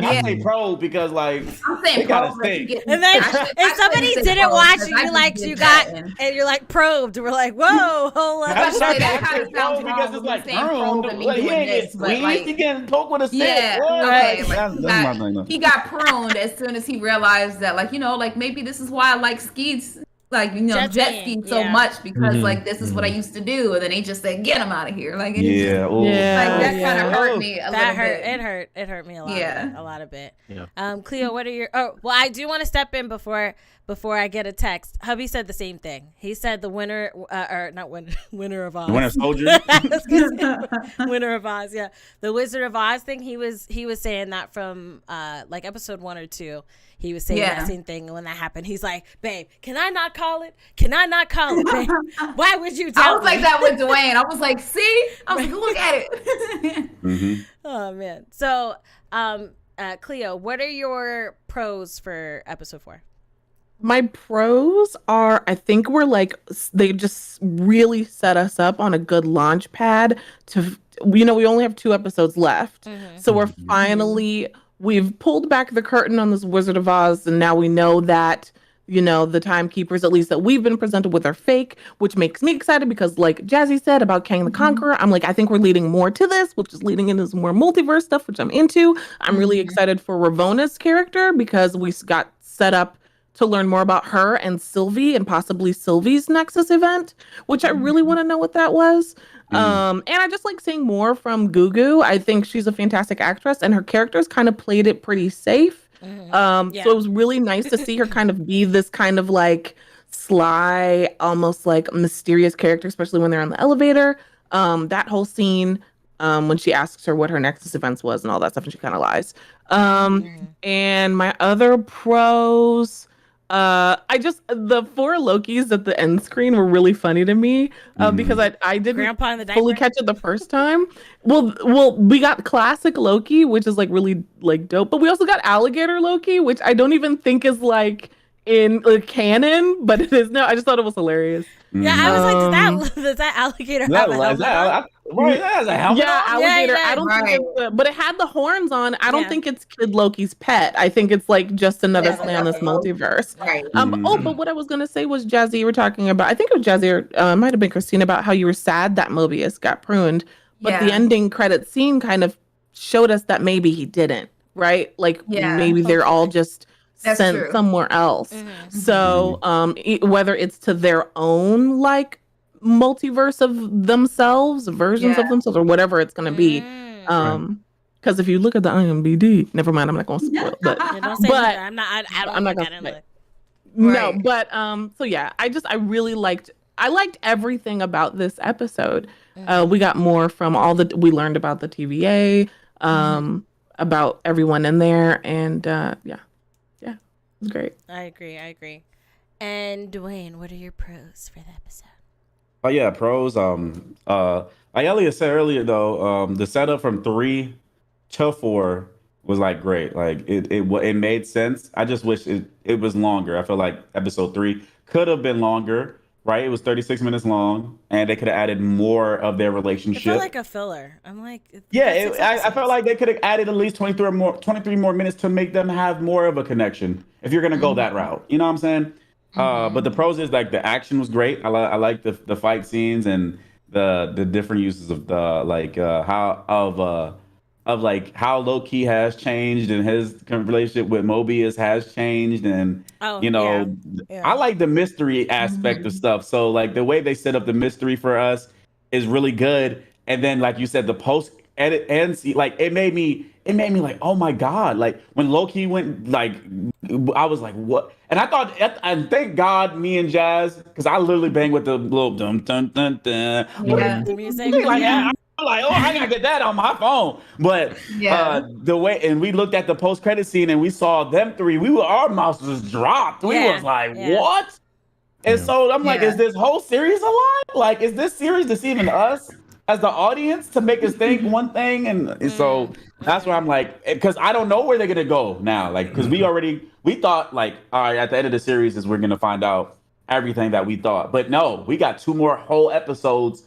I say probe because like I'm saying gotta probed. think. And then if somebody didn't watch it, you're like probed. We're like, whoa, hold on. That kind of sounds because wrong it's like saying probed pruned. and me Like, he doing ain't get this, but squeezed. like, He getting poked with a stick. yeah, What? okay. That's my thing, though. He got pruned as soon as he realized that, like, like maybe this is why I like Skeets like, jet skiing so much because like this is what I used to do, and then they just said get him out of here. Like, yeah, like that kind of hurt me a little bit. It hurt me a lot. Yeah, a lot of it. Yeah. Cleo, what are your? Oh, well, I do want to step in before I get a text. Hubby said the same thing. He said the winner, or not winner of Oz. Winter Soldier. Winner of Oz. Yeah, the Wizard of Oz thing. He was saying that from like episode 1 or 2. He was saying that same thing, and when that happened, he's like, "Babe, can I not call it? Can I not call it, babe? Why would you tell me?" I was like that with Dwayne. I was like, "See," I was like, "Look at it." Oh man. So, Cleo, what are your pros for episode 4? My pros are, I think they just really set us up on a good launch pad to, we only have 2 episodes left. So we're finally, we've pulled back the curtain on this Wizard of Oz, and now we know that, the timekeepers, at least that we've been presented with, are fake, which makes me excited because, like Jazzy said about Kang the Conqueror, I'm like, I think we're leading more to this, which is leading into some more multiverse stuff, which I'm into. I'm really excited for Ravona's character because we got set up to learn more about her and Sylvie and possibly Sylvie's Nexus event, which I really want to know what that was. And I just like seeing more from Gugu. I think she's a fantastic actress, and her characters kind of played it pretty safe. So it was really nice to see her kind of be this kind of like sly, almost like mysterious character, especially when they're on the elevator. That whole scene when she asks her what her Nexus events was and all that stuff, and she kind of lies. And my other pros, the 4 Lokis at the end screen were really funny to me because I didn't fully catch it the first time. Well, we got classic Loki, which is like really like dope, but we also got alligator Loki, which I don't even think is like in canon, but it is now. I just thought it was hilarious. Yeah, I was like, does that alligator have a helmet on? Right, that has a helmet. Yeah, alligator. Yeah, I don't think but it had the horns on. I don't think it's Kid Loki's pet. I think it's like just another play on this multiverse. Right. Oh, but what I was gonna say was, Jazzy, you were talking about, I think it was Jazzy or it might have been Christina, about how you were sad that Mobius got pruned, but the ending credit scene kind of showed us that maybe he didn't, right? Like maybe they're all just sent somewhere else. So whether it's to their own like multiverse of themselves, versions of themselves, or whatever it's going to be. Because if you look at the IMDb, never mind, I'm not going to spoil. But don't say that. I'm not going to look. No, but so yeah, I really liked everything about this episode. We got more from we learned about the TVA, about everyone in there, and yeah, it was great. I agree. And Dwayne, what are your pros for the episode? Oh yeah, pros. Like Elliot said earlier, though, the setup from 3 to 4 was like great. Like it made sense. I just wish it was longer. I feel like episode 3 could have been longer. Right, it was 36 minutes long, and they could have added more of their relationship. It felt like a filler. I'm like, I felt like they could have added at least 23 more minutes to make them have more of a connection. If you're gonna go that route, you know what I'm saying? But the pros is like the action was great. I like the fight scenes and the different uses of the like how Loki has changed and his relationship with Mobius has changed, and I like the mystery aspect of stuff. So like the way they set up the mystery for us is really good. And then like you said, the post edit and see, like it made me like, oh my god, like when Loki went, like I was like, what? And I thought, and thank God, me and Jazz, because I literally bang with the little dum dum dum dum. The music. I'm like, oh, I gotta get that on my phone. But the way, and we looked at the post credit scene and we saw them 3. Our mouths just dropped. We was like, what? And so I'm like, is this whole series a lie? Like, is this series deceiving us as the audience to make us think one thing? And so that's where I'm like, because I don't know where they're gonna go now. Like, because we thought like, all right, at the end of the series is we're gonna find out everything that we thought. But no, we got 2 more whole episodes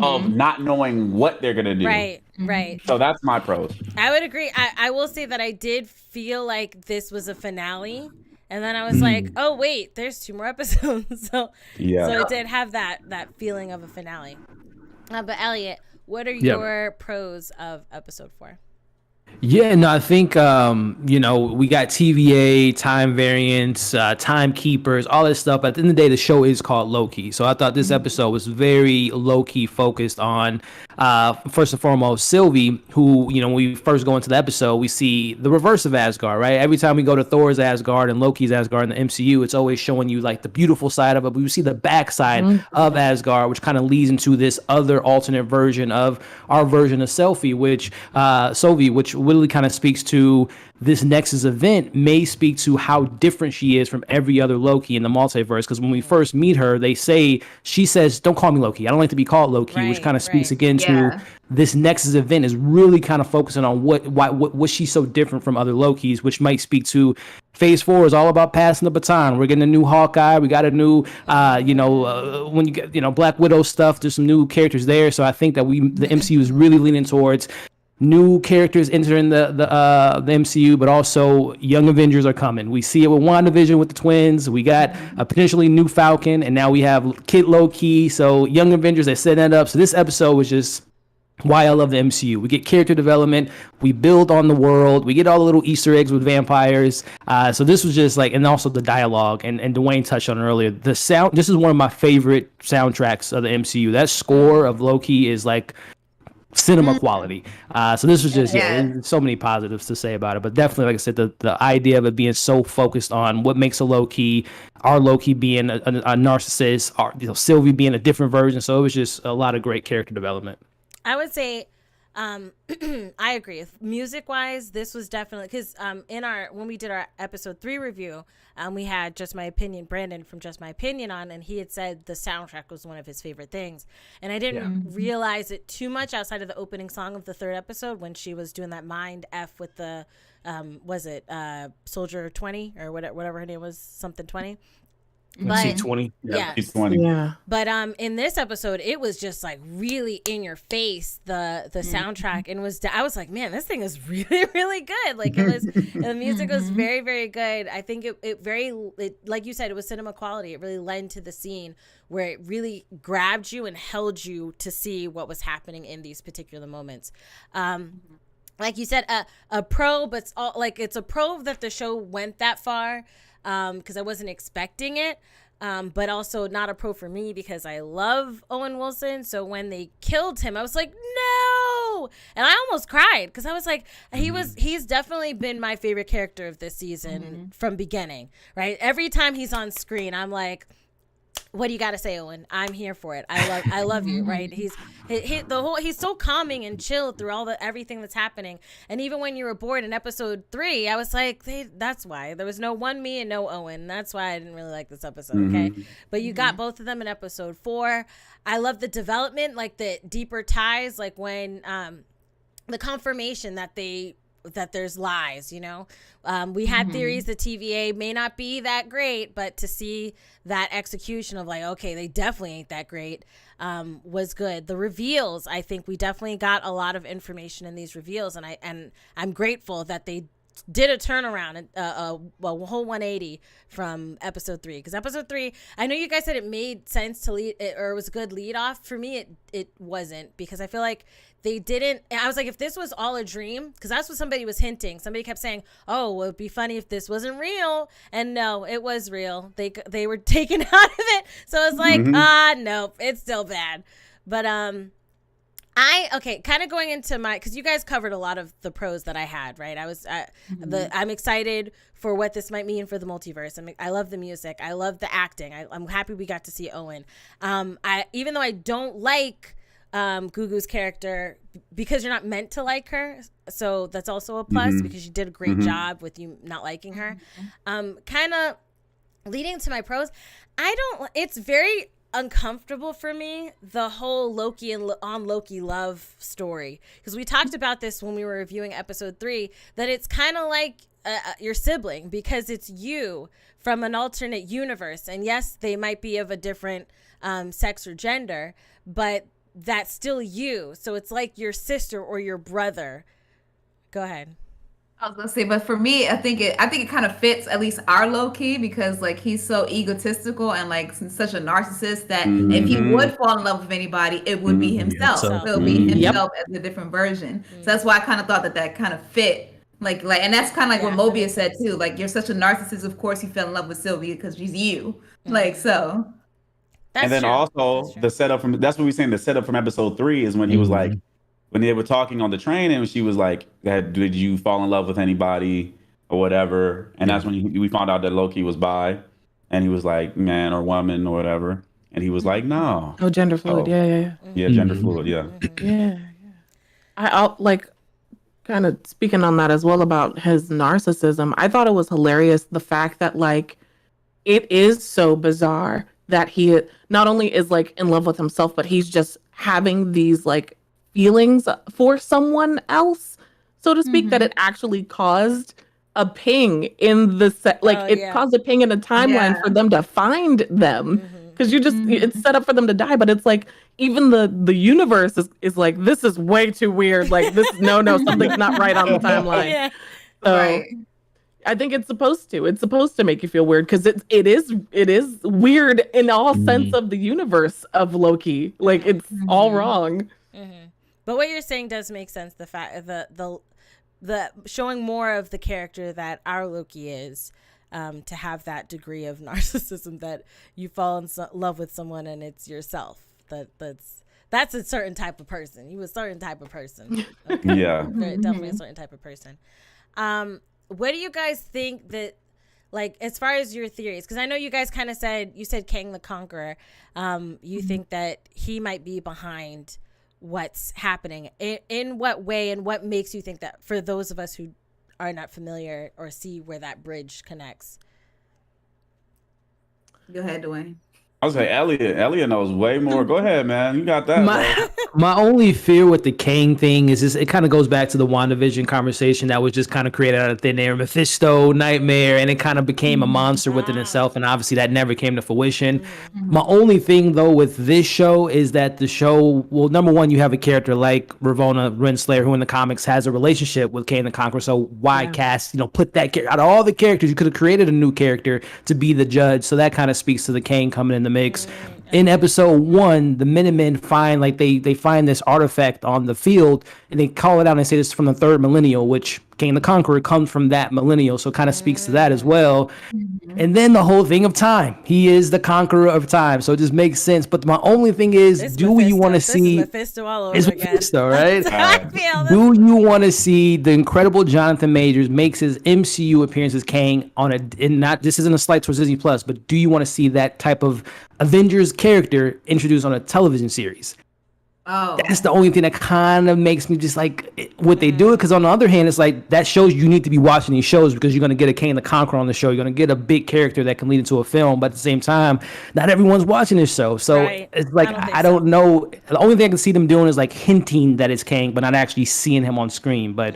of not knowing what they're gonna do. Right. So that's my pros. I would agree. I will say that I did feel like this was a finale, and then I was like, oh wait, there's 2 more episodes. So it did have that feeling of a finale. But Elliot, what are your pros of episode 4? Yeah, no, I think we got TVA, time variants, timekeepers, all this stuff. But at the end of the day, the show is called Loki. So I thought this episode was very low-key focused on first and foremost Sylvie, who, when we first go into the episode, we see the reverse of Asgard, right? Every time we go to Thor's Asgard and Loki's Asgard in the MCU, it's always showing you like the beautiful side of it, but we see the backside of Asgard, which kind of leads into this other alternate version of our version of Sylvie, which literally kind of speaks to this Nexus event, may speak to how different she is from every other Loki in the multiverse. Because when we first meet her, she says, "Don't call me Loki. I don't like to be called Loki," which kind of speaks again to this Nexus event is really kind of focusing on what she's so different from other Lokis, which might speak to Phase 4 is all about passing the baton. We're getting a new Hawkeye. We got a new, when you get, Black Widow stuff, there's some new characters there. So I think that the MCU is really leaning towards new characters entering the MCU, but also Young Avengers are coming. We see it with WandaVision with the twins. We got a potentially new Falcon, and now we have Kid Loki. So Young Avengers, they set that up. So this episode was just why I love the MCU. We get character development, we build on the world, we get all the little Easter eggs with vampires. So this was just and also the dialogue, and Dwayne touched on it earlier. The sound, this is one of my favorite soundtracks of the MCU. That score of Loki is like cinema quality. So this was just so many positives to say about it, but definitely, like I said, the idea of it being so focused on what makes a Loki, our Loki being a narcissist, Sylvie being a different version. So it was just a lot of great character development. I would say, I agree. Music wise, this was definitely because when we did our episode 3 review, we had Just My Opinion, Brandon from Just My Opinion on, and he had said the soundtrack was one of his favorite things. And I didn't realize it too much outside of the opening song of the 3rd episode when she was doing that mind F with the, Soldier 20 or whatever her name was, something 20. But C20. Yeah. C20. Yeah. But in this episode, it was just like really in your face, the soundtrack, and I was like, man, this thing is really, really good. Like the music was very, very good. I think it like you said, it was cinema quality. It really led to the scene where it really grabbed you and held you to see what was happening in these particular moments. Like you said, a pro, but it's a pro that the show went that far. Because I wasn't expecting it, but also not a pro for me because I love Owen Wilson. So when they killed him, I was like, no, and I almost cried because I was like, he's definitely been my favorite character of this season from beginning, right? Every time he's on screen, I'm like, what do you got to say, Owen? I'm here for it. I love you, right? He's so calming and chill through everything that's happening. And even when you were bored in episode 3, I was like, that's why there was no one me and no Owen. That's why I didn't really like this episode. Okay, but you got both of them in episode 4. I love the development, like the deeper ties, like when the confirmation that there's lies, we had theories that TVA may not be that great, but to see that execution of like, okay, they definitely ain't that great, was good. The reveals, I think we definitely got a lot of information in these reveals, and I'm grateful that they did a turnaround, a whole 180 from episode 3. Because episode 3, I know you guys said it made sense to lead it, or it was a good lead off. For me, it wasn't, because I feel like they didn't. I was like, if this was all a dream, because that's what somebody was hinting. Somebody kept saying, oh, well, it'd be funny if this wasn't real. And no, it was real. They were taken out of it. So I was like, nope, it's still bad. But kind of going into because you guys covered a lot of the pros that I had, right? I'm excited for what this might mean for the multiverse. I love the music. I love the acting. I'm happy we got to see Owen. Even though I don't like Gugu's character, because you're not meant to like her, so that's also a plus, because she did a great job with you not liking her. Kind of leading to my pros, it's very uncomfortable for me, the whole Loki and on Loki love story, because we talked about this when we were reviewing episode 3, that it's kind of like your sibling, because it's you from an alternate universe, and yes, they might be of a different sex or gender, but that's still you. So it's like your sister or your brother. Go ahead. I was gonna say, but for me, I think it kind of fits at least our Loki because like he's so egotistical and like such a narcissist that if he Mm-hmm. would fall in love with anybody, it would be himself. So, So it would be Mhm. Yep. himself as a different version. So that's why I kind of thought that kind of fit. And that's kind of like Yeah, what that Mobius makes said sense. too. Like you're such a narcissist, of course you fell in love with Sylvia because she's you. Like so. That's And then true. also That's true. the setup from that's what we saying. The setup from episode 3 is when he was like, when they were talking on the train, and she was like, "Did you fall in love with anybody or whatever?" And that's when we found out that Loki was bi, and he was like, "Man or woman or whatever," and he was like, "No, Oh, gender fluid. oh Yeah. gender fluid, yeah." Yeah. I'll like kind of speaking on that as well about his narcissism. I thought it was hilarious the fact that like it is so bizarre that he not only is like in love with himself, but he's just having these like feelings for someone else, so to speak, that it actually caused a ping in the set. Like Oh, it yeah. caused a ping in a timeline for them to find them because you just it's set up for them to die, but it's like even the universe is like this is way too weird. Like this no something's not right on the timeline. Yeah. So Right. I think it's supposed to. It's supposed to make you feel weird because it is weird in all sense of the universe of Loki. Like it's all wrong. But what you're saying does make sense. The fact the showing more of the character that our Loki is, to have that degree of narcissism that you fall in love with someone and it's yourself. That's a certain type of person. You a certain type of person. Okay. Yeah. Definitely a certain type of person. What do you guys think that, like, as far as your theories, because I know you guys kind of said Kang the Conqueror, you think that he might be behind what's happening. In what way, and what makes you think that, for those of us who are not familiar or see where that bridge connects? Go ahead, Dwayne. I was like, Elliot knows way more. Go ahead, man. You got that. My only fear with the Kang thing is just, it kind of goes back to the WandaVision conversation that was just kind of created out of thin air. Mephisto, Nightmare, and it kind of became a monster within itself, and obviously that never came to fruition. My only thing, though, with this show is that the show, well, number one, you have a character like Ravonna Renslayer, who in the comics has a relationship with Kang the Conqueror, so why cast, put that out of all the characters, you could have created a new character to be the judge, so that kind of speaks to the Kang coming in the mix. In episode 1, the Minutemen find they find this artifact on the field, and they call it out and they say this is from the 3rd millennial, which King the Conqueror comes from that millennial, so it kind of speaks to that as well. And then the whole thing of time. He is the conqueror of time, so it just makes sense. But my only thing is, do you want to see Mephisto all over it's again? Mephisto, right? I feel Do you want to see the incredible Jonathan Majors makes his MCU appearance as Kang this isn't a slight towards Disney Plus, but do you want to see that type of Avengers character introduced on a television series? Oh, That's the only thing that kind of makes me just like, would they do it? Because on the other hand, it's like that shows you need to be watching these shows because you're going to get a Kang the Conqueror on the show. You're going to get a big character that can lead into a film, but at the same time, not everyone's watching this show. So it's like, I don't know. The only thing I can see them doing is like hinting that it's Kang, but not actually seeing him on screen. But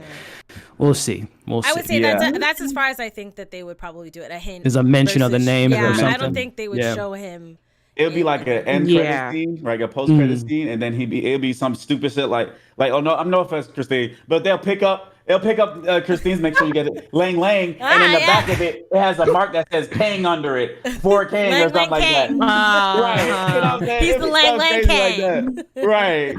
we'll see. I would say that's as far as I think that they would probably do it. A hint. There's a mention of the name or something. I don't think they would show him. It would be like an end credit scene, like a post credit scene, and then it'll be some stupid shit like oh no, I'm no offense, Christine, but they'll pick up Christine's, make sure you get it, Lang, and in the back of it has a mark that says Kang under it, for Kang or something like that. Right? You know what I'm saying? He's the Lang Kang. Like that. Right.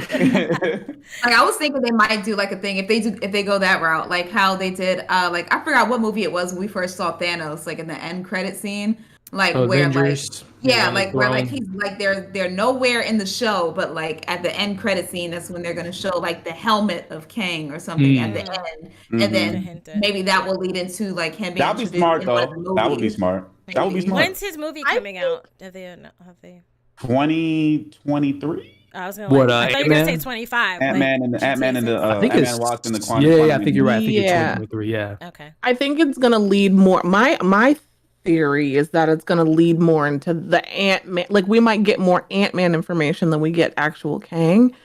like I was thinking they might do like a thing if they go that route, like how they did. Like I forgot what movie it was when we first saw Thanos, like in the end credit scene. Like where Avengers, where like he's like they're nowhere in the show, but like at the end credit scene, that's when they're gonna show like the helmet of Kang or something at the end, and then maybe that will lead into like him being That'd be smart though. That would be smart. That would be smart. When's his movie coming out? Have they? 2023. I was gonna. I thought you were gonna say 25. Ant-Man and the I think it's Ant-Man the Quantum. Yeah, I think you're right. I think it's 2023. Yeah. Okay. I think it's gonna lead more. My theory is that it's going to lead more into the Ant-Man. Like we might get more Ant-Man information than we get actual Kang.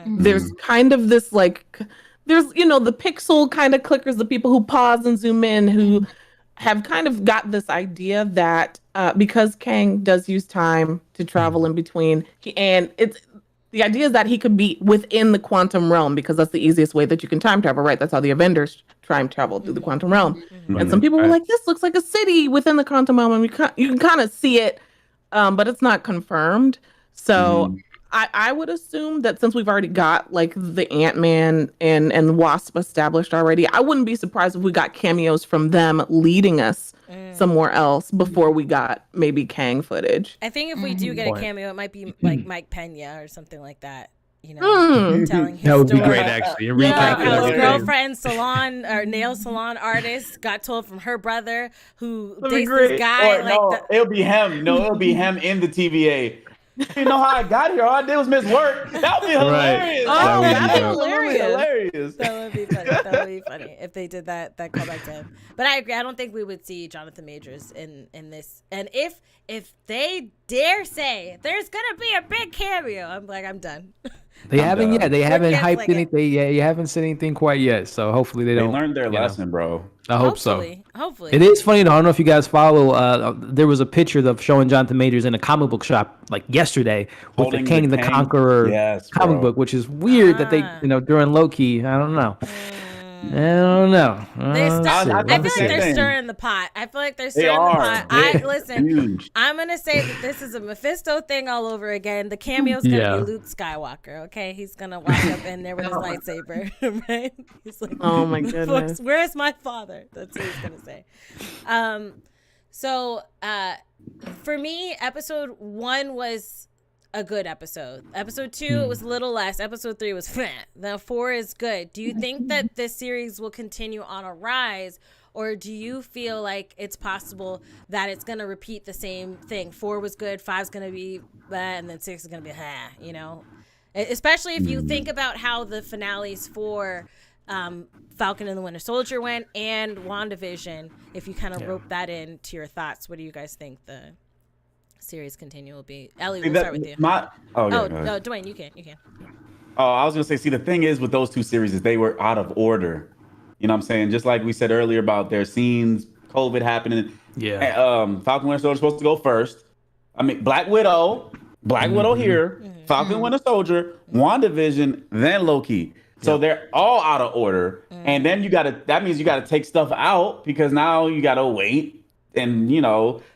There's kind of this like, there's the pixel kind of clickers, the people who pause and zoom in, who have kind of got this idea that because Kang does use time to travel in between, and the idea is that he could be within the quantum realm because that's the easiest way that you can time travel, right? That's how the Avengers time travel through the quantum realm. And some people were like, this looks like a city within the quantum realm. And you can kind of see it, but it's not confirmed. So I would assume that since we've already got like the Ant-Man and Wasp established already, I wouldn't be surprised if we got cameos from them leading us somewhere else before we got maybe Kang footage. I think if we do get a cameo, it might be like Mike Pena or something like that. You know, telling his That would be story. great, actually. Like how his girlfriend, salon or nail salon artist, got told from her brother who dates this guy. Or it'll be him. No, it'll be him in the TVA. You know how I got here? All I did was miss work. That would be hilarious. Oh, that'd be hilarious. That would be funny. That would be funny if they did that callback to him. But I agree. I don't think we would see Jonathan Majors in this. And if they dare say there's gonna be a big cameo, I'm like, I'm done. They haven't yet. They haven't hyped like anything. Yeah, you haven't said anything quite yet. So hopefully they don't. They learned their lesson, bro. I hope so. Hopefully. It is funny though. I don't know if you guys follow. There was a picture of showing Jonathan Majors in a comic book shop like yesterday with the King the Conqueror comic book, which is weird that they, during Loki. I don't know. I don't know. I feel like they're stirring the pot. I feel like they're stirring the pot. Listen, I'm gonna say that this is a Mephisto thing all over again. The cameo's gonna be Luke Skywalker. Okay, he's gonna walk up in there with his lightsaber, right? He's like, "Oh my goodness, where's my father?" That's what he's gonna say. So for me, episode 1 was a good episode. Episode 2, it was a little less. Episode 3 was meh. Now 4 is good. Do you think that this series will continue on a rise, or do you feel like it's possible that it's going to repeat the same thing? 4 was good, 5's going to be bad, and then 6 is going to be you know? Especially if you think about how the finales for Falcon and the Winter Soldier went and WandaVision, if you kind of rope that into your thoughts, what do you guys think the series continue will be? Ellie, we'll start with you. No, Dwayne, you can. Oh, I was gonna say, see, the thing is with those two series is they were out of order. You know what I'm saying? Just like we said earlier about their scenes, COVID happening. Yeah. Falcon Winter Soldier was supposed to go first. I mean, Black Widow here, Falcon Winter Soldier, WandaVision, then Loki. So they're all out of order. And then that means you gotta take stuff out because now you gotta wait. And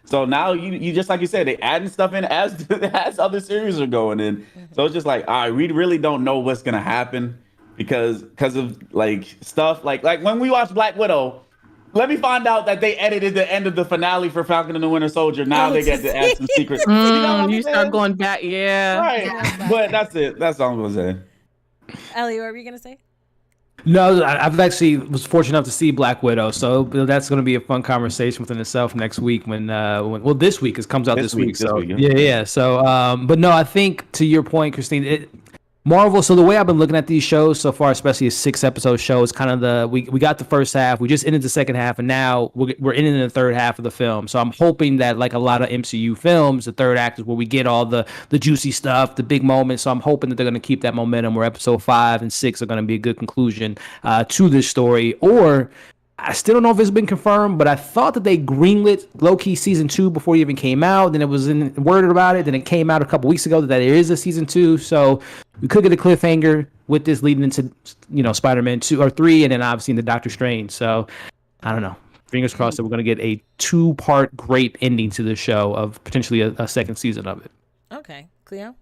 so now you just like you said, they adding stuff in as other series are going in. So it's just like, all right, we really don't know what's gonna happen because of like stuff like when we watch Black Widow. Let me find out that they edited the end of the finale for Falcon and the Winter Soldier. Now they get to add some secrets. You start going back, right? Yeah. But that's it. That's all I'm gonna say. Ellie, what were you gonna say? No, I've actually was fortunate enough to see Black Widow, so that's going to be a fun conversation within itself next week when this week, it comes out this week. So yeah. So, but no, I think to your point, Christine, Marvel. So the way I've been looking at these shows so far, especially a 6-episode show, is kind of we got the first half, we just ended the second half, and now we're ending the third half of the film. So I'm hoping that like a lot of MCU films, the third act is where we get all the juicy stuff, the big moments. So I'm hoping that they're going to keep that momentum where episode 5 and 6 are going to be a good conclusion to this story. Or I still don't know if it's been confirmed, but I thought that they greenlit Loki season 2 before it even came out. Then it was worded about it. Then it came out a couple weeks ago that there is a season 2. So we could get a cliffhanger with this leading into, Spider-Man 2 or 3, and then obviously into Doctor Strange. So I don't know. Fingers crossed that we're going to get a 2-part great ending to the show of potentially a second season of it. Okay. Cleo?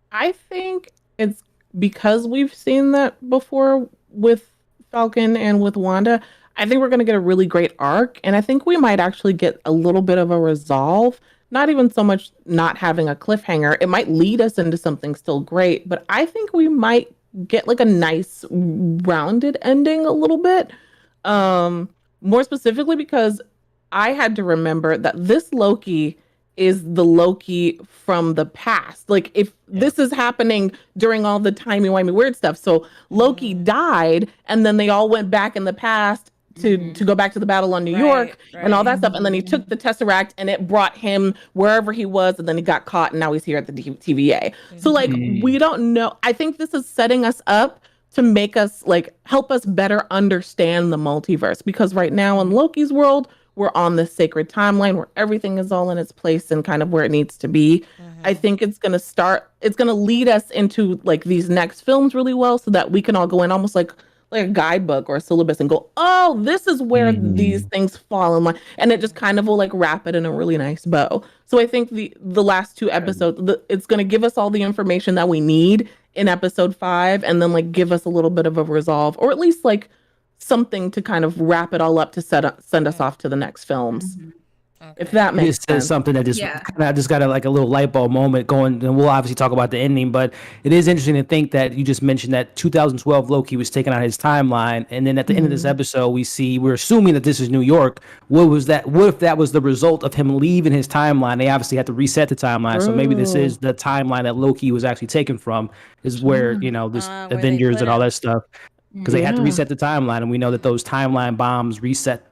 I think it's because we've seen that before with Falcon and with Wanda. I think we're going to get a really great arc, and I think we might actually get a little bit of a resolve. Not even so much not having a cliffhanger. It might lead us into something still great, but I think we might get like a nice rounded ending a little bit. More specifically because I had to remember that this Loki is the Loki from the past. Like if this is happening during all the timey-wimey weird stuff. So Loki died and then they all went back in the past to go back to the battle on New York and all that stuff. And then he took the Tesseract and it brought him wherever he was. And then he got caught and now he's here at the TVA. So like, we don't know. I think this is setting us up to make us like, help us better understand the multiverse. Because right now in Loki's world, we're on this sacred timeline where everything is all in its place and kind of where it needs to be. I think it's going to lead us into like these next films really well so that we can all go in almost like a guidebook or a syllabus and go, oh, this is where these things fall in line. And it just kind of will like wrap it in a really nice bow. So I think the last 2 episodes, it's going to give us all the information that we need in episode 5 and then like give us a little bit of a resolve or at least like something to kind of wrap it all up to send us off to the next films. Okay. If that makes sense. Says something that I just got a little light bulb moment going, and we'll obviously talk about the ending, but it is interesting to think that you just mentioned that 2012 Loki was taking out his timeline, and then at the end of this episode, we're assuming that this is New York. What if that was the result of him leaving his timeline? They obviously had to reset the timeline, so maybe this is the timeline that Loki was actually taken from, is where, this Avengers and all that stuff, because they had to reset the timeline, and we know that those timeline bombs reset,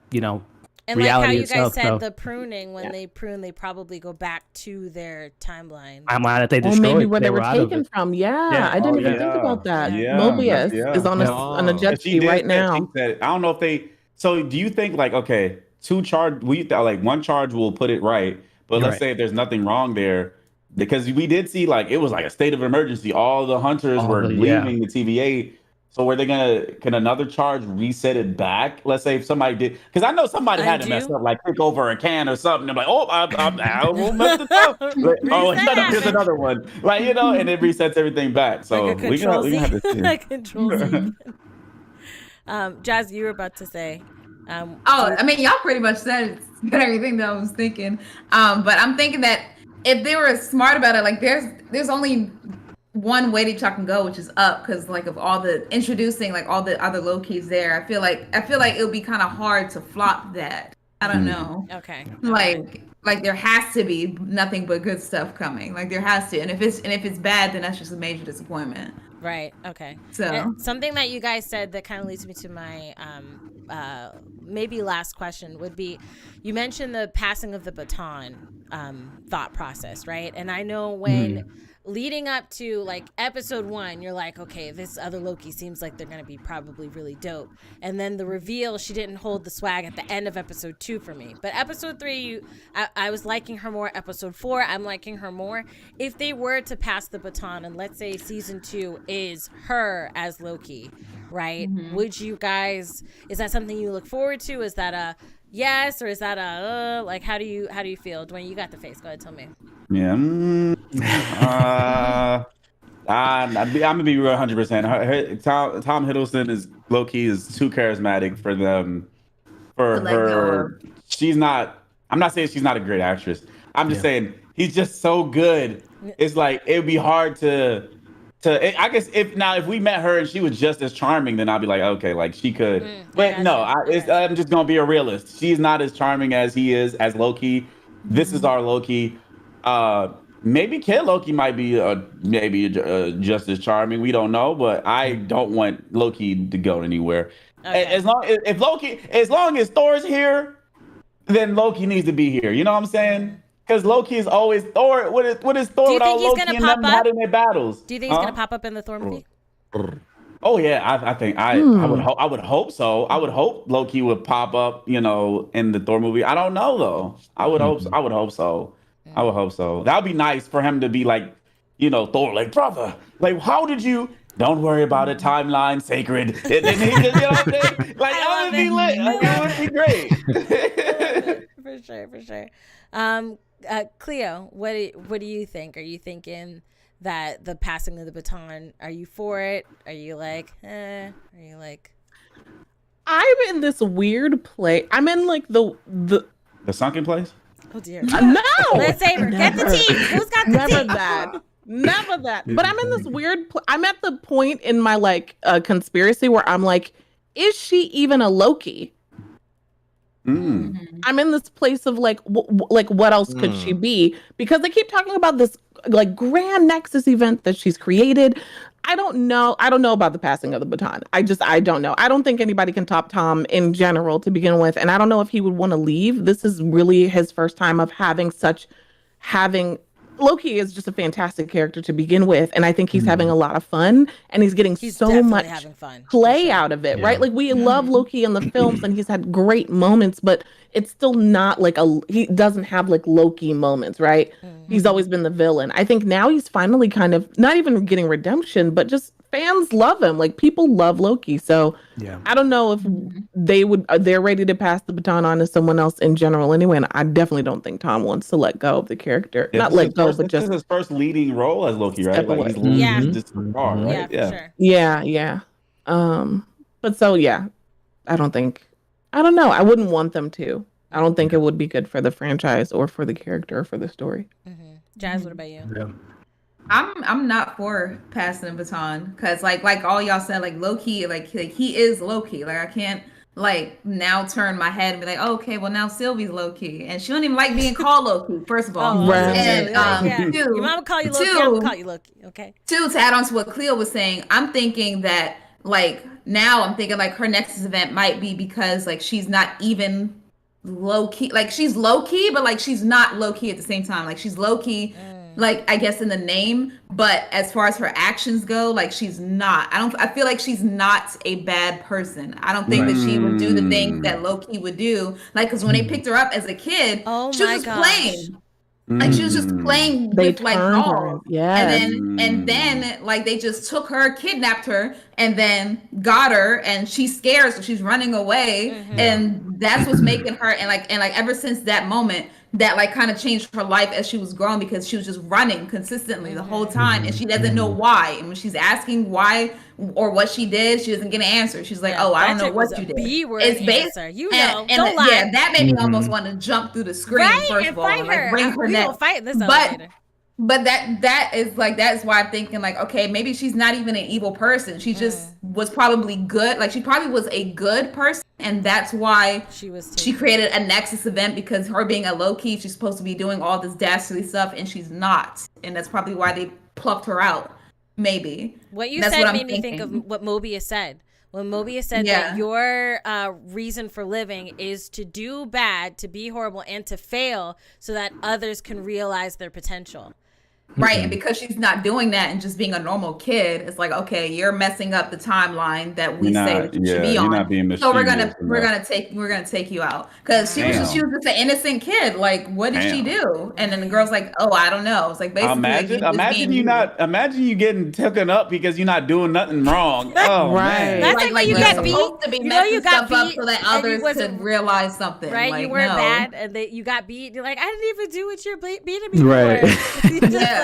and reality like how you itself, guys said, the pruning, when they prune, they probably go back to their timeline that they destroyed. Or maybe where they were taken from. I didn't even think about that. Mobius is on a jet ski right now. I don't know if they. So do you think like, okay, 2 charge? Like 1 charge will put it right, but let's say if there's nothing wrong there, because we did see like it was like a state of emergency. All the hunters were leaving the TVA. So were they can another charge reset it back? Let's say if somebody did, because I know somebody had to mess up, like kick over a can or something. They're like, oh, I will mess it up. Like, oh, here's another one. Like, and it resets everything back. So like we gonna have to see. Control Jazz, you were about to say. I mean, y'all pretty much said everything that I was thinking. But I'm thinking that if they were smart about it, like there's only one way that y'all can go, which is up, because like of all the introducing like all the other Lokis there, I feel like it would be kind of hard to flop that. I don't know. Okay. Like there has to be nothing but good stuff coming. Like there has to, and if it's bad, then that's just a major disappointment. Right. Okay. So and something that you guys said that kind of leads me to my maybe last question would be, you mentioned the passing of the baton thought process, right? And I know when leading up to like episode 1, you're like, okay, this other Loki seems like they're gonna be probably really dope, and then the reveal, she didn't hold the swag at the end of episode 2 for me, but episode 3, I was liking her more. Episode 4, I'm liking her more. If they were to pass the baton, and let's say season 2 is her as Loki, right? Would you guys, is that something you look forward to? Is that a yes, or is that a like, how do you feel? Dwayne, you got the face, go ahead, tell me. Yeah. I'm gonna be real 100%. Tom Hiddleston is Loki is too charismatic for them. For her, she's not. I'm not saying she's not a great actress. I'm just saying he's just so good. It's like it'd be hard to. I guess if we met her and she was just as charming, then I'd be like, okay, like she could. But no, I'm just gonna be a realist. She's not as charming as he is as Loki. This is our Loki. Maybe Kid Loki might be just as charming. We don't know, but I don't want Loki to go anywhere. Okay. As long as Thor's here, then Loki needs to be here. You know what I'm saying? Because Loki is always Thor. What is Thor without Loki and them having their battles? Do you think he's gonna pop up in the Thor movie? Oh yeah, I think I would hope so. I would hope Loki would pop up, in the Thor movie. I don't know though. I would hope so. I would hope so. That would be nice for him to be like, Thor, like, brother, like, how did you? Don't worry about it. Timeline sacred. And then he just, what I'm saying? Like, that would be lit. It would be great. For sure. Cleo, what do you think? Are you thinking that the passing of the baton, are you for it? Are you like, Are you like? I'm in this weird place. I'm in like the sunken place. Oh dear. No. Let's say get the tea. Who's got the tea? Never that. But I'm in this weird. I'm at the point in my like conspiracy where I'm like, is she even a Loki? I'm in this place of like, what else could she be? Because they keep talking about this like grand Nexus event that she's created. I don't know about the passing of the baton. I don't know. I don't think anybody can top Tom in general to begin with. And I don't know if he would want to leave. This is really his first time of having Loki is just a fantastic character to begin with. And I think he's having a lot of fun and he's getting so much play out of it, right? Like we love Loki in the films and he's had great moments, but it's still not like he doesn't have like Loki moments, right? He's always been the villain. I think now he's finally kind of not even getting redemption, but just fans love him. Like people love Loki. So I don't know if they're ready to pass the baton on to someone else in general anyway. And I definitely don't think Tom wants to let go of the character. Not let go, but just his first leading role as Loki, right? Like he's just a star, right? Yeah, for sure. Yeah. But so I don't know. I wouldn't want them to. I don't think it would be good for the franchise or for the character or for the story. Jazz, what about you? Yeah. I'm not for passing the baton because like all y'all said, like Loki, like he is Loki. Like I can't like now turn my head and be like, oh, okay, well now Sylvie's Loki, and she don't even like being called Loki. First of all, Right. and Your mama call you Loki. I'm gonna call you Loki. Okay. Two, to add on to what Cleo was saying, I'm thinking that like now I'm thinking like her Nexus event might be because like she's not even low key. Like she's low key, but like she's not low key at the same time. Like she's low key. Like I guess in the name, but as far as her actions go, like she's not. I feel like she's not a bad person. I don't think that she would do the things that Loki would do. Like because when they picked her up as a kid, she was just playing. Like she was just playing with like dolls. And then like they just took her, kidnapped her, and then got her, and she's scared, so she's running away. And that's what's making her and like ever since that moment, that like kind of changed her life as she was growing because she was just running consistently the whole time and she doesn't know why. And when she's asking why or what she did, she doesn't get an answer. She's like, oh, I don't know what you did. It's based answer. You know, and don't lie. Yeah, that made me almost want to jump through the screen first of all, and like bring her neck. Fight this elevator. But that is why I'm thinking like, okay, maybe she's not even an evil person. She just was probably good. Like she probably was a good person, and that's why she created a Nexus event because her being a Loki, she's supposed to be doing all this dastardly stuff, and she's not. And that's probably why they plucked her out. Maybe. What you said made me think of what Mobius said. When Mobius said that your reason for living is to do bad, to be horrible, and to fail so that others can realize their potential. Right, and because she's not doing that and just being a normal kid, it's like, okay, you're messing up the timeline that we say that you should be on. Not being so we're gonna take you out because she was just an innocent kid. Like, what did she do? And then the girl's like, oh, I don't know. It's like basically imagine you getting taken up because you're not doing nothing wrong. Oh man, that's like you got beat. You know you got beat so that others could realize something. Right, like, you weren't bad, and you got beat. You're like, I didn't even do what you're beating me for. Right. Yeah.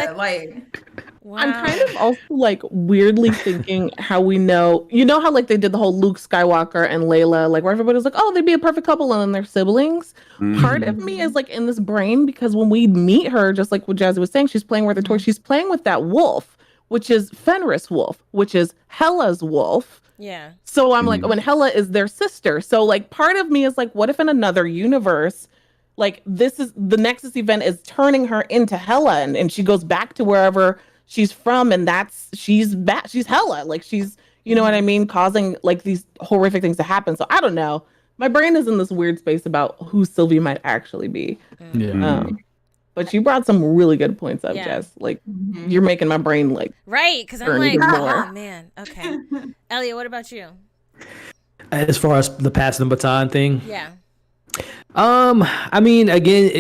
Wow. I'm kind of also like weirdly thinking how we know, you know how like they did the whole Luke Skywalker and Layla, like where everybody's like, oh, they'd be a perfect couple and then they're siblings. Part of me is like in this brain because when we meet her, just like what Jazzy was saying, she's playing with her toy. She's playing with that wolf, which is Fenris wolf, which is Hela's wolf. Yeah. So I'm like, when Hela is their sister. So like part of me is like, what if in another universe, like this is the Nexus event is turning her into Hela and she goes back to wherever she's from and she's back. She's Hela. Like she's, you know what I mean? Causing like these horrific things to happen. So I don't know. My brain is in this weird space about who Sylvie might actually be. Yeah. But you brought some really good points up, Jess. Like you're making my brain like right. Cause I'm like, oh man. Okay. Elliot, what about you? As far as the passing the baton thing. Yeah. I mean, again,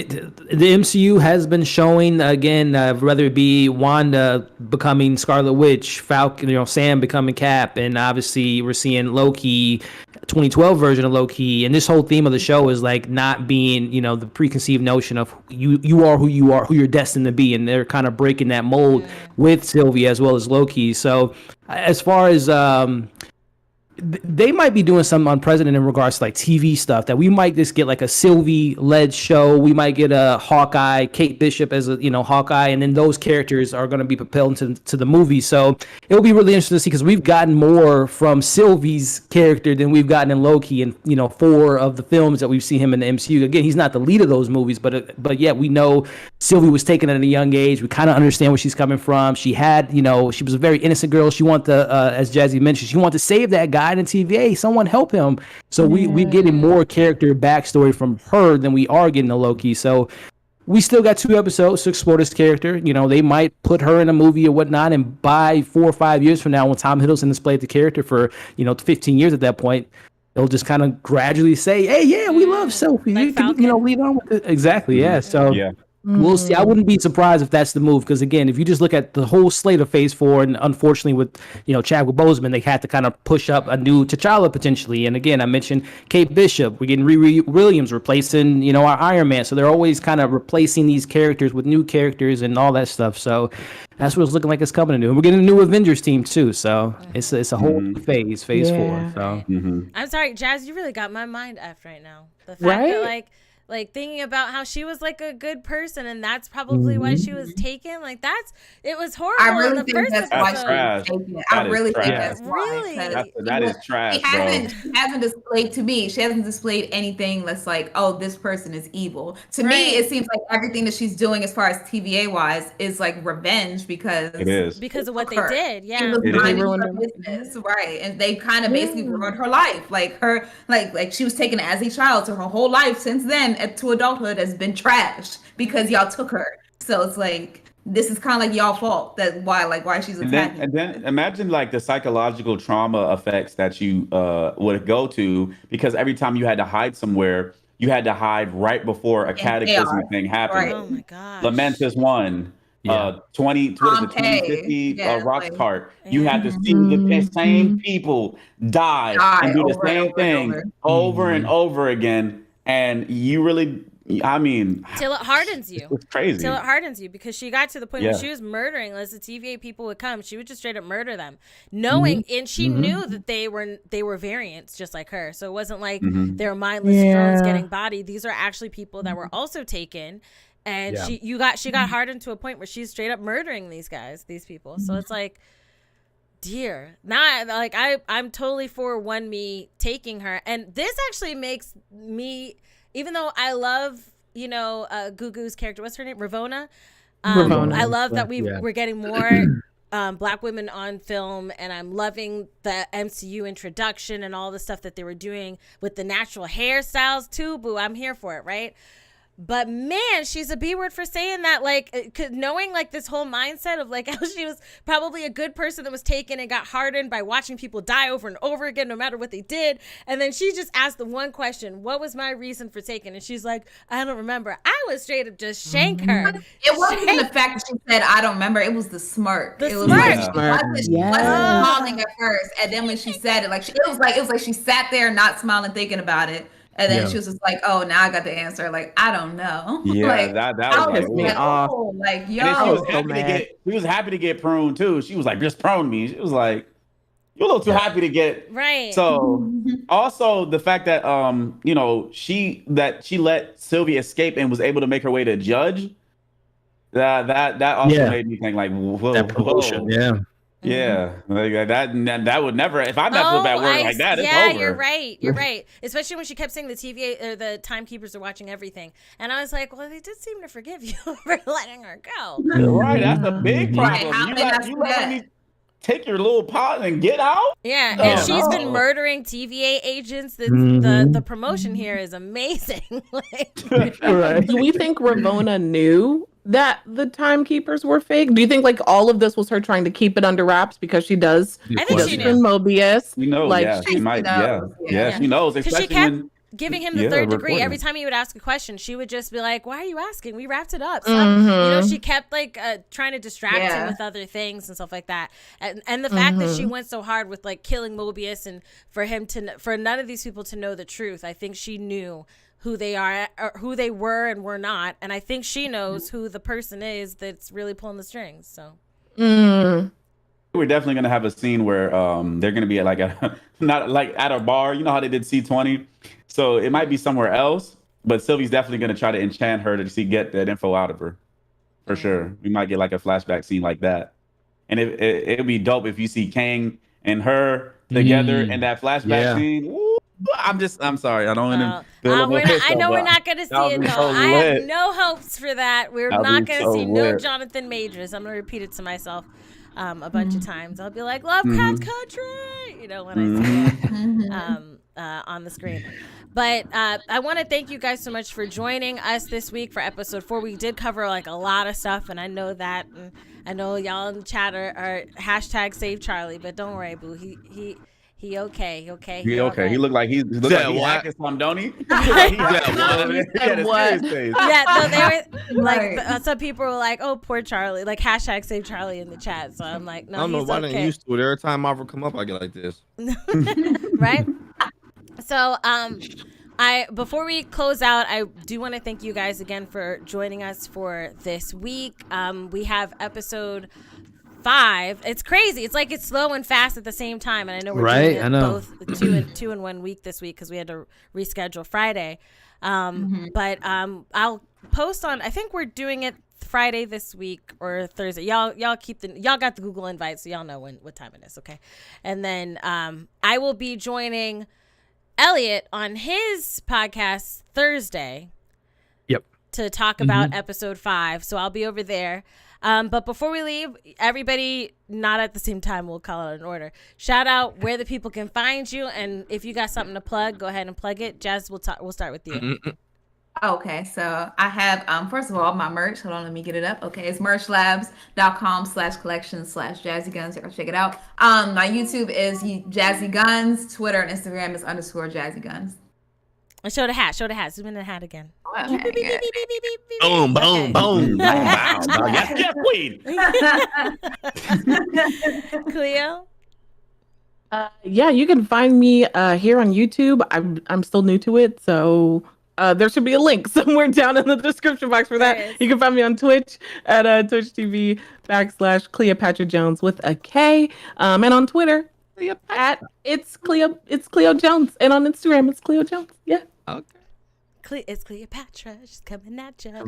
the MCU has been showing again, whether it be Wanda becoming Scarlet Witch, Falcon, Sam becoming Cap, and obviously we're seeing Loki, 2012 version of Loki, and this whole theme of the show is like not being, the preconceived notion of you are who you are, who you're destined to be, and they're kind of breaking that mold with Sylvie as well as Loki. So, as far as they might be doing something unprecedented in regards to like TV stuff that we might just get like a Sylvie-led show. We might get a Hawkeye, Kate Bishop as a Hawkeye, and then those characters are going to be propelled into the movie. So it'll be really interesting to see because we've gotten more from Sylvie's character than we've gotten in Loki and 4 of the films that we've seen him in the MCU. Again, he's not the lead of those movies, but yet we know Sylvie was taken at a young age. We kind of understand where she's coming from. She had she was a very innocent girl. She wanted to, as Jazzy mentioned, she wanted to save that guy in TVA. Someone help him. So we're getting more character backstory from her than we are getting to Loki. So we still got 2 episodes to explore this character. They might put her in a movie or whatnot, and by 4 or 5 years from now, when Tom Hiddleston has played the character for 15 years at that point, they'll just kind of gradually say, "Hey, yeah, we love Sophie. Like You can, Falcon. lead on with it." Exactly. Yeah. So Yeah. we'll see. I wouldn't be surprised if that's the move, because again, if you just look at the whole slate of Phase 4, and unfortunately with Chadwick Boseman, they had to kind of push up a new T'Challa potentially. And again, I mentioned Kate Bishop. We're getting Riri Williams replacing our Iron Man. So they're always kind of replacing these characters with new characters and all that stuff. So that's what it's looking like it's coming to do. And we're getting a new Avengers team too. So it's a whole phase 4. So I'm sorry, Jazz, you really got my mind effed right now. The fact that like thinking about how she was like a good person, and that's probably why she was taken. Like it was horrible. I really in the think first that's episode. why she was taken. I really think that's why. Really? That is trash, She hasn't displayed to me. She hasn't displayed anything that's like, oh, this person is evil. To me, it seems like everything that she's doing as far as TVA wise is like revenge because it is because of what they did. Yeah, she was minding her business, right? And they kind of basically ruined her life. Like her, like she was taken as a child, so her whole life since then to adulthood has been trashed because y'all took her. So it's like this is kind of like y'all fault that why she's attacking. And then imagine like the psychological trauma effects that you would go to, because every time you had to hide somewhere, you had to hide right before a cataclysmic thing happened. Right. Oh my gosh. Lamentus 1. 2050 Rock Cart. You had to see the same people die and do the same thing over and over again. And you really, I mean, till it hardens you. It's crazy. Till it hardens you, because she got to the point where she was murdering. As the TVA people would come, she would just straight up murder them, knowing, and she knew that they were variants just like her. So it wasn't like they were mindless drones getting bodied. These are actually people that were also taken, and she got hardened to a point where she's straight up murdering these people. So it's like, dear, I'm totally for me taking her, and this actually makes me, even though I love Gugu's character, what's her name, Ravonna. I love that we're getting more Black women on film, and I'm loving the MCU introduction and all the stuff that they were doing with the natural hairstyles too. Boo, I'm here for it, right? But man, she's a B word for saying that, like, knowing like this whole mindset of like how she was probably a good person that was taken and got hardened by watching people die over and over again, no matter what they did. And then she just asked the one question, what was my reason for taking? And she's like, I don't remember. I was straight up just shank her. It wasn't even the fact that she said, I don't remember. It was the smirk. It was smirk. Like, she wasn't smiling at first. And then when she said it, like, it was like she sat there not smiling, thinking about it. And then she was just like, "Oh, now I got the answer." Like, I don't know. Yeah, like, that was like, oh, like, yo, she was happy to get pruned too. She was like, "Just prune me." She was like, "You're a little too happy to get right." So, also the fact that she let Sylvia escape and was able to make her way to judge. That also made me think like, whoa, that promotion, Yeah, like that would never. If I mess with that word like that, it's over. You're right. You're right. Especially when she kept saying the TVA or the timekeepers are watching everything, and I was like, well, they did seem to forgive you for letting her go. Right, that's a big problem. You let me take your little pot and get out. Yeah, and she's been murdering TVA agents. The promotion here is amazing. Do we think Ravonna knew that the timekeepers were fake? Do you think like all of this was her trying to keep it under wraps because she does? I think she knew. Mobius. You know, like she might. She knows. Because she kept giving him the third degree. Every time he would ask a question, she would just be like, "Why are you asking? We wrapped it up." So, she kept like trying to distract him with other things and stuff like that. And the fact that she went so hard with like killing Mobius, and for none of these people to know the truth, I think she knew who they are, or who they were and were not, and I think she knows who the person is that's really pulling the strings. So we're definitely gonna have a scene where they're gonna be not like at a bar. You know how they did C20, so it might be somewhere else. But Sylvie's definitely gonna try to enchant her to get that info out of her, for sure. We might get like a flashback scene like that, and it'd be dope if you see Kang and her together in that flashback scene. Ooh. I'm sorry. I don't want to. I know we're not going to see it, though. I have no hopes for that. We're not going to see no Jonathan Majors. I'm going to repeat it to myself a bunch of times. I'll be like, Lovecraft Country, when I see it on the screen. But I want to thank you guys so much for joining us this week for episode 4. We did cover like a lot of stuff, and I know that. And I know y'all in the chat are hashtag Save Charlie, but don't worry, boo. He okay. He okay. He okay. Right. He looked like he hacking something, don't he? Yeah, no, they were like some people were like, "Oh, poor Charlie," like hashtag save Charlie in the chat. So I'm like, no, I don't know he's why okay. I'm used to it. Every time Marvel come up, I get like this. Right? So before we close out, I do want to thank you guys again for joining us for this week. We have episode 5. It's crazy. It's like it's slow and fast at the same time, and I know we're doing it both two in 1 week this week because we had to reschedule Friday. But I'll post on. I think we're doing it Friday this week or Thursday. Y'all got the Google invite, so y'all know what time it is. Okay, and then I will be joining Elliot on his podcast Thursday. Yep. To talk about episode 5, so I'll be over there. But before we leave, everybody, not at the same time, we'll call it in order. Shout out where the people can find you, and if you got something to plug, go ahead and plug it. Jazz, we'll start with you. Okay, so I have, first of all, my merch. Hold on, let me get it up. Okay, it's merchlabs.com/collection/jazzyguns. You can check it out. My YouTube is Jazzy Guns. Twitter and Instagram is _jazzyguns. And show the hat. Zoom in the hat again. Boom, boom, boom. Wow. Yes, queen. Cleo? Yeah, you can find me here on YouTube. I'm still new to it, so there should be a link somewhere down in the description box for that. You can find me on Twitch at Twitch TV /Kleopatra Jones with a K, and on Twitter at it's Cleo Jones, and on Instagram it's Cleo Jones. Yeah. Okay. It's Cleopatra. She's coming at you. I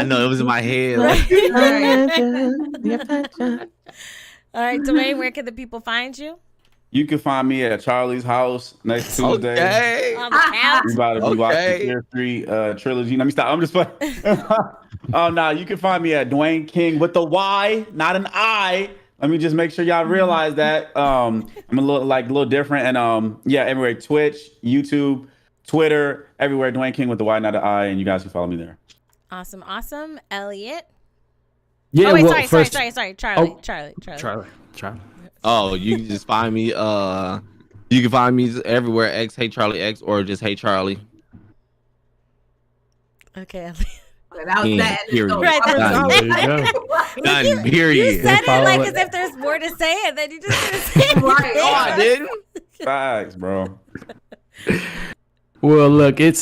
know it was in my head. All right, Dwayne, where can the people find you? You can find me at Charlie's house next Tuesday. Okay. On the couch. We about to be watching Fear 3 trilogy. Let me stop. I'm just playing. Oh, no. You can find me at Dwayne King with the Y, not an I. Let me just make sure y'all realize that. I'm a little different. And yeah, everywhere. Twitch, YouTube, Twitter, everywhere. Dwayne King with the Y, not an I. And you guys can follow me there. Awesome. Elliot? Yeah. Oh, wait, well, sorry. Charlie. Oh, you can just find me. You can find me everywhere. Hey Charlie X, or just Hey Charlie. Okay, Elliot. That was that. Period. Right, Done. There you go. Done. Period. You said it like Follow as if there's more to say, and then you just didn't say it. Right. Oh, I didn't. Facts, bro. Well, look, it's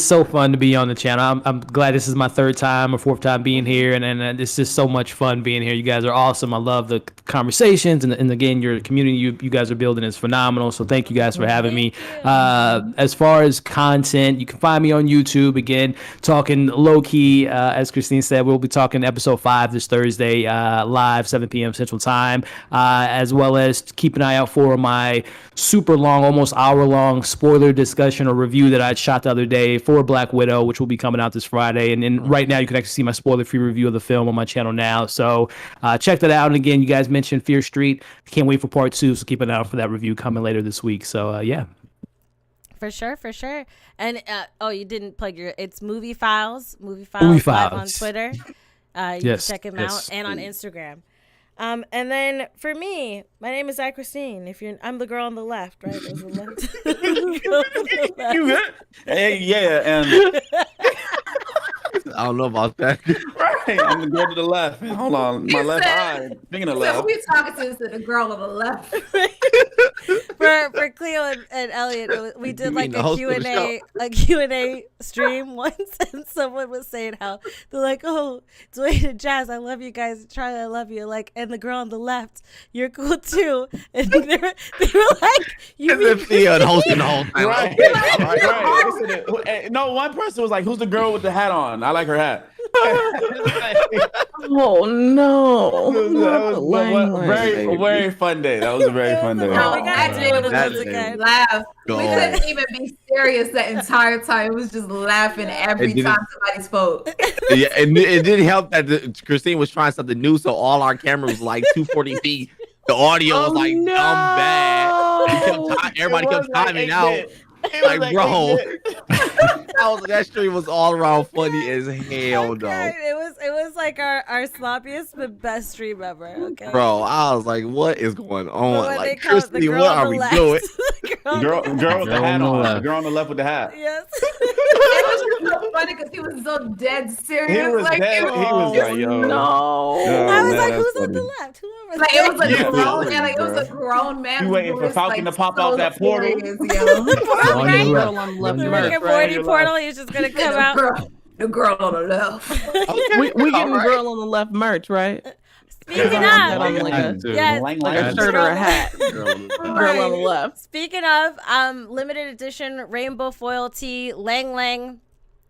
so fun to be on the channel. I'm glad this is my 3rd time or 4th time being here, and it's just so much fun being here. You guys are awesome. I love the conversations, and again, your community you guys are building is phenomenal. So thank you guys for having me. As far as content, you can find me on YouTube again, talking Loki. As Christine said, we'll be talking episode 5 this Thursday, live 7 p.m. Central Time, as well as keep an eye out for my super long, almost hour-long spoiler discussion or review that I shot the other day for Black Widow, which will be coming out this Friday. And then right now you can actually see my spoiler-free review of the film on my channel now. So check that out. And again, you guys mentioned Fear Street. Can't wait for part 2. So keep an eye out for that review coming later this week. So yeah. For sure. And you didn't plug it's MovieFiles live on Twitter. You can check him out, and on Instagram. And then for me, my name is Christine. I'm the girl on the left, right? There's the left. You good? Hey, yeah, and I don't know about that. right, I'm the girl to the left. Hold on, my left eye. Speaking of left, we talking to the girl on the left. for Cleo and Elliot, we did like a Q&A stream once, and someone was saying how they're like, "Oh, Dwayne and Jazz, I love you guys. Charlie, I love you. Like, and the girl on the left, you're cool too." And they were like, "You mean hosting the whole time?" right. No, one person was like, "Who's the girl with the hat on? I like her hat." Oh no! That was very fun day. That was a very fun day. No, we gotta do one of those we again. laugh. We couldn't even be serious that entire time. It was just laughing every time somebody spoke. Yeah, and it didn't help that Christine was trying something new, so all our cameras was like 240p. The audio was like dumb bad. Everybody kept timing out. Like, bro, that stream was all around funny as hell, though. It was like our sloppiest but best stream ever. Okay, Bro, I was like, what is going on? when Like, come, Christy, what are we doing? Girl with the hat on. The girl on the left with the hat. Yes. It was just so funny because he was so dead serious. He was like, dead. He was like, yo. No. I was man, like, that's who's on funny. the left? Who over Like there? it was like Yeah, a grown, yeah, like it was a bro. grown man. You waiting for Falcon to pop out that portal? Serious, yo. Right? Girl on the left The merch, Rick and right? Morty portal is just gonna come out. The girl on the left. We getting All right. girl on the left merch, right? Speaking Yeah. of, I'm like a- yes. Like a shirt or a hat. Girl on the left. Speaking of limited edition rainbow foil tee, Lang Lang.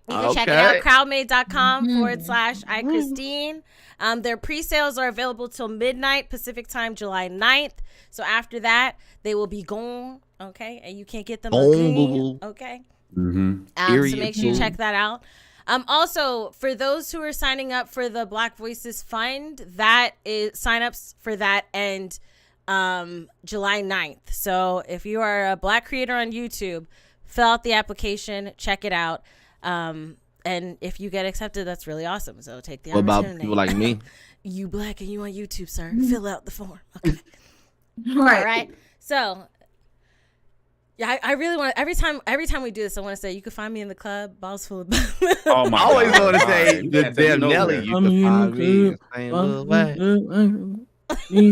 You can check it out, crowdmade.com /iChristine. Their pre-sales are available till midnight Pacific time, July 9th. So after that, they will be gone. Okay. And you can't get them again. Okay. Mm-hmm. So make sure you check that out. Also, for those who are signing up for the Black Voices Fund, that is signups for that end July 9th. So if you are a Black creator on YouTube, fill out the application, check it out. And if you get accepted, that's really awesome. So take the What opportunity. about people like me? You Black and you on YouTube, sir. Fill out the form. Okay. Right. All right. So yeah, I really want every time we do this, I want to say you can find me in the club, balls full of Oh my I always God. want to say You the can't take damn it nowhere. Nelly. You can find me in the same little way.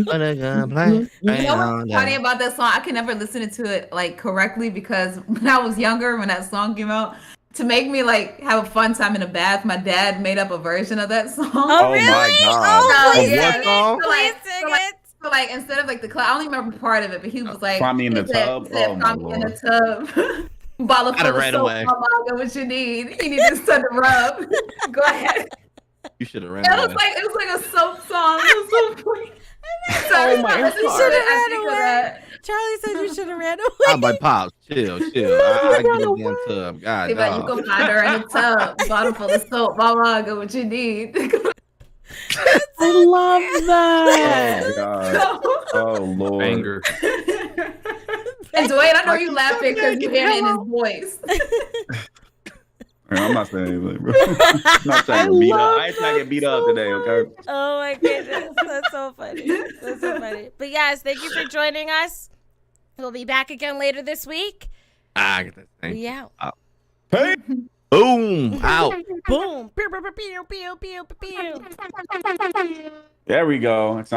But I can play. You know what's funny about that song? I can never listen to it like correctly because when I was younger, when that song came out, to make me like have a fun time in a bath, my dad made up a version of that song. Oh, really? my God. Oh, please yeah. sing it. What Please song? sing it. So like instead of like the club, I only remember part of it, but he was like, Find me in the he said- tub? he said, Oh, my find me in the tub. Bottle I'd full have of ran soap, away. mama, I got what you need. You need this son to rub. Go ahead. You should have ran It away. was like a soap song. It was so funny. Oh my I God. Should've think ran of away. that. Charlie said you should have ran I'm away. like, Pops, chill. I get in the damn tub. God, See, but you dog. can find her in the tub, bottle full of soap. Mama, I got what you need. I love Oh that. my God. Oh Lord. Banger. And Dwayne, I know you laughing because you hear it in his voice. I'm not saying anything, bro. I'm not trying to beat up. I ain't trying to get beat up today, okay? Oh my goodness, that's so funny. That's so funny. But yes, thank you for joining us. We'll be back again later this week. I get that thing. We out. Hey. Boom. Out. Boom. Pew, pew, pew, pew, pew, pew, pew, pew. There we go. Mine's